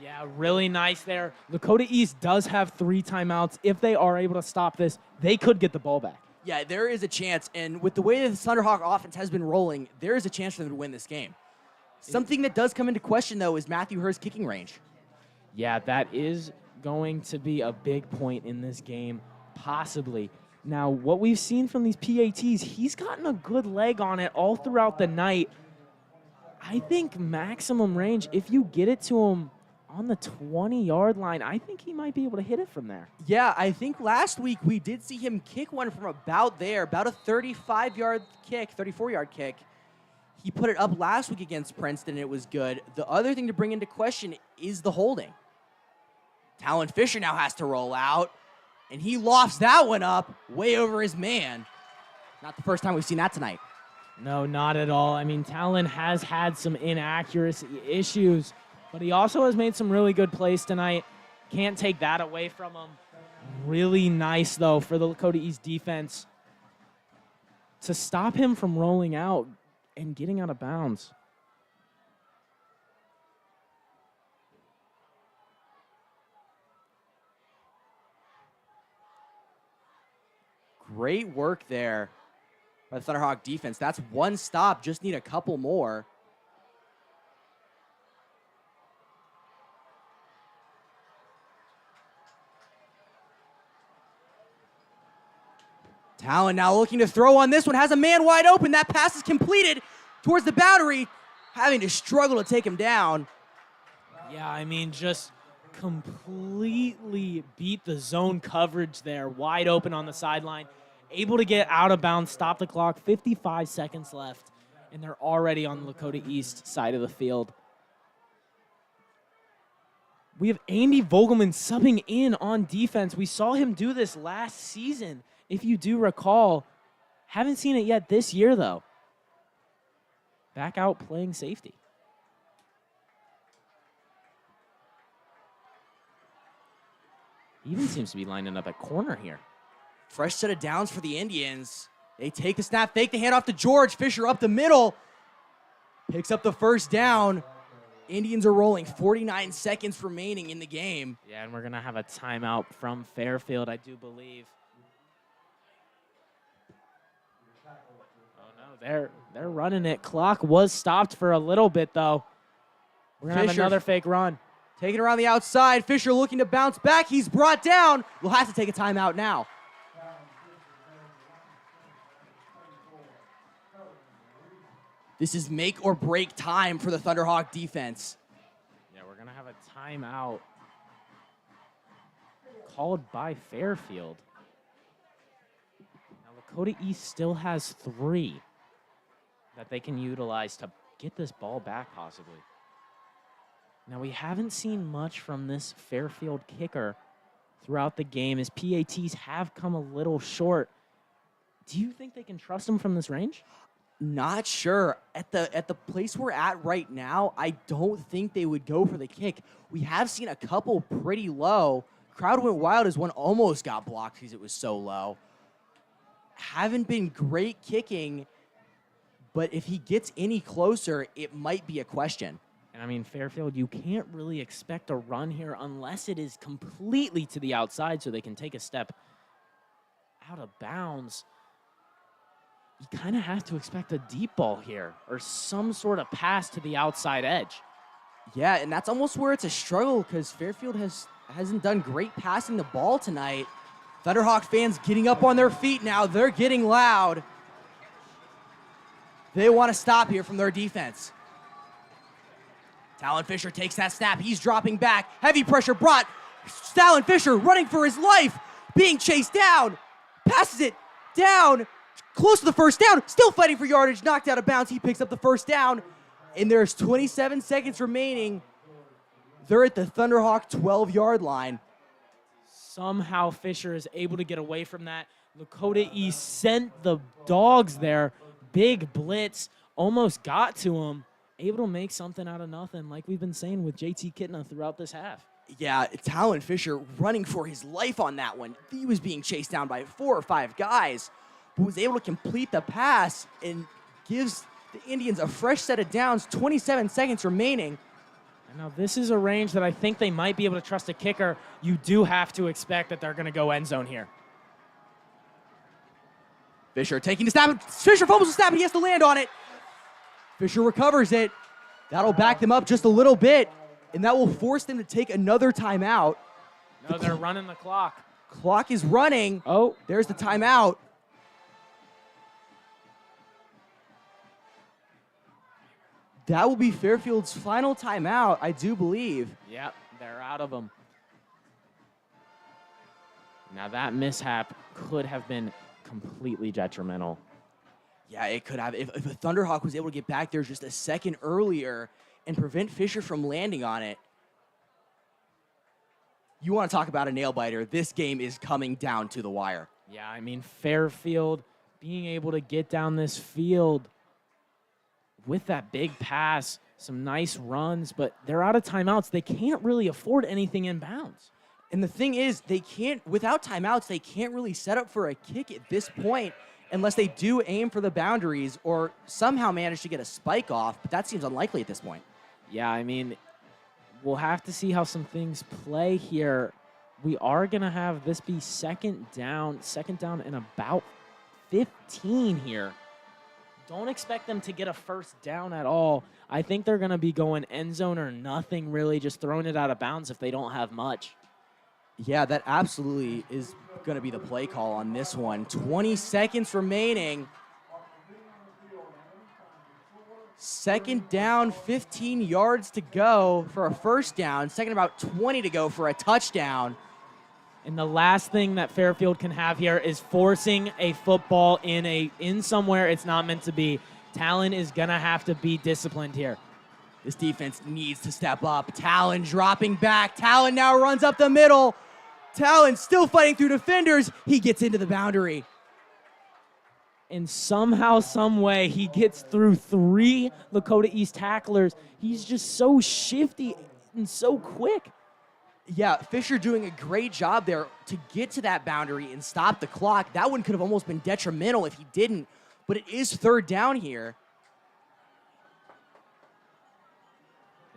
Yeah, really nice there. Lakota East does have 3 timeouts. If they are able to stop this, they could get the ball back. Yeah, there is a chance, and with the way that the Thunderhawk offense has been rolling, there is a chance for them to win this game. Something that does come into question, though, is Matthew Hurst's kicking range. Yeah, that is going to be a big point in this game, possibly. Now, what we've seen from these PATs, he's gotten a good leg on it all throughout the night. I think maximum range, if you get it to him on the 20-yard line, I think he might be able to hit it from there. Yeah, I think last week we did see him kick one from about there, about a 35-yard kick, 34-yard kick. He put it up last week against Princeton, and it was good. The other thing to bring into question is the holding. Talon Fisher now has to roll out, and he lofts that one up way over his man. Not the first time we've seen that tonight. No, not at all. I mean, Talon has had some inaccuracy issues, but he also has made some really good plays tonight. Can't take that away from him. Really nice, though, for the Lakota East defense to stop him from rolling out and getting out of bounds. Great work there by the Thunderhawk defense. That's one stop. Just need a couple more. Talon now looking to throw on this one. Has a man wide open. That pass is completed towards the boundary. Having to struggle to take him down. Yeah, I mean, just completely beat the zone coverage there. Wide open on the sideline. Able to get out of bounds, stop the clock. 55 seconds left, and they're already on the Lakota East side of the field. We have Andy Vogelman subbing in on defense. We saw him do this last season, if you do recall. Haven't seen it yet this year, though. Back out playing safety. Even seems to be lining up at corner here. Fresh set of downs for the Indians. They take the snap, fake the handoff to George. Fisher up the middle. Picks up the first down. Indians are rolling. 49 seconds remaining in the game. Yeah, and we're going to have a timeout from Fairfield, I do believe. Oh, no, they're running it. Clock was stopped for a little bit, though. We're going to have another fake run. Taking around the outside. Fisher looking to bounce back. He's brought down. We'll have to take a timeout now. This is make or break time for the Thunderhawk defense. Yeah, we're going to have a timeout called by Fairfield. Now, Lakota East still has 3 that they can utilize to get this ball back, possibly. Now, we haven't seen much from this Fairfield kicker throughout the game, as PATs have come a little short. Do you think they can trust him from this range? Not sure. At the place we're at right now, I don't think they would go for the kick. We have seen a couple pretty low. Crowd went wild as one almost got blocked because it was so low. Haven't been great kicking, but if he gets any closer, it might be a question. And I mean, Fairfield, you can't really expect a run here unless it is completely to the outside so they can take a step out of bounds. You kind of have to expect a deep ball here or some sort of pass to the outside edge. Yeah, and that's almost where it's a struggle because Fairfield hasn't done great passing the ball tonight. Thunderhawk fans getting up on their feet now. They're getting loud. They want to stop here from their defense. Talon Fisher takes that snap. He's dropping back. Heavy pressure brought. Talon Fisher running for his life. Being chased down. Passes it down. Close to the first down. Still fighting for yardage. Knocked out of bounds. He picks up the first down. And there's 27 seconds remaining. They're at the Thunderhawk 12-yard line. Somehow Fisher is able to get away from that. Lakota East sent the dogs there. Big blitz. Almost got to him. Able to make something out of nothing, like we've been saying with JT Kitna throughout this half. Yeah, Talon Fisher running for his life on that one. He was being chased down by 4 or 5 guys, but was able to complete the pass and gives the Indians a fresh set of downs. 27 seconds remaining. And now this is a range that I think they might be able to trust a kicker. You do have to expect that they're going to go end zone here. Fisher taking the snap. Fisher fumbles the snap, and he has to land on it. Fisher recovers it. That'll back them up just a little bit. and that will force them to take another timeout. No, they're running the clock. Clock is running. Oh, There's the timeout. That will be Fairfield's final timeout, I do believe. yep, they're out of them. Now that mishap could have been completely detrimental. Yeah, it could have. If a Thunderhawk was able to get back there just a second earlier and prevent Fisher from landing on it. You want to talk about a nail-biter. This game is coming down to the wire. Yeah, I mean, Fairfield being able to get down this field with that big pass, some nice runs, but they're out of timeouts. They can't really afford anything in bounds. And the thing is, they can't, without timeouts, they can't really set up for a kick at this point unless they do aim for the boundaries or somehow manage to get a spike off, but that seems unlikely at this point. Yeah, I mean, we'll have to see how some things play here. We are going to have this be second down and about 15 here. Don't expect them to get a first down at all. I think they're going to be going end zone or nothing, really, just throwing it out of bounds if they don't have much. Yeah, that absolutely is going to be the play call on this one. 20 seconds remaining. Second down, 15 yards to go for a first down. Second, about 20 to go for a touchdown. And the last thing that Fairfield can have here is forcing a football in somewhere it's not meant to be. Talon is going to have to be disciplined here. This defense needs to step up. Talon dropping back. Talon now runs up the middle. Talon still fighting through defenders. He gets into the boundary. And somehow, some way, he gets through 3 Lakota East tacklers. He's just so shifty and so quick. Yeah, Fisher doing a great job there to get to that boundary and stop the clock. That one could have almost been detrimental if he didn't, but it is third down here.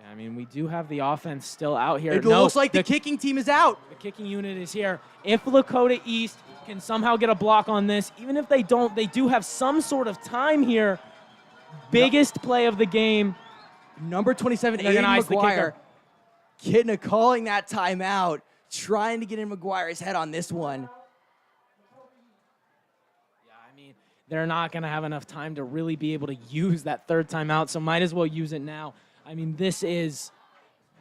Yeah, I mean, we do have the offense still out here. It looks like the kicking team is out. The kicking unit is here. If Lakota East can somehow get a block on this, even if they don't, they do have some sort of time here. Biggest play of the game. Number 27, They're gonna Aiden ice the McGuire. kicker. Kitna calling that timeout, trying to get in McGuire's head on this one. Yeah, I mean, they're not going to have enough time to really be able to use that third timeout, so might as well use it now. I mean, this is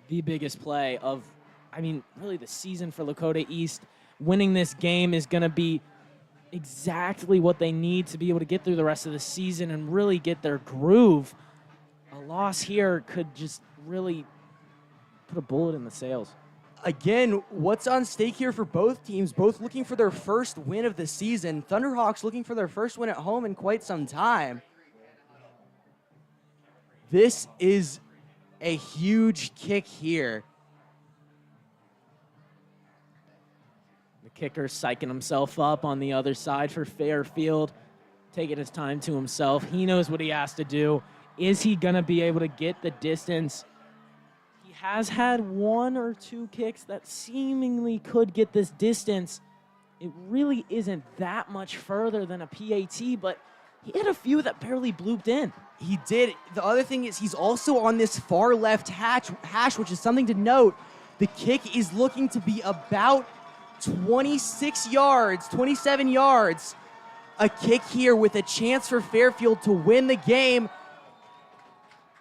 the biggest play of, I mean, really the season for Lakota East. Winning this game is going to be exactly what they need to be able to get through the rest of the season and really get their groove. A loss here could just really put a bullet in the sails. Again, what's on stake here for both teams? Both looking for their first win of the season. Thunderhawks looking for their first win at home in quite some time. This is a huge kick here. The kicker psyching himself up on the other side for Fairfield, taking his time to himself. He knows what he has to do. Is he going to be able to get the distance? He has had 1 or 2 kicks that seemingly could get this distance. It really isn't that much further than a PAT, but he had a few that barely blooped in. He did. The other thing is he's also on this far left hash, which is something to note. The kick is looking to be about 26 yards, 27 yards. A kick here with a chance for Fairfield to win the game.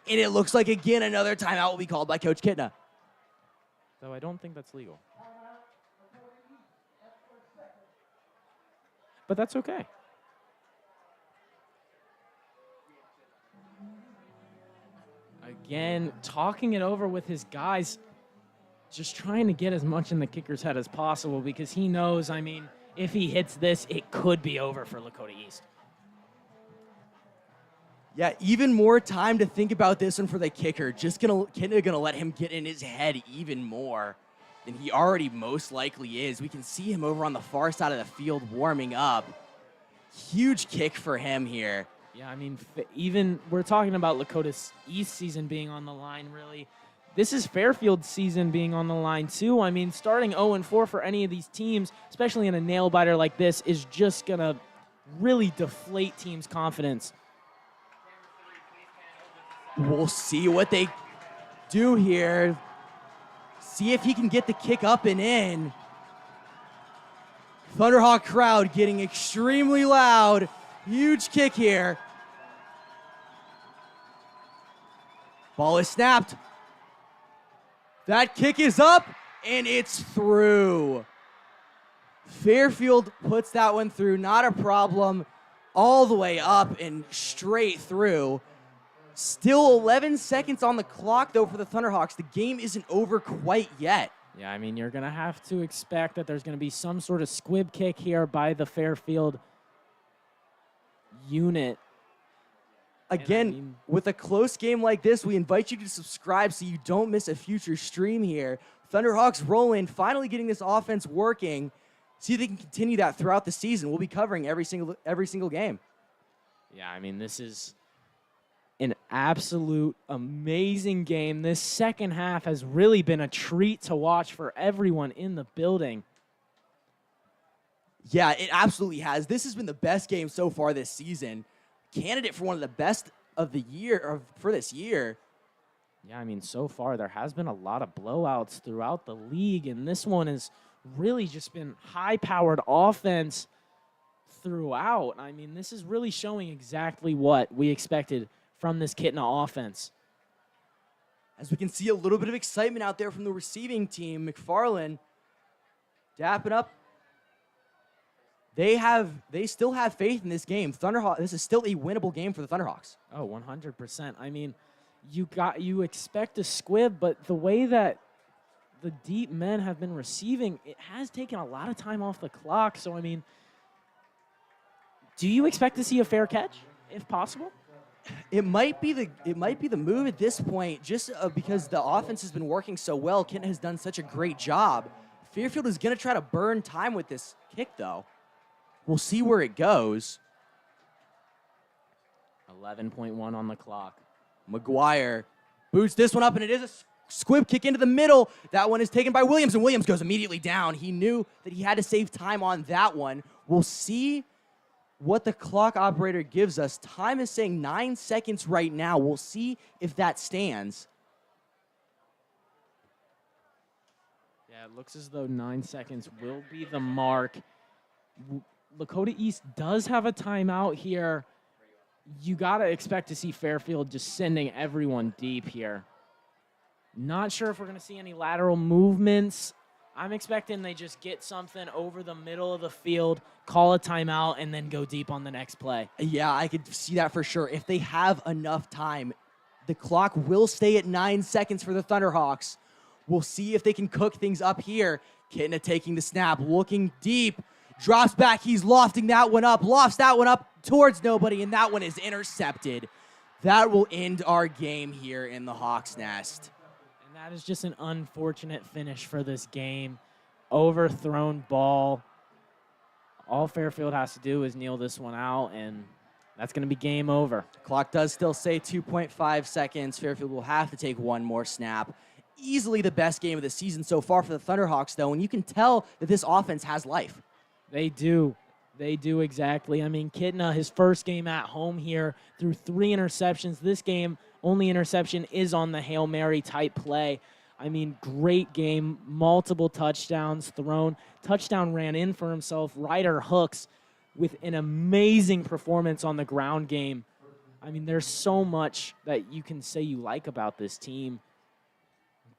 And it looks like, again, another timeout will be called by Coach Kitna. Though I don't think that's legal. But that's okay. Again, talking it over with his guys, just trying to get as much in the kicker's head as possible because he knows, I mean, if he hits this, it could be over for Lakota East. Yeah, even more time to think about this one for the kicker. Kitna gonna let him get in his head even more than he already most likely is. We can see him over on the far side of the field warming up. Huge kick for him here. Yeah, I mean, even we're talking about Lakota East season being on the line, really. This is Fairfield's season being on the line, too. I mean, starting 0-4 for any of these teams, especially in a nail-biter like this, is just going to really deflate teams' confidence. We'll see what they do here. See if he can get the kick up and in. Thunderhawk crowd getting extremely loud. Huge kick here. Ball is snapped. That kick is up, and it's through. Fairfield puts that one through, not a problem. All the way up and straight through. Still 11 seconds on the clock, though, for the Thunderhawks. The game isn't over quite yet. Yeah, I mean, you're going to have to expect that there's going to be some sort of squib kick here by the Fairfield unit. Again, with a close game like this, we invite you to subscribe so you don't miss a future stream here. Thunderhawks rolling, finally getting this offense working. See if they can continue that throughout the season. We'll be covering every single game. Yeah, I mean, this is an absolute amazing game. This second half has really been a treat to watch for everyone in the building. Yeah, it absolutely has. This has been the best game so far this season. Candidate for one of the best of the year, or for this year. Yeah, I mean, so far there has been a lot of blowouts throughout the league, and this one has really just been high-powered offense throughout. I mean, this is really showing exactly what we expected from this Kitna offense. As we can see a little bit of excitement out there from the receiving team, McFarland dapping up. They still have faith in this game. This is still a winnable game for the Thunderhawks. Oh, 100%. I mean, you expect a squib, but the way that the deep men have been receiving, it has taken a lot of time off the clock. So, I mean, do you expect to see a fair catch, if possible? It might be the move at this point, just because the offense has been working so well. Kent has done such a great job. Fairfield is going to try to burn time with this kick, though. We'll see where it goes. 11.1 on the clock. McGuire boots this one up, and it is a squib kick into the middle. That one is taken by Williams, and Williams goes immediately down. He knew that he had to save time on that one. We'll see what the clock operator gives us. Time is saying 9 seconds right now. We'll see if that stands. Yeah, it looks as though 9 seconds will be the mark. Lakota East does have a timeout here. You got to expect to see Fairfield just sending everyone deep here. Not sure if we're going to see any lateral movements. I'm expecting they just get something over the middle of the field, call a timeout, and then go deep on the next play. Yeah, I could see that for sure. If they have enough time, the clock will stay at 9 seconds for the Thunderhawks. We'll see if they can cook things up here. Kitna taking the snap, looking deep. Drops back, he's lofting that one up, lofts that one up towards nobody, and that one is intercepted. That will end our game here in the Hawks' Nest. And that is just an unfortunate finish for this game. Overthrown ball. All Fairfield has to do is kneel this one out, and that's going to be game over. Clock does still say 2.5 seconds. Fairfield will have to take one more snap. Easily the best game of the season so far for the Thunderhawks, though, and you can tell that this offense has life. They do. They do exactly. I mean, Kitna, his first game at home here, threw 3 interceptions. This game, only interception is on the Hail Mary type play. I mean, great game, multiple touchdowns thrown. Touchdown ran in for himself. Ryder Hooks with an amazing performance on the ground game. I mean, there's so much that you can say you like about this team.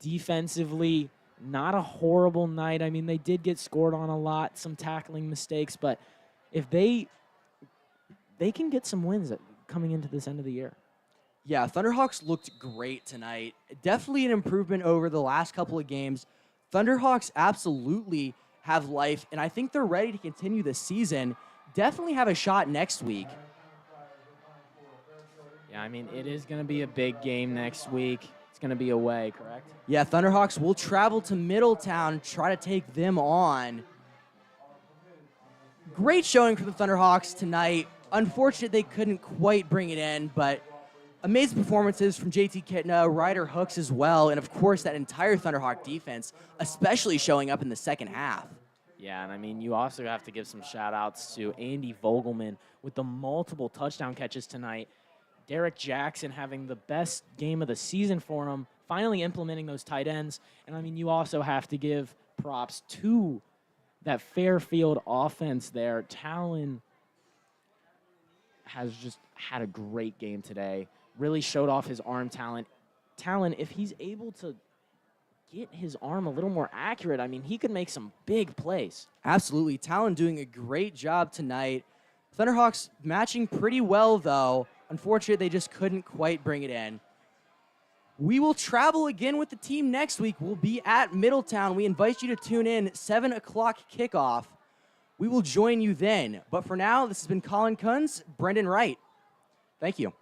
Defensively, not a horrible night. I mean, they did get scored on a lot, some tackling mistakes, but if they can get some wins coming into this end of the year. Yeah, Thunderhawks looked great tonight. Definitely an improvement over the last couple of games. Thunderhawks absolutely have life, and I think they're ready to continue the season. Definitely have a shot next week. Yeah, I mean, it is going to be a big game next week. It's going to be away, correct? Yeah, Thunderhawks will travel to Middletown, try to take them on. Great showing for the Thunderhawks tonight. Unfortunate they couldn't quite bring it in, but amazing performances from JT Kitna, Ryder Hooks as well, and of course that entire Thunderhawk defense, especially showing up in the second half. Yeah, and I mean, you also have to give some shout-outs to Andy Vogelman with the multiple touchdown catches tonight. Derek Jackson having the best game of the season for him, finally implementing those tight ends. And, I mean, you also have to give props to that Fairfield offense there. Talon has just had a great game today, really showed off his arm talent. Talon, if he's able to get his arm a little more accurate, I mean, he could make some big plays. Absolutely. Talon doing a great job tonight. Thunderhawks matching pretty well, though. Unfortunately, they just couldn't quite bring it in. We will travel again with the team next week. We'll be at Middletown. We invite you to tune in, 7 o'clock kickoff. We will join you then. But for now, this has been Colin Kunz, Brendan Wright. Thank you.